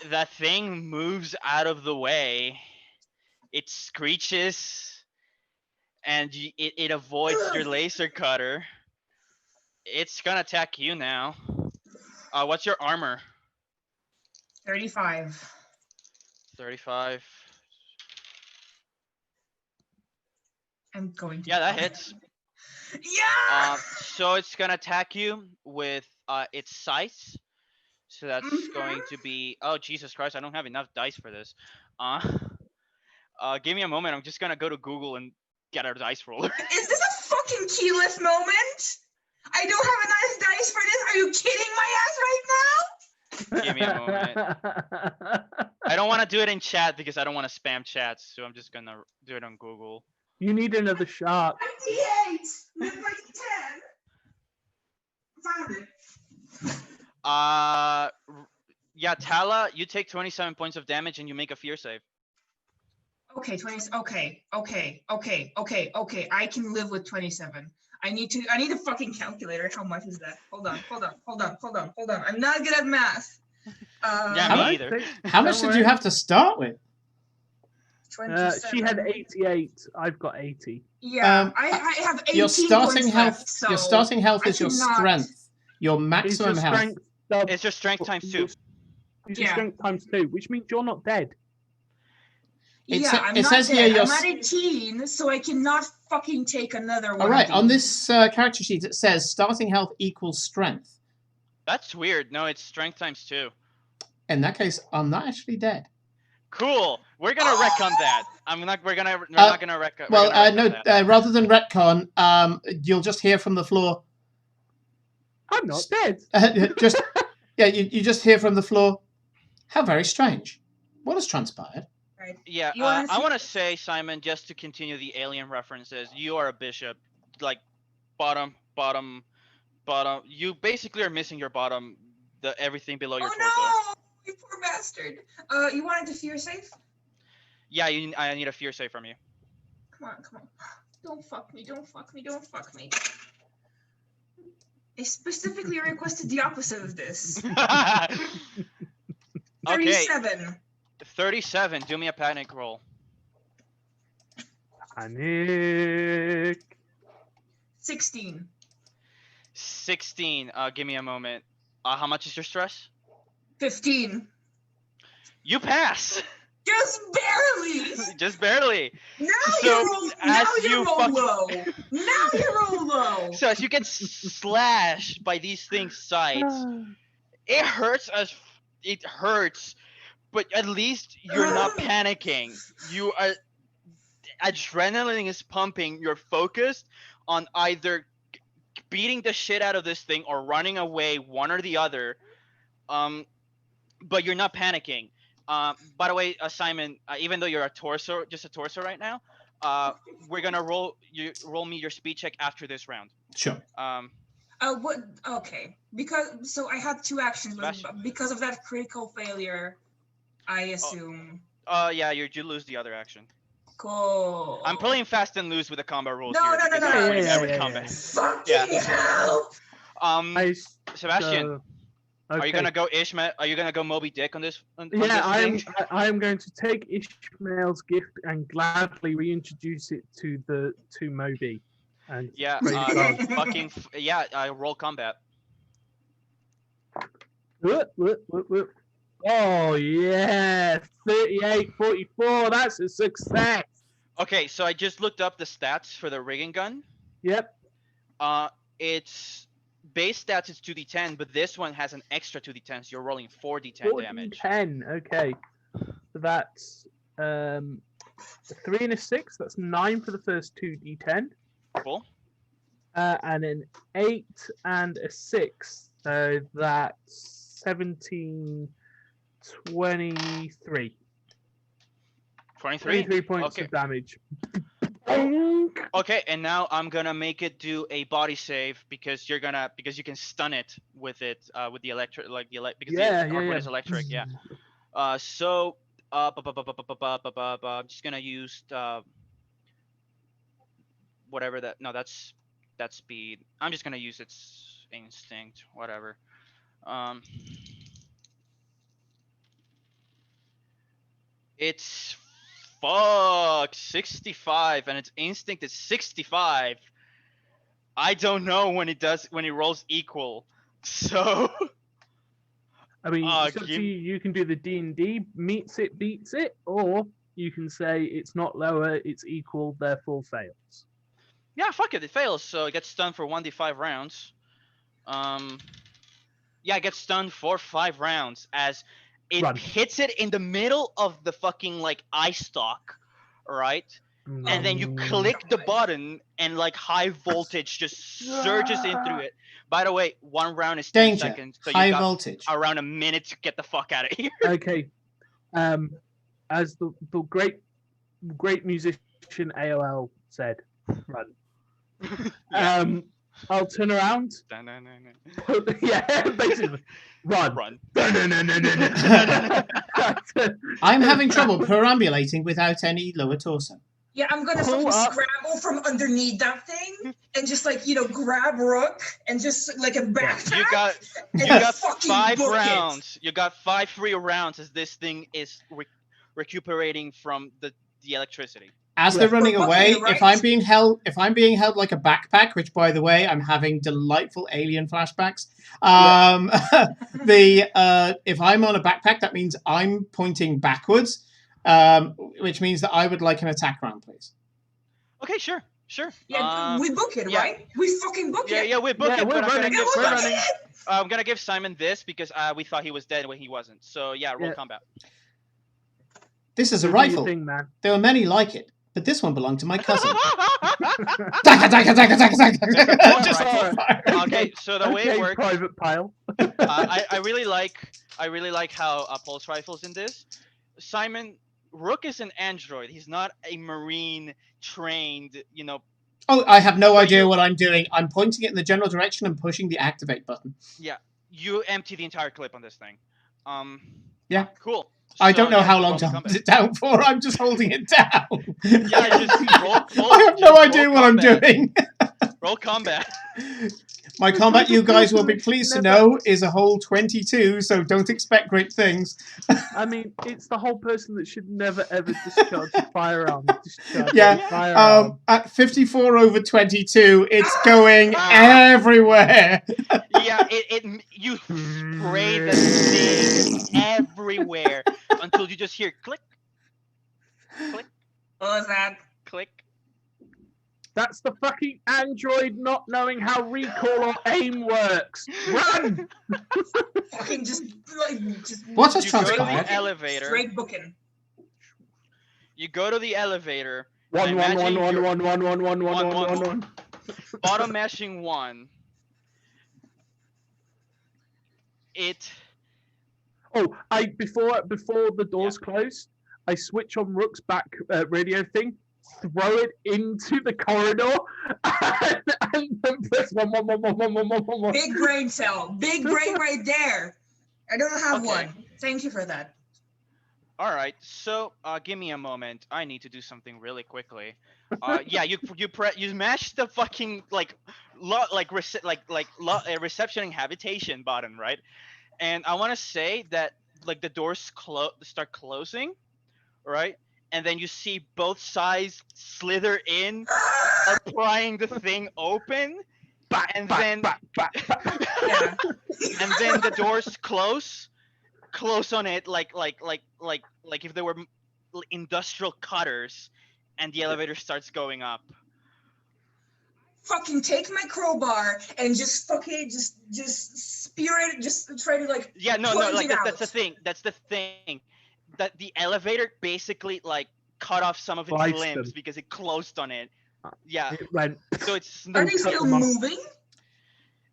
That thing moves out of the way. It screeches, and it avoids your laser cutter. It's gonna attack you now. What's your armor? 35. 35. I'm going to. Yeah, that hits. Yeah. So it's gonna attack you with its size. So that's going to be. Oh Jesus Christ! I don't have enough dice for this. Give me a moment. I'm just gonna go to Google and get our dice roller. Is this a fucking keyless moment? I don't have enough dice for this. Are you kidding my ass right now? Give me a moment. I don't want to do it in chat because I don't want to spam chats. So I'm just gonna do it on Google. You need another shark. 98. With my 10. Found it. Yeah, Tala, you take 27 points of damage and you make a fear save. Okay, 20. Okay. I can live with 27. I need a fucking calculator. How much is that? Hold on. I'm not good at math. Yeah, me either. How much did you have to start with? 27. She had 88. I've got 80. Yeah, I have 18 Your starting points health. left, so Your starting health I is your cannot- strength. Your Is maximum your health. strength double? It's your strength times 2. Is your Yeah. strength times 2, which means you're not dead. I'm it not says here dead. your I'm at 18, so I cannot fucking take another one. All right, of on these. this character sheet it says starting health equals strength. That's weird. No, it's strength times 2. In that case, I'm not actually dead. Cool. We're gonna retcon that. We're not gonna retcon. Well, no. that. Rather than retcon, you'll just hear from the floor. I'm not dead. You just hear from the floor. How very strange. What has transpired? Right. Yeah, You wanna I see- want to say, Simon, just to continue the alien references, you are a bishop, like bottom. You basically are missing your bottom, everything below your torso. Oh no, you poor bastard. You wanted to fear safe? Yeah, I need a fear save from you. Come on. Don't fuck me. I specifically requested the opposite of this. Okay, 37. 37. Do me a panic roll. Panic. 16. 16. Give me a moment. How much is your stress? 15. You pass. Just barely. Just barely. Now So, you roll. as Now you you roll fucking- low. Now you roll low. So as you get slashed by these things' sides, it hurts it hurts, but at least you're not panicking. You are adrenaline is pumping. You're focused on either beating the shit out of this thing or running away, one or the other. But you're not panicking. By the way, Simon, even though you're just a torso right now, we're gonna roll me your speed check after this round. Sure. What? Okay. Because I had 2 actions, but Sebastian. because of that critical failure, I assume. Yeah, you lose the other action. Cool. I'm playing fast and loose with the combat rules No, here. no, no, because no, I'm no. winning Yeah, every yeah, combat. Fucking hell! Sebastian, are you okay. gonna go Ishmael? Are you gonna go Moby Dick on this? On Yeah, this thing? I am going to take Ishmael's gift and gladly reintroduce it to Moby. And Yeah. praise God. Fucking. Roll combat. Whoop, whoop, whoop, whoop. Oh yeah, 38-44. That's a success. Okay, so I just looked up the stats for the rigging gun. Yep. Its base stats is 2d10, but this one has an extra 2d10, so you're rolling 4d10 damage. 10. Okay. So that's 3 and a 6. That's 9 for the first 2d10. Cool. And an 8 and a 6. So that's 17, 23. 23. 23 points Okay. of damage. Okay, and now I'm gonna make it do a body save because you can stun it with the electric because the harpoon is electric. Yeah. I'm just gonna use whatever that. No, that's speed. I'm just gonna use its instinct. Whatever. It's 65 and its instinct is 65. I don't know when it rolls equal. So I mean, it's up to give- you. You can do the D&D, meets it, beats it, or you can say it's not lower, it's equal, therefore fails. yeah, fuck it, it fails. So it gets stunned for 1d5 rounds. Yeah, it gets stunned for 5 rounds as it Run. hits it in the middle of the fucking eye stalk, right? And then you click the button and high voltage just surges in through it. By the way, 1 round is 10 Danger. seconds, so High you got voltage. around a minute to get the fuck out of here. Okay. As the great musician AOL said, run. Yeah. I'll turn around. Yeah, basically, run. Run. I'm having trouble perambulating without any lower torso. Yeah, I'm gonna Pull fucking up. scramble from underneath that thing and just grab Rook and just a backpack. You got and you got fucking 5 book it. rounds. You got 5 free rounds as this thing is recuperating from the electricity. As Yeah. they're running We're away, booking it, if right? I'm being held like a backpack, which by the way, I'm having delightful alien flashbacks. If I'm on a backpack, that means I'm pointing backwards, which means that I would like an attack round, please. Okay, sure. Yeah, we book it, yeah. right? We fucking book it. Yeah, we booked Yeah, it, we're but running. Yeah, we're running. running. I'm gonna give Simon this because we thought he was dead when he wasn't. So yeah, roll Yeah. combat. This is a Do your rifle. thing, man. There were many like it, but this one belonged to my cousin. Dagger. Just Right. fire. Okay, so the way it Okay, works, Private Pile. I really like how pulse rifles in this. Simon Rook is an android. He's not a marine trained. Oh, I have no idea what I'm doing. I'm pointing it in the general direction and pushing the activate button. You empty the entire clip on this thing. Yeah. Cool. I don't know how roll long the to combat. hold it down for. I'm just holding it down. Yeah, just roll I have no idea what I'm combat. doing. Roll combat. My combat, you guys will be Never- pleased to know, is a whole 22, so don't expect great things. I mean, it's the whole person that should never ever discharge a firearm. Discharge Yeah, a firearm. At 54 over 22, it's going everywhere. Yeah, you spray the thing everywhere until you just hear click, click, What was that? click. That's the fucking android not knowing how recoil or aim works. Run! Fucking just What has You go to transpired? the elevator. Straight booking. You go to the elevator. One, and one, imagine one, one, you're one, one, one, one, one, One, one, one, one. bottom mashing 1. It Oh, before the doors close, I switch on Rook's back radio thing, throw it into the corridor, and then press one. Big brain cell. Big brain right there. I don't have Okay. one. Thank you for that. all right. So give me a moment. I need to do something really quickly. Yeah, you mash the fucking reception and habitation button, right? And I want to say that like the doors start closing, right? And then you see both sides slither in, are prying the thing open, and then Yeah. and then the doors close on it like if there were industrial cutters, and the elevator starts going up. Fucking take my crowbar and just fucking just spear it. Just try to like. Yeah, no, point like it that's the out. thing. That's the thing. That the elevator basically like cut off some of its Sliced limbs them. because it closed on it. Yeah, It went. so it's Are they still moving?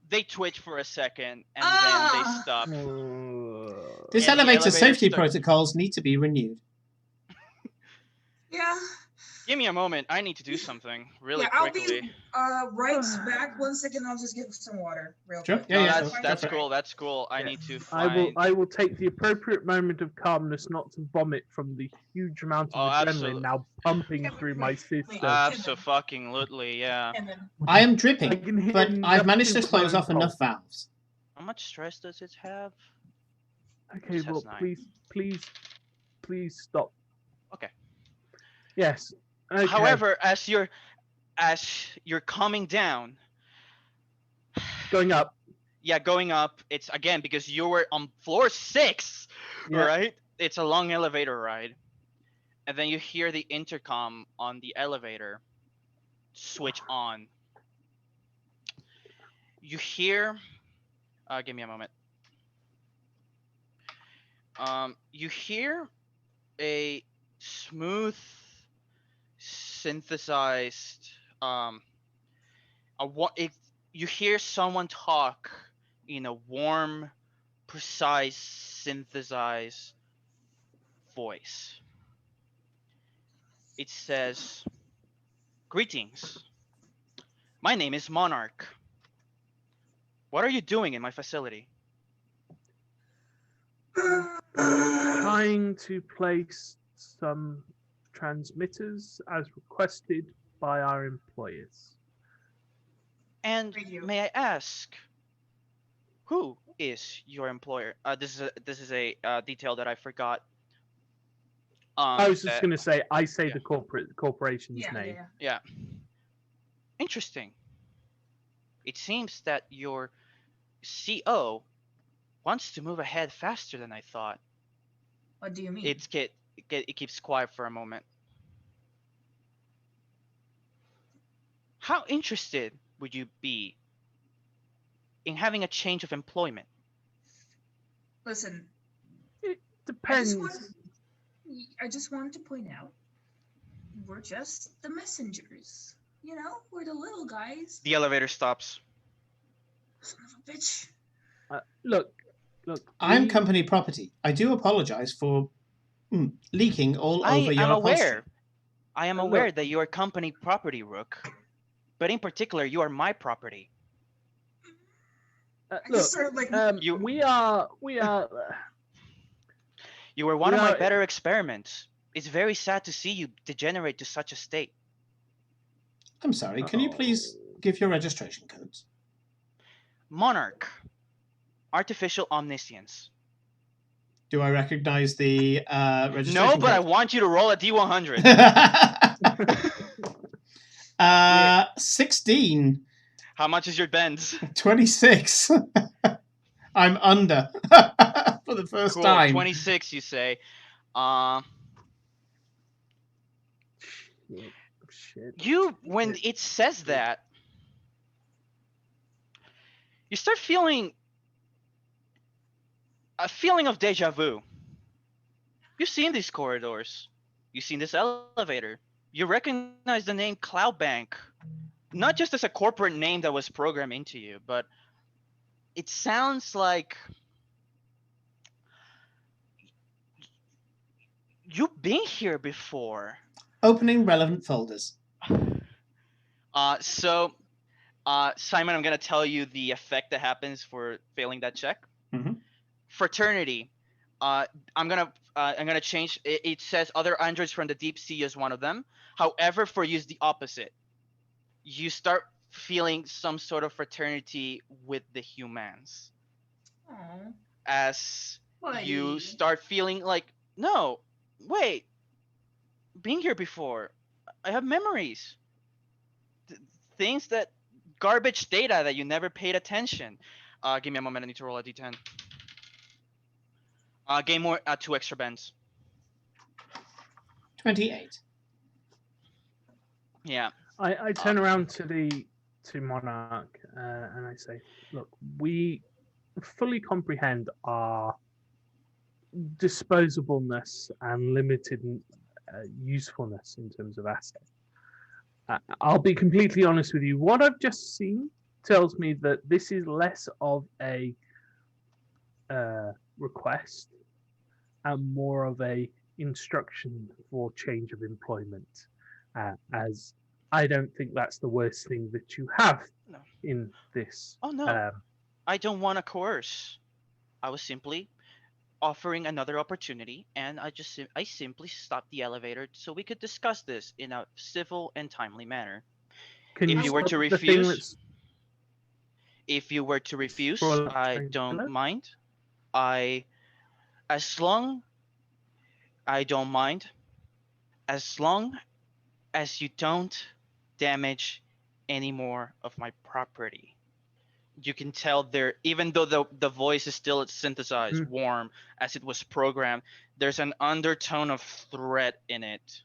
they twitch for a second and then Ah. they stop. This And the elevator elevator safety start- protocols need to be renewed. Yeah. Give me a moment. I need to do something really Yeah, I'll quickly. be right back. 1 second. I'll just get some water real Sure. quick. Yeah, No, yeah, that's sure. cool. That's cool. I Yeah. need to I find. will take the appropriate moment of calmness not to vomit from the huge amount of Oh, adrenaline absolutely. now pumping through my system. Absolutely, yeah. And then I am I dripping, can hear but I've managed to nothing close flowing off enough cold. valves. How much stress does it have? Okay, Just has well, 9. please stop. Okay. Yes. Okay. However, as you're coming down, Going up. yeah, going up, it's again because you were on floor 6, Yeah. right? It's a long elevator ride, and then you hear the intercom on the elevator switch on. You hear, give me a moment. You hear a smooth, synthesized, you hear someone talk in a warm, precise, synthesized voice. It says, "Greetings. My name is Monarch. What are you doing in my facility?" Trying to place some transmitters as requested by our employers. And Radio. may I ask, who is your employer? This is a detail that I forgot. I was just that- going to say, I say yeah. the corporation's yeah, name. yeah. Yeah. Interesting. It seems that your CO wants to move ahead faster than I thought. What do you mean? It keeps quiet for a moment. How interested would you be in having a change of employment? Listen, It I depends. just wanted to point out, we're just the messengers. You know, we're the little guys. The elevator stops. Son of a bitch. Look. I'm we- company property. I do apologize for leaking all over your I am upholstery. aware. I am Look. aware that you are company property, Rook. But in particular, you are my property. I Look, just sort of like You- we are. You were one of my Yeah. better experiments. It's very sad to see you degenerate to such a state. I'm sorry, can you please give your registration codes? Monarch. Artificial omniscience. Do I recognize the registration No, but I code? want you to roll a D100. 16. How much is your bends? 26. I'm under for the first Cool. time. 26, you say. Shit. When it says that, you start feeling a feeling of deja vu. You've seen these corridors. You've seen this elevator. You recognize the name Cloud Bank, not just as a corporate name that was programmed into you, but it sounds like you've been here before. Opening relevant folders. So, Simon, I'm gonna tell you the effect that happens for failing that check. Mhm. Fraternity. I'm gonna change. It says other androids from the deep sea is one of them. However, for you, is the opposite. You start feeling some sort of fraternity with the humans Aw, as you buddy. start feeling like, no, wait, being here before, I have memories, things that garbage data that you never paid attention. Give me a moment. I need to roll a d10. Gain more 2 extra bends. 28. Yeah. I turn around to Monarch and I say, look, we fully comprehend our disposableness and limited usefulness in terms of assets. I'll be completely honest with you. What I've just seen tells me that this is less of a request and more of a instruction for change of employment, as I don't think that's the worst thing that you have No. in this. Oh no. I don't want to coerce. I was simply offering another opportunity, and I simply stopped the elevator so we could discuss this in a civil and timely manner. Can If you you were stop to the thing refuse, that's if you were to refuse, scroll up I down don't below? mind. I as long I don't mind as long as you don't damage any more of my property. You can tell there, even though the voice is still synthesized, Hmm. warm as it was programmed, there's an undertone of threat in it.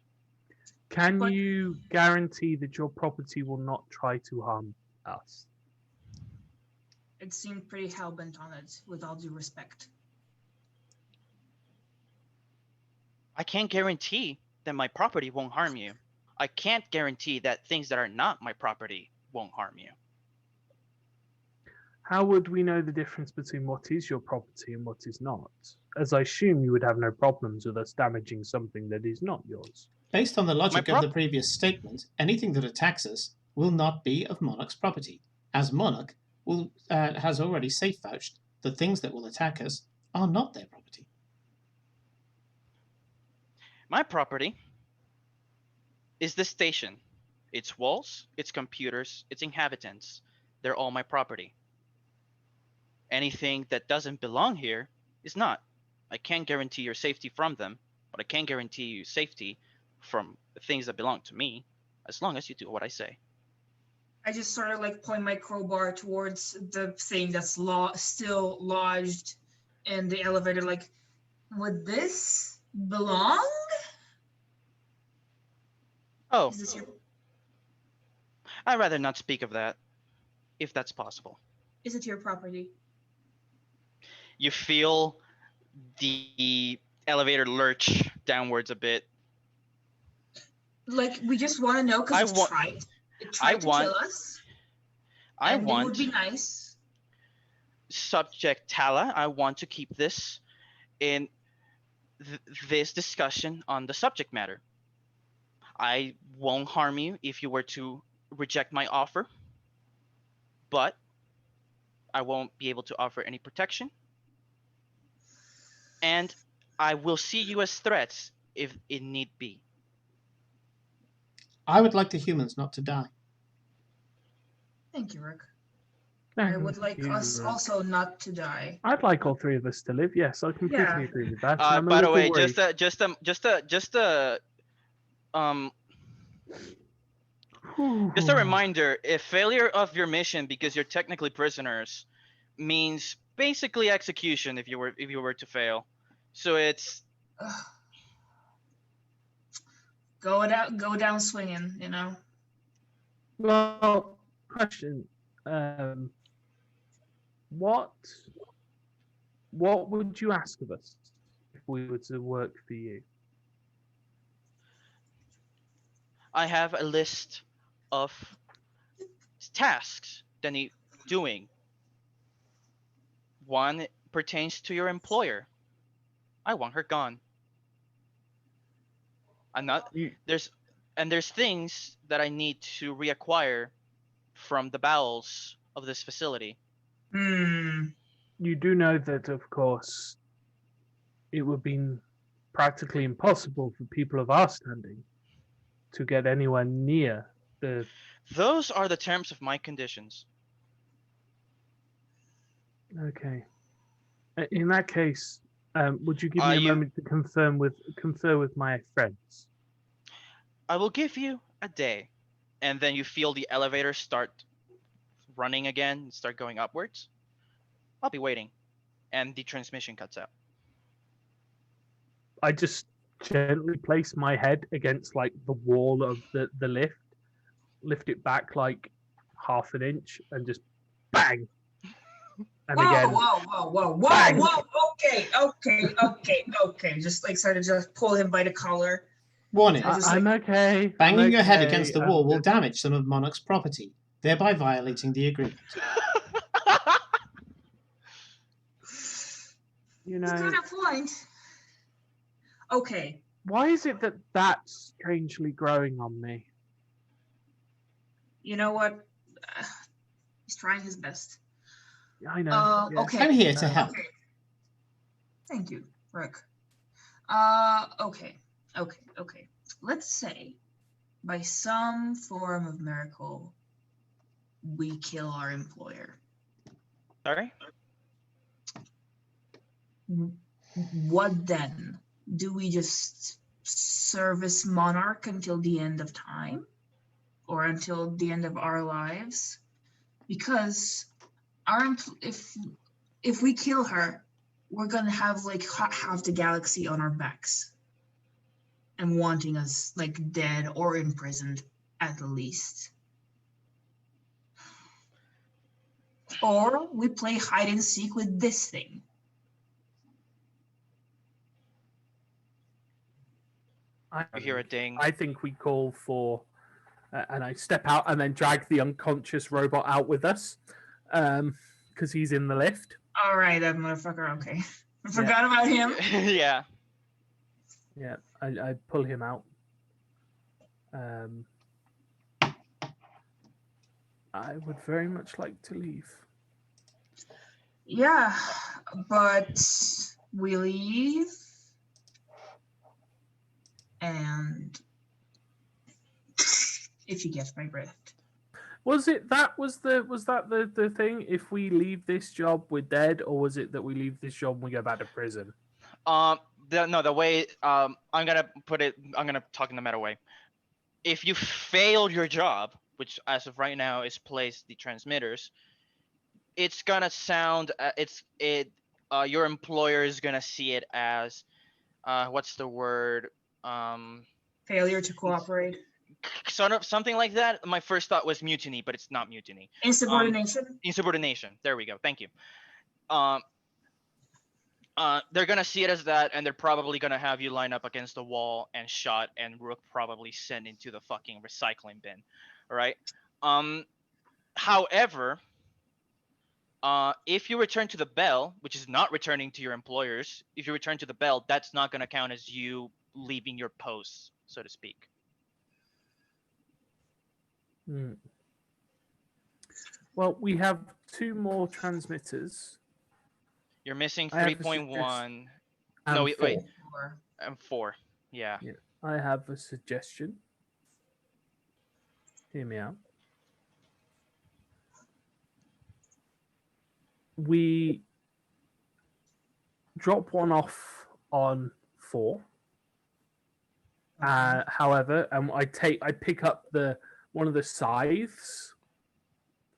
Can But- you guarantee that your property will not try to harm us? It seemed pretty hell-bent on it, with all due respect. I can't guarantee that my property won't harm you. I can't guarantee that things that are not my property won't harm you. How would we know the difference between what is your property and what is not? As I assume you would have no problems with us damaging something that is not yours. Based on the logic of prop- the previous statement, anything that attacks us will not be of Monarch's property, as Monarch has already safe vouched that things that will attack us are not their property. My property is this station. Its walls, its computers, its inhabitants, they're all my property. Anything that doesn't belong here is not. I can't guarantee your safety from them, but I can guarantee you safety from the things that belong to me, as long as you do what I say. I just sort of like point my crowbar towards the thing that's still lodged in the elevator. Like, would this belong? Oh, Is this your? I'd rather not speak of that, if that's possible. Is it your property? You feel the elevator lurch downwards a bit. Like, we just want to know I because want- it tried to want- kill us. I and it would want be nice. subject Tala. I want to keep this in this discussion on the subject matter. I won't harm you if you were to reject my offer, but I won't be able to offer any protection. And I will see you as threats if it need be. I would like the humans not to die. Thank you, Rick. I would like you. us also not to die. I'd like all three of us to live. Yes, I completely Yeah. agree with that. and I'm a By the little way, worried. just a reminder: if failure of your mission because you're technically prisoners means basically execution if you were to fail. So it's Ugh. Go down swinging, you know. Well, question. What would you ask of us if we were to work for you? I have a list of tasks that need doing. One pertains to your employer. I want her gone. I'm not You, there's things that I need to reacquire from the bowels of this facility. you do know that, of course, it would be practically impossible for people of our standing to get anywhere near the. Those are the terms of my conditions. Okay. In that case, would you give Are me a you- moment to confer with my friends? I will give you a day. And then you feel the elevator start running again, start going upwards. I'll be waiting. And the transmission cuts out. I just gently place my head against like the wall of the lift it back like half an inch, and just bang. And Whoa, again, whoa. bang. Okay. Just like sort of just pull him by the collar. Warning. I just I'm okay. Banging I'm your head okay, against the I'm wall will just- damage some of Monarch's property, thereby violating the agreement. You He's know, got a point. Okay. why is it that that's strangely growing on me? You know what? He's trying his best. I know. yeah. Okay. I'm here to help. Okay. Thank you, Rick. Okay. Let's say, by some form of miracle, we kill our employer. Sorry? What then? Do we just service Monarch until the end of time? Or until the end of our lives? Because if we kill her, we're gonna have like half the galaxy on our backs and wanting us like dead or imprisoned at least. Or we play hide and seek with this thing. You hear a ding. I think we call for, and I step out and then drag the unconscious robot out with us, because he's in the lift. All right, that motherfucker. Okay, I forgot about him. Yeah. Yeah, I pull him out. I would very much like to leave. Yeah, but we leave, and if you get my drift. Was that the thing? If we leave this job, we're dead, or was it that we leave this job and we go back to prison? The way I'm gonna talk in the meta way. If you fail your job, which as of right now is place the transmitters, it's gonna sound your employer is gonna see it as what's the word, Failure to cooperate. sort of something like that. My first thought was mutiny, but it's not mutiny. Insubordination. Insubordination. There we go. Thank you. They're gonna see it as that, and they're probably gonna have you line up against the wall and shot, and Rook probably sent into the fucking recycling bin. All right. However, if you return to the bell, which is not returning to your employers, if you return to the bell, that's not gonna count as you leaving your post, so to speak. Well, we have 2 more transmitters. You're missing I have a 3.1. and No, wait, 4. and 4. Yeah. I have a suggestion. Hear me out. we drop one off on 4. However, I pick up one of the scythes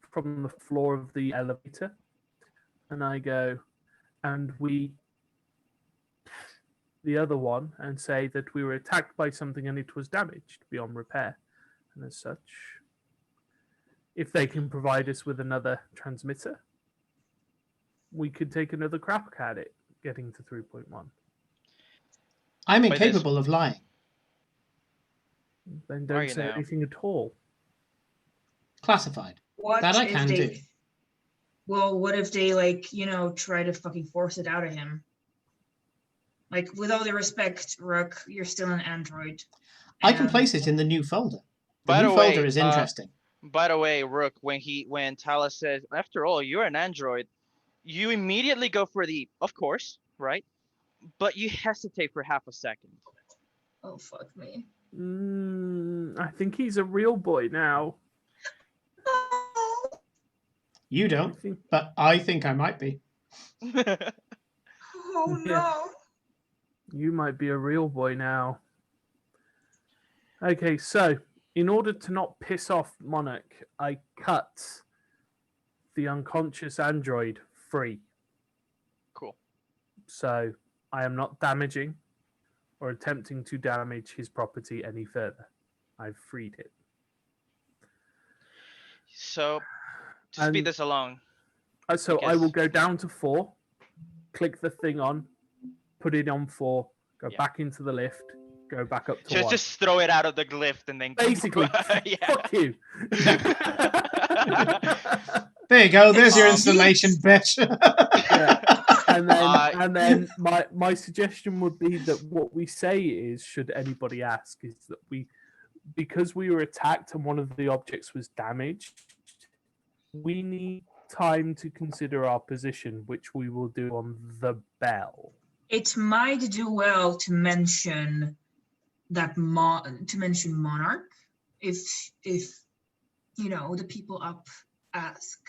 from the floor of the elevator, and I go, and we the other one, and say that we were attacked by something and it was damaged beyond repair, and as such, if they can provide us with another transmitter, we could take another crack at it, getting to 3.1. I'm By this- incapable of lying. Then Are don't you say now? anything at all. Classified. What That I if can they? do. Well, what if they try to fucking force it out of him? Like, with all due respect, Rook, you're still an android. I can and- place it in the new folder. The By new the folder way, is interesting. By the way, Rook, when Talos says, "After all, you're an android," you immediately go for the, of course, right? But you hesitate for half a second. Oh fuck me. I think he's a real boy now. You I don't, think but I think I might be. Oh Yeah. no. you might be a real boy now. Okay, so in order to not piss off Monarch, I cut the unconscious android free. Cool. So I am not damaging or attempting to damage his property any further. I've freed it. So, to And- speed this along, So I will Because- go down to 4, click the thing on, put it on 4, go Yeah. back into the lift, go back up to just 1. just throw it out of the lift and then Basically, yeah. fuck you. There you go. There's your Um, installation, bitch. And then my suggestion would be that what we say is, should anybody ask, is that because we were attacked and one of the objects was damaged, we need time to consider our position, which we will do on the bell. It might do well to mention that Monarch if the people up ask.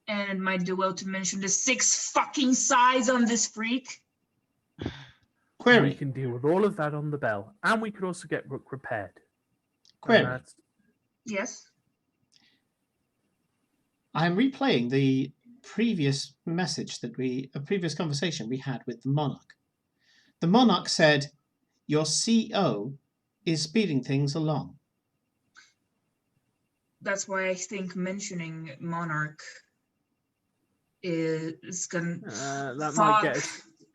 And it might do well to mention the 6 fucking sides on this freak. We Query. can deal with all of that on the bell, and we could also get Rook repaired. And Query. that's- Yes. I'm replaying the previous previous conversation we had with the Monarch. The Monarch said, "Your CO is speeding things along." That's why I think mentioning Monarch is gonna.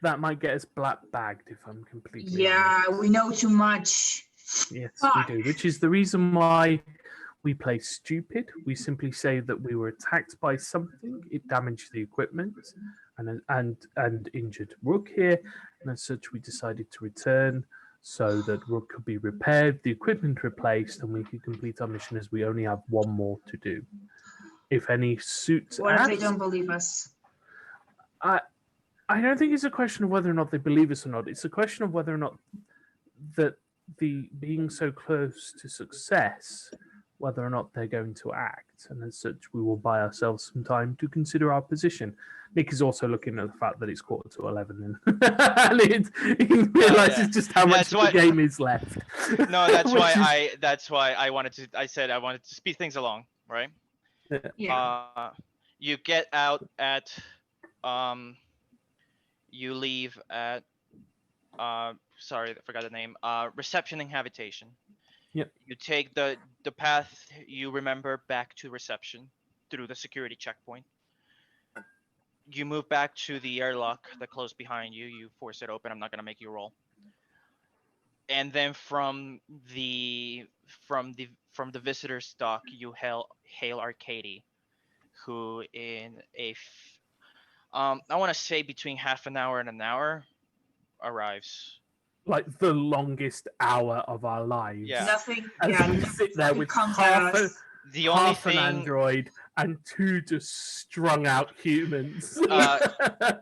that might get us black bagged if I'm completely Yeah, honest. we know too much. Yes, Fuck. we do, which is the reason why we play stupid. We simply say that we were attacked by something, it damaged the equipment, and injured Rook here, and as such we decided to return so that Rook could be repaired, the equipment replaced, and we could complete our mission, as we only have one more to do. If any suits What if they ask, don't believe us? I don't think it's a question of whether or not they believe us or not. It's a question of whether or not that the being so close to success, whether or not they're going to act. And as such, we will buy ourselves some time to consider our position. Nick is also looking at the fact that it's 11:15, and he realizes just how much That's of why- the game is left. No, that's Which why is- that's why I said I wanted to speed things along, right? Yeah. You get out at you leave at sorry, I forgot the name. Reception and habitation. Yep. You take the path you remember back to reception through the security checkpoint. You move back to the airlock that closed behind you. You force it open. I'm not gonna make you roll. And then from the visitor's dock, you hail Arcady, who in I want to say between half an hour and an hour arrives. Like the longest hour of our lives. Yeah. Nothing. As Yeah. we nothing sit there fucking with comes at half us. The only half an thing android and 2 just strung out humans with like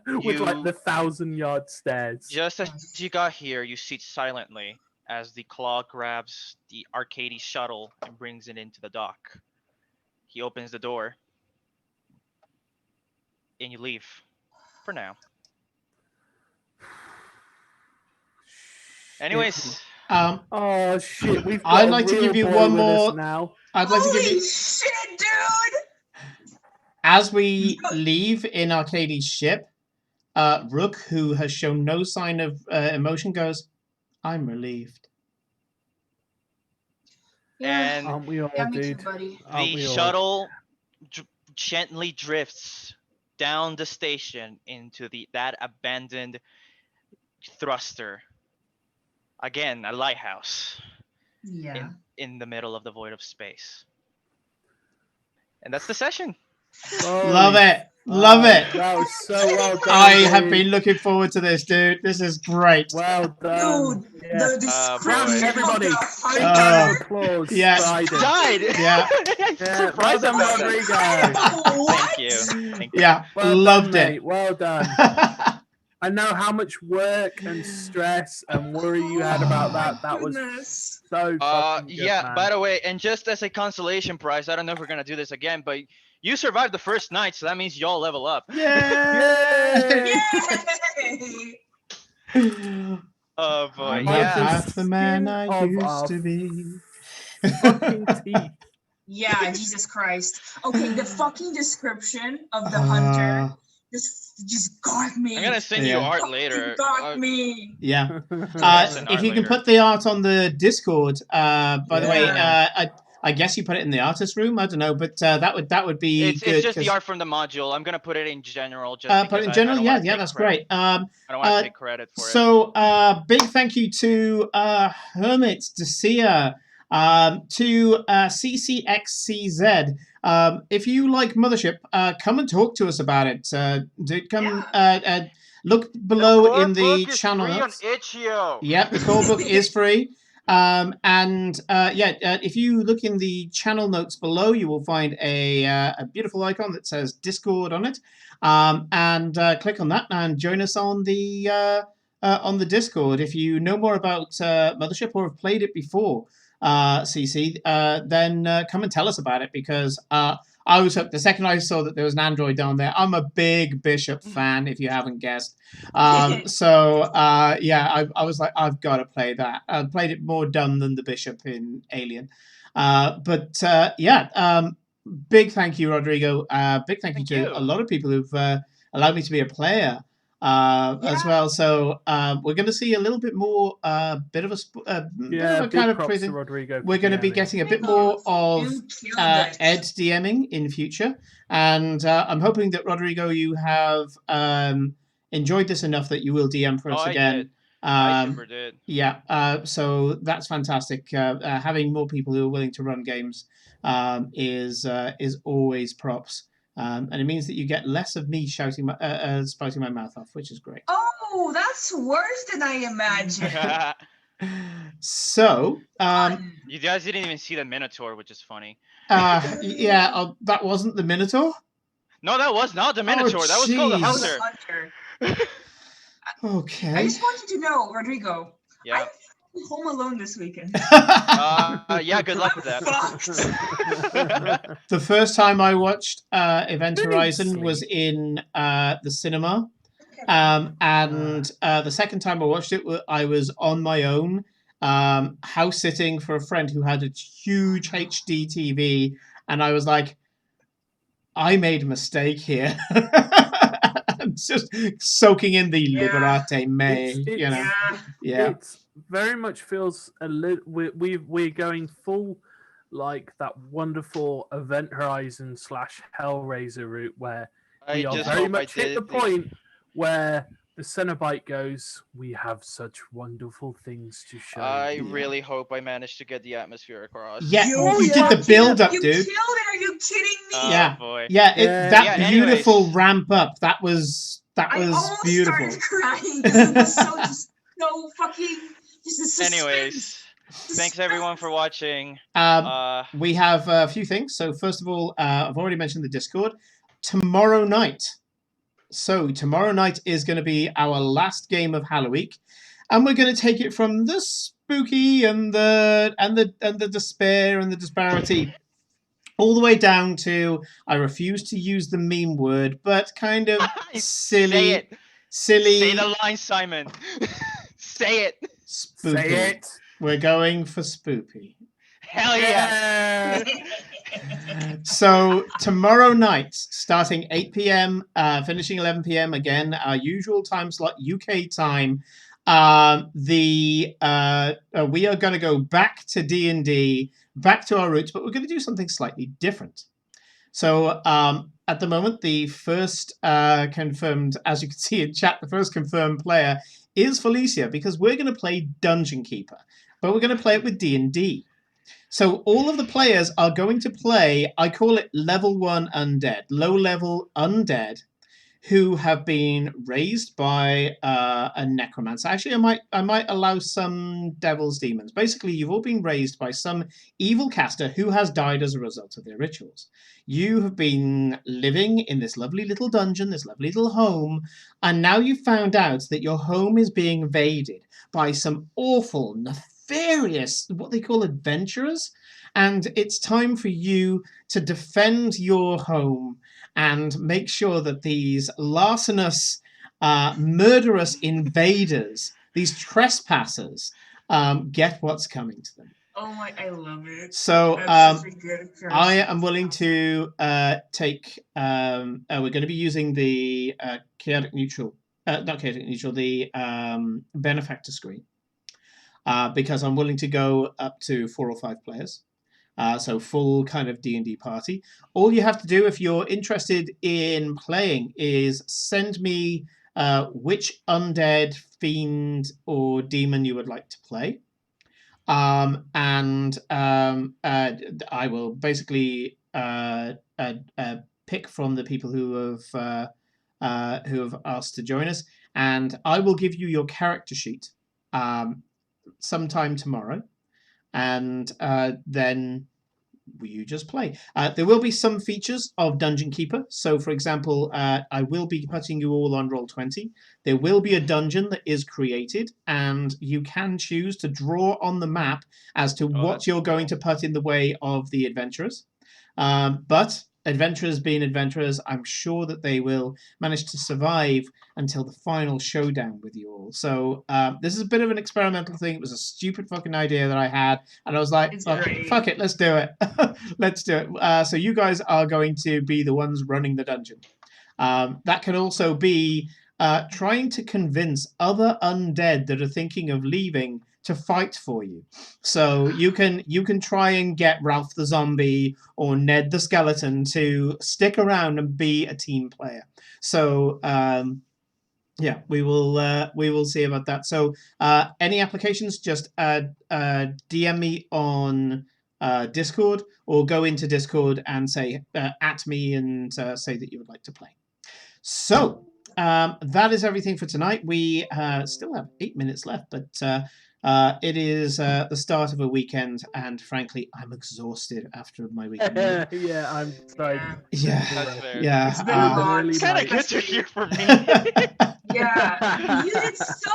you- the 1,000-yard stairs. just as Yes. you got here, you sit silently as the claw grabs the Arcady shuttle and brings it into the dock. He opens the door. and you leave for now. Anyways, Oh shit! We've got I'd a like to real give you boy one with us more- now. I'd like to give Holy you, shit, dude! as we leave in Arcadie's ship, Rook, who has shown no sign of emotion, goes, "I'm relieved." Yeah, and Aren't we all, yeah, me too, dude? buddy. Aren't the we all? shuttle gently drifts down the station into that abandoned thruster. Again, a lighthouse Yeah. in the middle of the void of space. And that's the session. Love Holy it. Love it. That was so well done. I have dude. been looking forward to this, dude. This is great. Well done. Dude, Yeah. the description Everybody, of the big hunter. round of applause. Yeah. for Aiden. Died. Yeah. I'm Yeah, surprised well done, about that. Rodrigo. Thank you. Thank you. Yeah, Well loved done, it. mate. Well done. I know how much work and stress and worry you had about that. That was Goodness. so fucking good, Yeah, man. by the way, and just as a consolation prize, I don't know if we're gonna do this again, but you survived the first night, so that means y'all level up. Yay! Yay! Oh boy, I'm Like not yeah. the half the man I skin of used our to be. fucking teeth. Yeah, Jesus Christ. Okay, the fucking description of the hunter just got me. I'm gonna send you Yeah. art Fucking later. got me. Yeah. Send If art you can later. put the art on the Discord, by the way, Yeah. I guess you put it in the artist room. I don't know, but that would be It's good. just the 'cause- art from the module. I'm gonna put it in general, just but because in I general, don't yeah, wanna take that's credit. great. I don't want to take credit for it. So, big thank you to Hermit, Dacia, to CCXCZ. If you like Mothership, come and talk to us about it. Come look below in the channel notes. Itch.io. Yep, the core book is free. If you look in the channel notes below, you will find a beautiful icon that says Discord on it. Click on that and join us on the Discord. If you know more about Mothership or have played it before, CC, then come and tell us about it, because I was hooked the second I saw that there was an Android down there. I'm a big Bishop fan, if you haven't guessed. I was like, I've got to play that. I played it more dumb than the Bishop in Alien. Big thank you, Rodrigo. Big thank you to a lot of people who've allowed me to be a player as well. So we're going to see a little bit more, bit of a big kind of props prison. to Rodrigo. We're going to be getting a bit more of You killed it. Ed DMing in future, and I'm hoping that Rodrigo, you have enjoyed this enough that you will DM for us I again. did. I super did. Yeah, so that's fantastic. Having more people who are willing to run games is always props, and it means that you get less of me shouting, spouting my mouth off, which is great. Oh, that's worse than I imagined. So, You guys didn't even see the Minotaur, which is funny. that wasn't the Minotaur. No, that was not the Minotaur. That was called the jeez. That was Hunter. a hunter. Okay. I just want you to know, Rodrigo. Yeah. I'm home alone this weekend. Yeah. Good luck with that. Fucked. The first time I watched Event Didn't Horizon sleep. was in the cinema, and the second time I watched it, I was on my own, house sitting for a friend who had a huge HD TV, and I was like, I made a mistake here. I'm just soaking in the Liberate May, It very much feels a little. We're going full, like that wonderful Event Horizon / Hellraiser route, where we are very much hit the point where the Cenobite goes, "We have such wonderful things to show." I really hope I managed to get the atmosphere across. Yeah, you did the build up, dude. You killed it. Are you kidding me? Yeah. Boy. That beautiful anyways. ramp up. That was I almost beautiful. started crying because it was so fucking. Anyways, thanks everyone for watching. We have a few things. So first of all, I've already mentioned the Discord. Tomorrow night is going to be our last game of HALLOWEEK, and we're going to take it from the spooky and the despair and the disparity all the way down to, I refuse to use the meme word, but kind of silly. Say it. Silly. Say the line, Simon. Say it. Spoopy. Say it. We're going for spoopy. Hell yes. So tomorrow night, starting 8 p.m., finishing 11 p.m. again, our usual time slot, UK time. We are going to go back to D&D, back to our roots, but we're going to do something slightly different. So at the moment, the first confirmed, as you can see in chat, the first confirmed player is Felicia, because we're going to play Dungeon Keeper, but we're going to play it with D&D. So all of the players are going to play, I call it level 1 undead, low-level undead, who have been raised by a necromancer. Actually, I might allow some devil's demons. Basically, you've all been raised by some evil caster who has died as a result of their rituals. You have been living in this lovely little dungeon, this lovely little home, and now you've found out that your home is being invaded by some awful, nefarious, what they call adventurers, and it's time for you to defend your home and make sure that these larcenous, murderous invaders, these trespassers, get what's coming to them. Oh my, I love it. So That's such a good I am willing to take, we're going to be using the chaotic neutral, not chaotic neutral, the benefactor screen, because I'm willing to go up to 4 or 5 players. So full kind of D&D party. All you have to do if you're interested in playing is send me which undead, fiend, or demon you would like to play. And I will basically pick from the people who have asked to join us, and I will give you your character sheet sometime tomorrow, and then you just play. There will be some features of Dungeon Keeper. So, for example, I will be putting you all on Roll20. There will be a dungeon that is created, and you can choose to draw on the map as to what you're going to put in the way of the adventurers. But adventurers being adventurers, I'm sure that they will manage to survive until the final showdown with you all. So this is a bit of an experimental thing. It was a stupid fucking idea that I had, and I was like, fuck it, let's do it. Let's do it. So you guys are going to be the ones running the dungeon. That can also be trying to convince other undead that are thinking of leaving to fight for you. So you can try and get Ralph the Zombie or Ned the Skeleton to stick around and be a team player. So yeah, we will see about that. So any applications, just DM me on Discord, or go into Discord and say at me and say that you would like to play. So that is everything for tonight. We still have 8 minutes left, but it is the start of a weekend, and frankly, I'm exhausted after my weekend. Yeah, I'm sorry. Yeah, That's fair. yeah. It's been a really It's kind of nice. good to hear from me. Yeah, you did so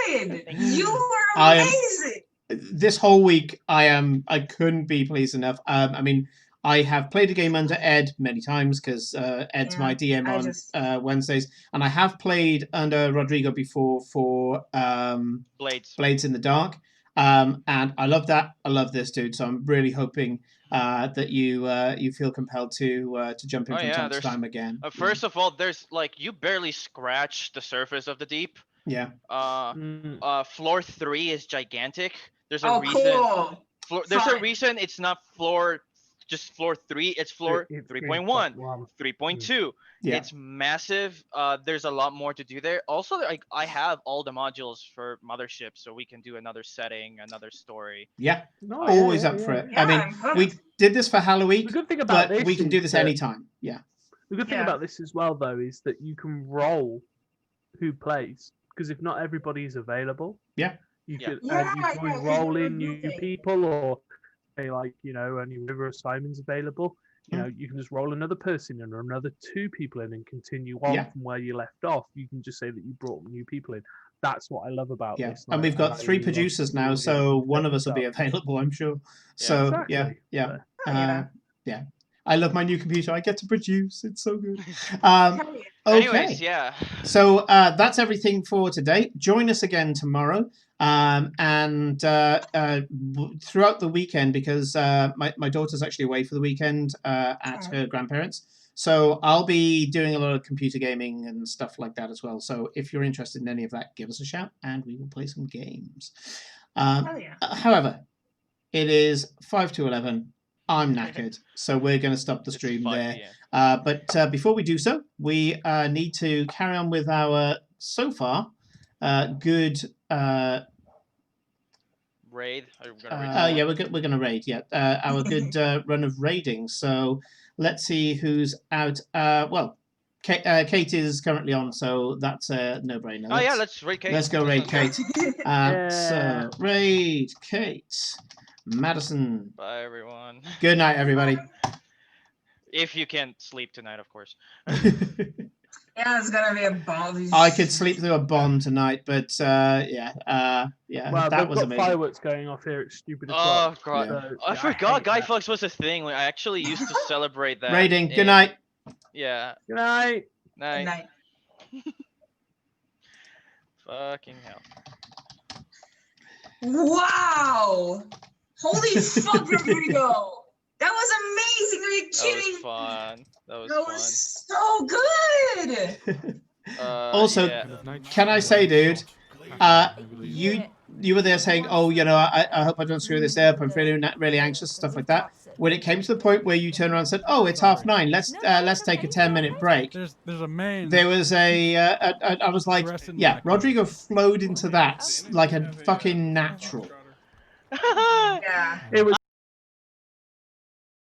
good. You were I am- amazing. This whole week, I couldn't be pleased enough. I mean, I have played a game under Ed many times because Ed's my DM on Wednesdays, and I have played under Rodrigo before for Blades in the Dark, and I love that. I love this, dude. So I'm really hoping that you feel compelled to jump in from time to time again. First of all, there's like you barely scratched the surface of the deep. Yeah. Floor 3 is gigantic. There's a Oh, reason. cool. There's a reason it's not just floor 3. It's floor 3.1, 3.2. Yeah. It's massive. There's a lot more to do there. Also, like I have all the modules for Mothership, so we can do another setting, another story. Yeah. Always up for it. Yeah, I mean, we did this for HALLOWEEK, The good thing about but this we can do is this that- anytime. Yeah. The good thing about this as well, though, is that you can roll who plays, because if not everybody's available, you can always roll in new people, or say like only River or Simon's available. You can just roll another person in or another 2 people in and continue on from where you left off. You can just say that you brought new people in. That's what I love about this. And we've got 3 producers now, so one of us will be available, I'm sure. So exactly. yeah. I love my new computer. I get to produce. It's so good. Hell yeah. Okay. Anyways, yeah. So that's everything for today. Join us again tomorrow. And throughout the weekend, because my daughter's actually away for the weekend at her grandparents'. So I'll be doing a lot of computer gaming and stuff like that as well. So if you're interested in any of that, give us a shout and we will play some games. Hell yeah. However, it is 5 to 11. I'm knackered, so we're going to stop the It's stream 5 there. PM. But before we do so, we need to carry on with our, so far, good... Raid. Are you gonna raid? yeah, we're going to raid, yeah. Our good run of raiding. So let's see who's out. Well, Kate is currently on, so that's a no-brainer. Oh yeah, let's raid Kate. Let's go raid Kate. Yeah. So, raid Kate. Madison. Bye everyone. Good night, everybody. If you can't sleep tonight, of course. Yeah, it's gonna be a ball. I could sleep through a bomb tonight, but yeah, Well, that they've was got amazing. fireworks going off here. It's stupid Oh o'clock. god. So, I yeah, forgot hate Guy that. Fawkes was a thing. I actually used to celebrate that. Raiding. Good in- night. Yeah. Good night. Night. Good night. Fucking hell. Wow! Holy fuck, Rodrigo! That was amazing. Are you That was kidding? fun. That was That fun. was so good. Also, yeah. Can I say, dude, you were there saying, oh, you know, I hope I don't screw this up. I'm feeling really anxious, stuff like that. When it came to the point where you turned around and said, oh, it's 9:30. Let's take a 10-minute break. There's a man. There was I was like, yeah, Rodrigo flowed into that like a fucking natural. Yeah. It was